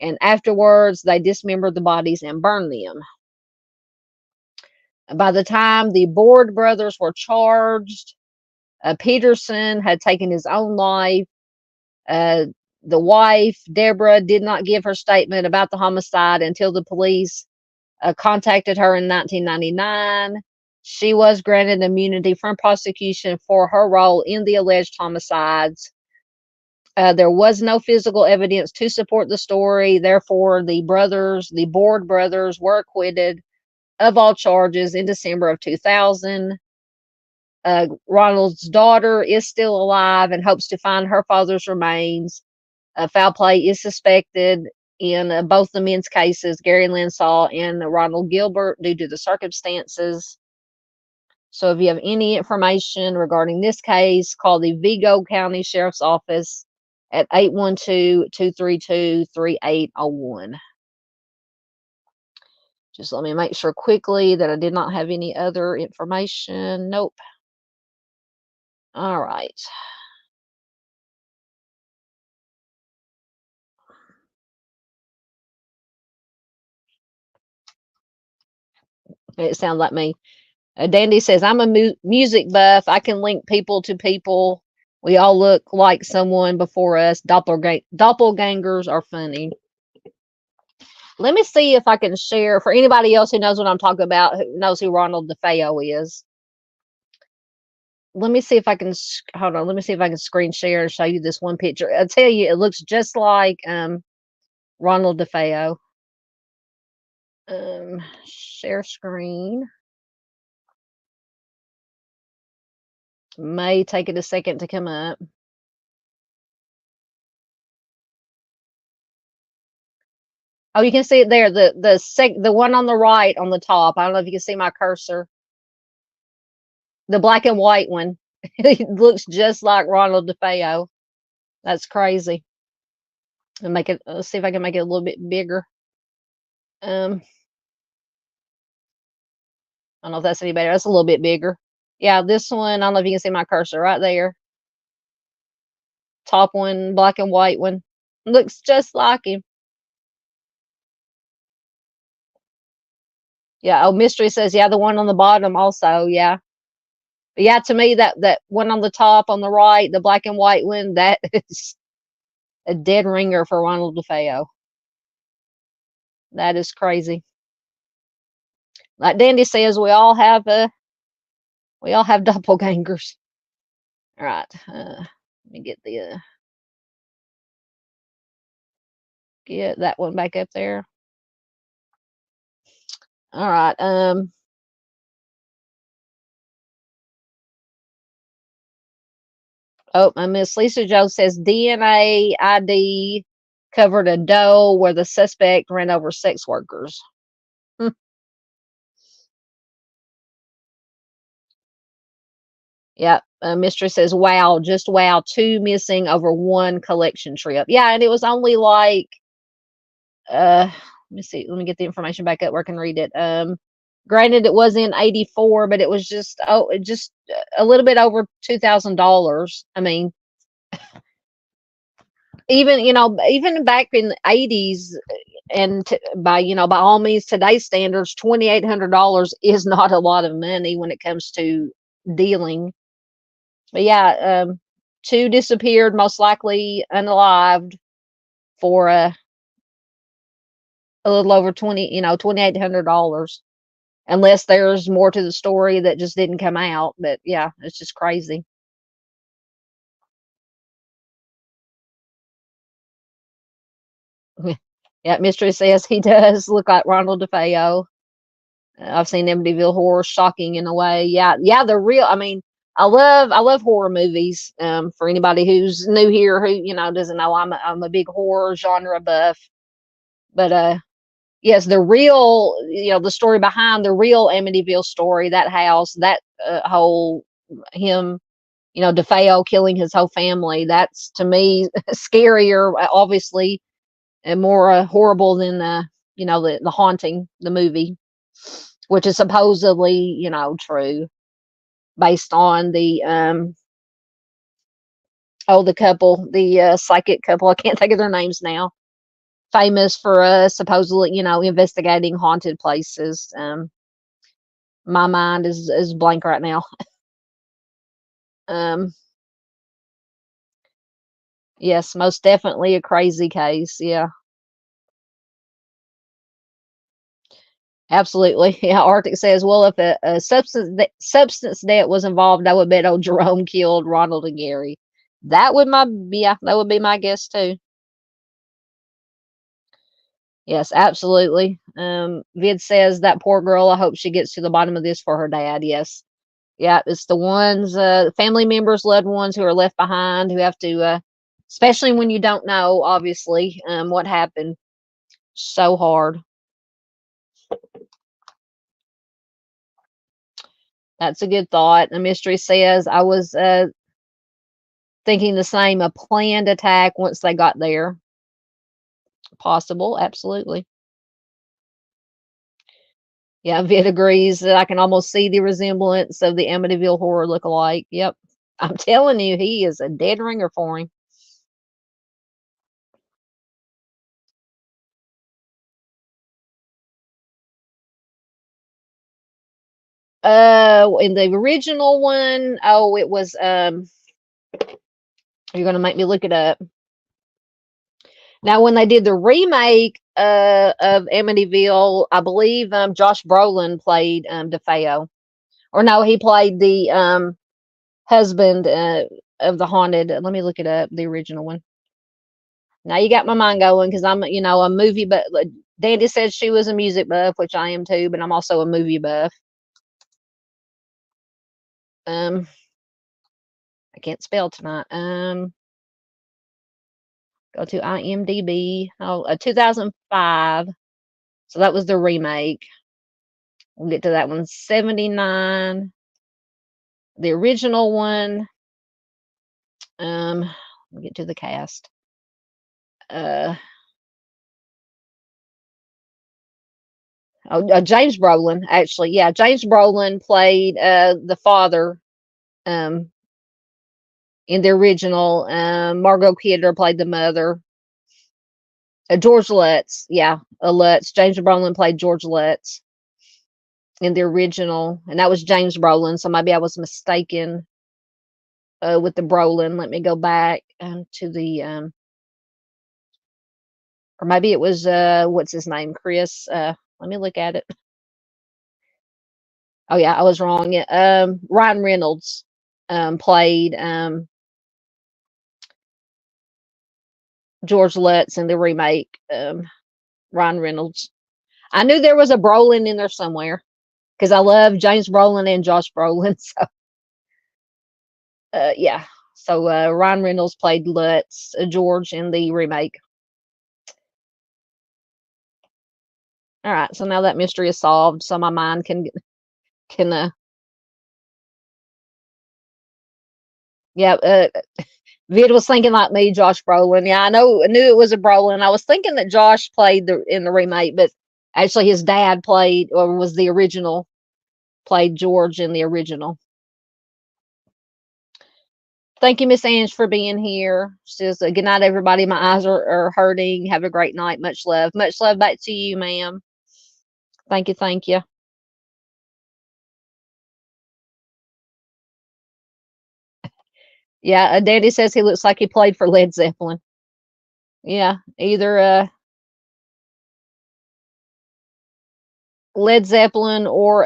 and afterwards they dismembered the bodies and burned them. By the time the Board brothers were charged, Peterson had taken his own life. The wife, Deborah, did not give her statement about the homicide until the police contacted her in 1999. She was granted immunity from prosecution for her role in the alleged homicides. There was no physical evidence to support the story. Therefore, the Board brothers, were acquitted of all charges in December of 2000. Ronald's daughter is still alive and hopes to find her father's remains. Foul play is suspected in both the men's cases, Gary Linsall and Ronald Gilbert, due to the circumstances. So if you have any information regarding this case, call the Vigo County Sheriff's Office at 812-232-3801. Just let me make sure quickly that I did not have any other information. Nope. All right. It sounds like me. Dandy says, I'm a music buff. I can link people to people. We all look like someone before us. Doppelgangers are funny. Let me see if I can share for anybody else who knows what I'm talking about, who knows who Ronald DeFeo is. Let me see if I can, hold on. Let me see if I can screen share and show you this one picture. I'll tell you, it looks just like Ronald DeFeo. Share screen. May take it a second to come up. Oh, you can see it there. The one on the right on the top. I don't know if you can see my cursor. The black and white one. It looks just like Ronald DeFeo. That's crazy. And make it. Let's see if I can make it a little bit bigger. I don't know if that's any better. That's a little bit bigger. Yeah, this one. I don't know if you can see my cursor right there. Top one, black and white one. Looks just like him. Yeah. Oh, Mystery says, yeah, the one on the bottom also. Yeah. But yeah, to me, that one on the top on the right, the black and white one, that is a dead ringer for Ronald DeFeo. That is crazy. Like Dandy says, we all have doppelgangers. All right. Let me get get that one back up there. All right. Oh, Miss Lisa Joe says DNA ID covered a doe where the suspect ran over sex workers. Yeah. Mistress says, wow, just wow, 2 missing over 1 collection trip. Yeah, and it was only like let me see, let me get the information back up where I can read it. Granted, it was in 84, but it was just a little bit over $2,000. I mean, even back in the 80s, and by all means, today's standards, $2,800 is not a lot of money when it comes to dealing. But yeah, 2 disappeared, most likely unalived, for a little over $2,800, unless there's more to the story that just didn't come out. But yeah, it's just crazy. Yeah, Mystery says he does look like Ronald DeFeo. I've seen Amityville Horror, shocking in a way. Yeah, the real. I mean, I love horror movies. For anybody who's new here who doesn't know, I'm a big horror genre buff. But yes, the real, the story behind the real Amityville story, that house, that whole him, DeFeo killing his whole family. That's to me scarier, obviously, and more horrible than the Haunting, the movie, which is supposedly true, based on the the couple, the psychic couple. I can't think of their names now. Famous for supposedly investigating haunted places. My mind is blank right now. Yes, most definitely a crazy case. Yeah, absolutely. Yeah, Arctic says, well, if a substance debt was involved, I would bet old Jerome killed Ronald and Gary. That would that would be my guess too. Yes, absolutely. Vid says that poor girl. I hope she gets to the bottom of this for her dad. Yes, yeah, it's the ones, family members, loved ones who are left behind who have to, especially when you don't know, obviously, what happened. So hard. That's a good thought. The mystery says I was thinking the same. A planned attack once they got there. Possible, absolutely. Yeah, Vid agrees that I can almost see the resemblance of the Amityville horror look-alike. Yep. I'm telling you, he is a dead ringer for him. In the original one, oh, it was you're gonna make me look it up. Now, when they did the remake of Amityville, I believe Josh Brolin played DeFeo, or no, he played the husband of the haunted. Let me look it up. The original one. Now you got my mind going because I'm, a movie, but Dandy said she was a music buff, which I am too, but I'm also a movie buff. Um, I can't spell tonight. Go to IMDb. Oh, 2005. So that was the remake. We'll get to that one. 79. The original one. We'll get to the cast. Uh, James Brolin, actually. Yeah, James Brolin played the father um, in the original. Margot Kidder played the mother. George Lutz, yeah, Lutz. James Brolin played George Lutz in the original, and that was James Brolin. So maybe I was mistaken with the Brolin. Let me go back to the, or maybe it was what's his name, Chris. Let me look at it. Oh yeah, I was wrong. Ryan Reynolds played George Lutz in the remake. Ryan Reynolds. I knew there was a Brolin in there somewhere because I love James Brolin and Josh Brolin. So yeah. So Ryan Reynolds played Lutz, George in the remake. All right. So now that mystery is solved, so my mind can yeah. Vid was thinking like me, Josh Brolin. Yeah, I knew it was a Brolin. I was thinking that Josh played in the remake, but actually his dad played, or was the original, played George in the original. Thank you, Miss Ange, for being here. She says, good night, everybody. My eyes are hurting. Have a great night. Much love. Much love back to you, ma'am. Thank you. Thank you. Yeah, Daddy says he looks like he played for Led Zeppelin. Yeah, either Led Zeppelin or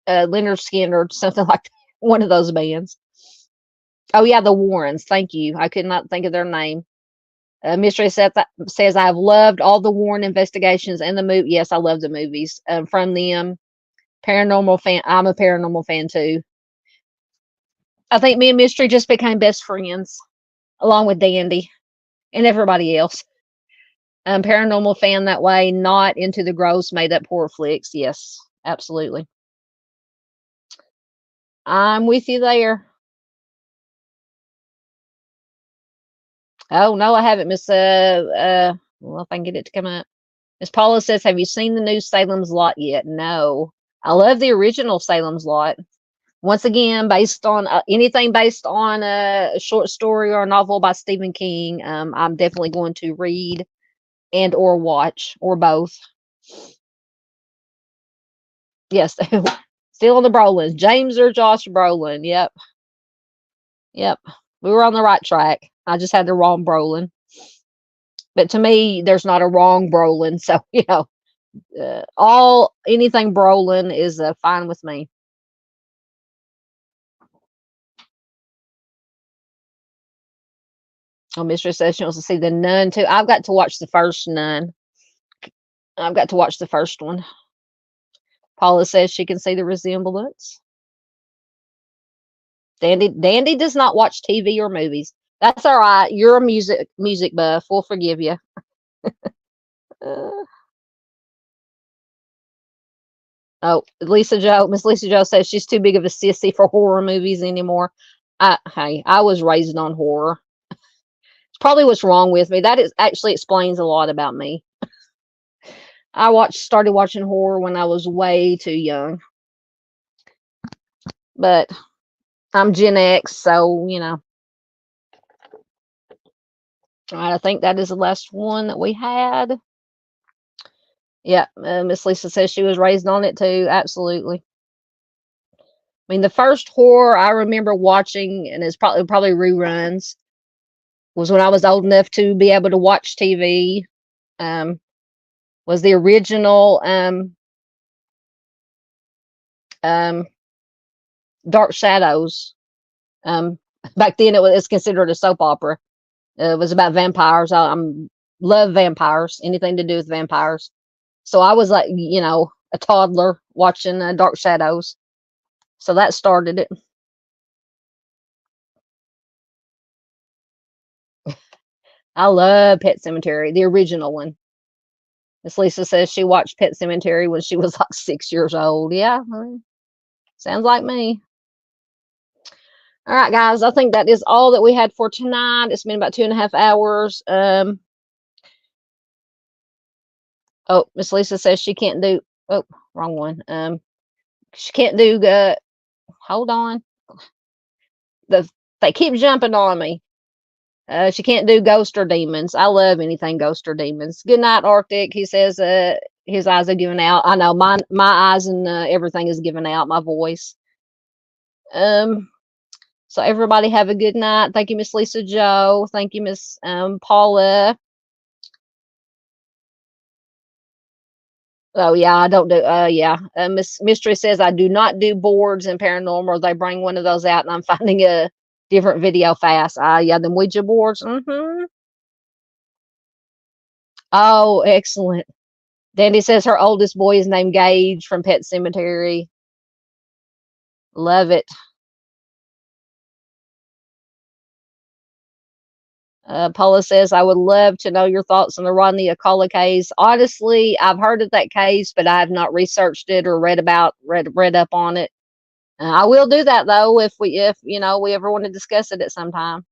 Leonard Skinner or something like that. One of those bands. Oh yeah, the Warrens. Thank you. I could not think of their name. Mystery says I've loved all the Warren investigations and the movie. Yes, I love the movies from them. Paranormal fan. I'm a paranormal fan too. I think me and Mystery just became best friends, along with Dandy and everybody else. Paranormal fan that way, not into the gross made up horror flicks. Yes, absolutely. I'm with you there. Oh no, I haven't, Miss. Well, if I can get it to come up. Miss Paula says, "Have you seen the new Salem's Lot yet?" No. I love the original Salem's Lot. Once again, based on anything based on a short story or a novel by Stephen King, I'm definitely going to read and or watch or both. Yes, still on the Brolins. James or Josh Brolin. Yep, yep. We were on the right track. I just had the wrong Brolin. But to me, there's not a wrong Brolin. So, anything Brolin is fine with me. Oh, Mistress says she wants to see the Nun too. I've got to watch the first Nun. I've got to watch the first one. Paula says she can see the resemblance. Dandy does not watch TV or movies. That's all right. You're a music buff. We'll forgive you. Miss Lisa Joe says she's too big of a sissy for horror movies anymore. Hey, I was raised on horror. It's probably what's wrong with me. That actually explains a lot about me. I started watching horror when I was way too young. But I'm Gen X, so All right, I think that is the last one that we had. Yeah, Miss Lisa says she was raised on it too. Absolutely. I mean, the first horror I remember watching, and it's probably reruns, was when I was old enough to be able to watch TV. Was the original Dark Shadows. Back then it was considered a soap opera. It was about vampires. I love vampires. Anything to do with vampires. So I was like, a toddler watching Dark Shadows. So that started it. I love Pet Sematary, the original one. Miss Lisa says she watched Pet Sematary when she was like 6 years old. Yeah, sounds like me. All right, guys, I think that is all that we had for tonight. It's been about 2.5 hours. Oh, Miss Lisa says she can't do. Oh, wrong one. She can't do. Hold on. They keep jumping on me. She can't do ghost or demons. I love anything ghost or demons. Good night, Arctic. He says his eyes are giving out. I know my eyes and everything is giving out. My voice. So everybody have a good night. Thank you, Miss Lisa Joe. Thank you, Miss Paula. Oh yeah, I don't do. Yeah, Miss Mystery says I do not do boards in paranormal. They bring one of those out, and I'm finding a different video fast. Yeah, the Ouija boards. Oh, excellent. Dandy says her oldest boy is named Gage from Pet Sematary. Love it. Paula says, I would love to know your thoughts on the Rodney Akala case. Honestly, I've heard of that case, but I have not researched it or read up on it. I will do that though if we ever want to discuss it at some time.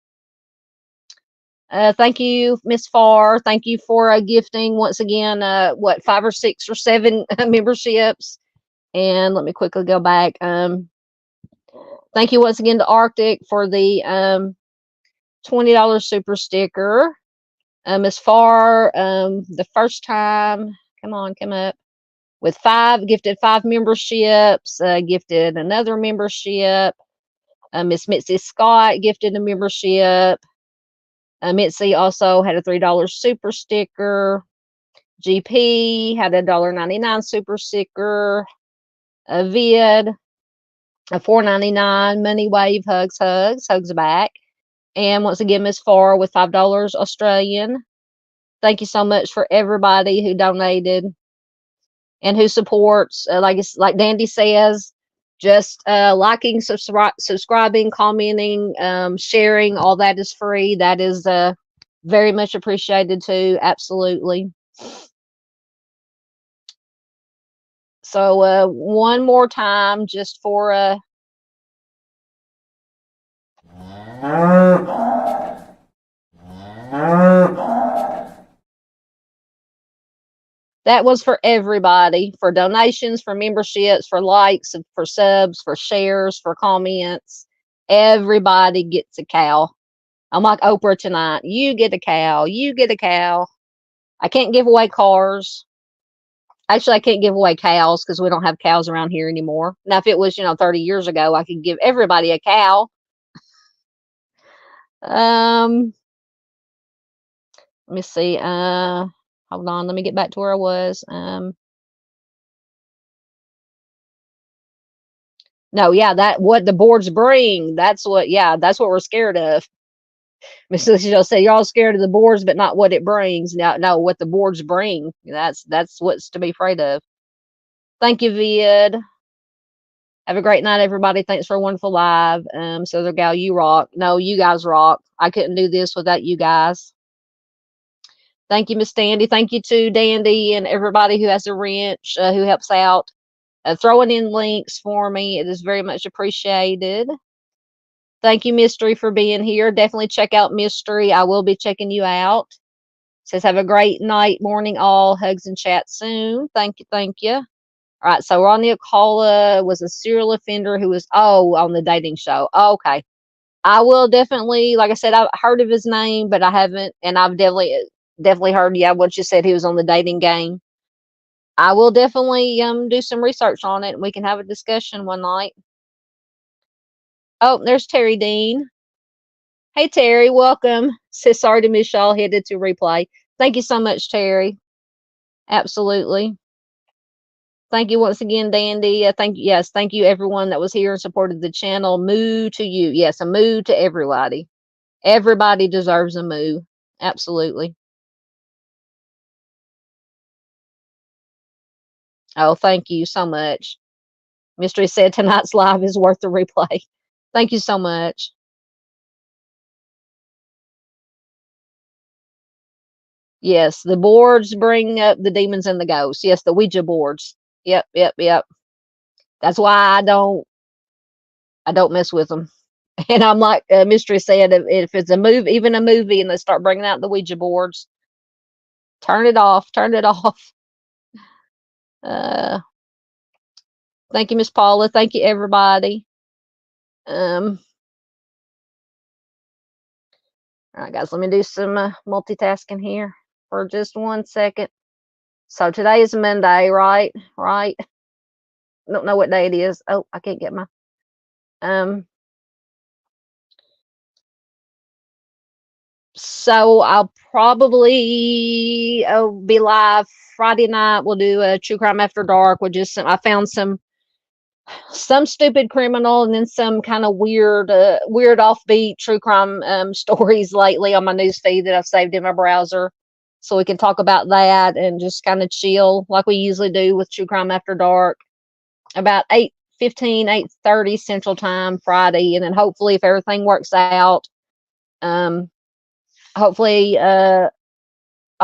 Thank you, Miss Farr. Thank you for gifting once again. 5 or 6 or 7 memberships. And let me quickly go back. Thank you once again to Arctic for the $20 super sticker. Miss Farr, the first time, come up with 5, gifted 5 memberships, gifted another membership. Miss Mitzi Scott gifted a membership. Mitzi also had a $3 super sticker. GP had a $1.99 super sticker. A Vid, a $4.99 money wave hugs back. And once again, Miss Farr with $5 Australian. Thank you so much for everybody who donated and who supports. Like Dandy says, just liking, subscribing, commenting, sharing, all that is free. That is very much appreciated too. Absolutely. So one more time, just for that was for everybody, for donations, for memberships, for likes, for subs, for shares, for comments. Everybody gets a cow. I'm like Oprah tonight. You get a cow. You get a cow. I can't give away cars. Actually, I can't give away cows because we don't have cows around here anymore. Now, if it was, 30 years ago, I could give everybody a cow. Let me see. Hold on. Let me get back to where I was. No, yeah, that what the boards bring. That's what. Yeah, that's what we're scared of. Miss Lucio said, "Y'all scared of the boards, but not what it brings." Now, no, what the boards bring. That's what's to be afraid of. Thank you, Vid. Have a great night, everybody. Thanks for a wonderful live. Southern Gal, you rock. No, you guys rock. I couldn't do this without you guys. Thank you, Miss Dandy. Thank you to Dandy and everybody who has a wrench, who helps out, throwing in links for me. It is very much appreciated. Thank you, Mystery, for being here. Definitely check out Mystery. I will be checking you out. Says, have a great night, morning, all. Hugs and chat soon. Thank you. Thank you. All right. So Ronnie Acola was a serial offender who was, on the dating show. Oh, okay. I will definitely, like I said, I've heard of his name, but I haven't. And I've definitely heard, yeah, what you said. He was on the dating game. I will definitely do some research on it, and we can have a discussion one night. Oh, there's Terry Dean. Hey, Terry, welcome. Says, sorry to miss y'all, headed to replay. Thank you so much, Terry. Absolutely. Thank you once again, Dandy. Thank you everyone that was here and supported the channel. Moo to you. Yes, a moo to everybody. Everybody deserves a moo. Absolutely. Oh, thank you so much. Mystery said tonight's live is worth the replay. Thank you so much. Yes, the boards bring up the demons and the ghosts. Yes, the Ouija boards. Yep. That's why I don't mess with them. And I'm like Mystery said, if it's a movie, even a movie, and they start bringing out the Ouija boards, turn it off. Turn it off. Thank you, Miss Paula. Thank you, everybody. All right, guys, let me do some multitasking here for just 1 second. So today is Monday, right? Right. I don't know what day it is. Oh, I can't get my so I'll probably be live Friday night. We'll do a true crime after dark. I found some stupid criminal and then some kind of weird offbeat true crime stories lately on my news feed that I've saved in my browser, so we can talk about that and just kind of chill like we usually do with true crime after dark about 8:15, 8:30 Central Time Friday, and then hopefully if everything works out, hopefully I'll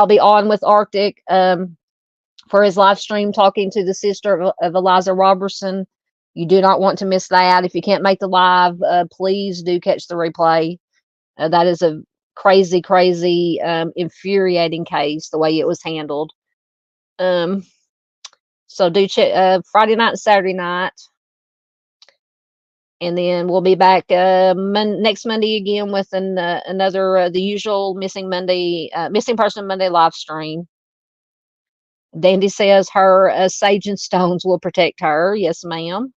be on with Arctic for his live stream talking to the sister of ELISA Robertson. You do not want to miss that. If you can't make the live, please do catch the replay. That is a crazy, infuriating case, the way it was handled. So do check Friday night and Saturday night. And then we'll be back next Monday again with another the usual missing person Monday live stream. Dandy says her sage and stones will protect her. Yes, ma'am.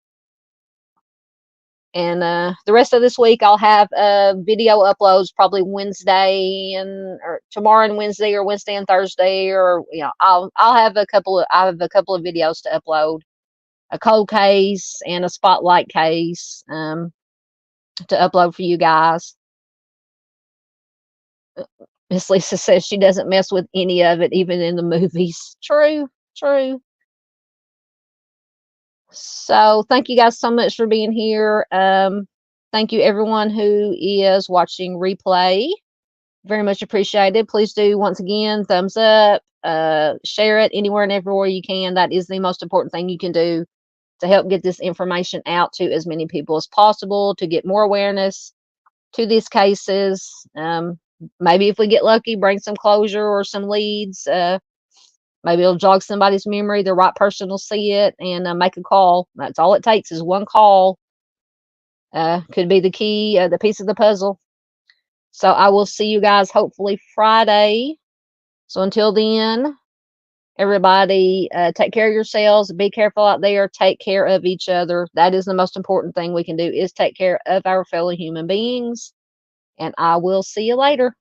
And the rest of this week I'll have video uploads probably Wednesday or tomorrow and Wednesday, or Wednesday and Thursday, or I'll have a couple of videos to upload, a cold case and a spotlight case to upload for you guys. Miss Lisa says she doesn't mess with any of it, even in the movies. True. So thank you guys so much for being here. Thank you everyone who is watching replay. Very much appreciated. Please do, once again, thumbs up, share it anywhere and everywhere you can. That is the most important thing you can do to help get this information out to as many people as possible, to get more awareness to these cases. Maybe if we get lucky, bring some closure or some leads. Maybe it'll jog somebody's memory. The right person will see it and make a call. That's all it takes, is one call. Could be the key, the piece of the puzzle. So I will see you guys hopefully Friday. So until then, everybody, take care of yourselves. Be careful out there. Take care of each other. That is the most important thing we can do, is take care of our fellow human beings. and I will see you later.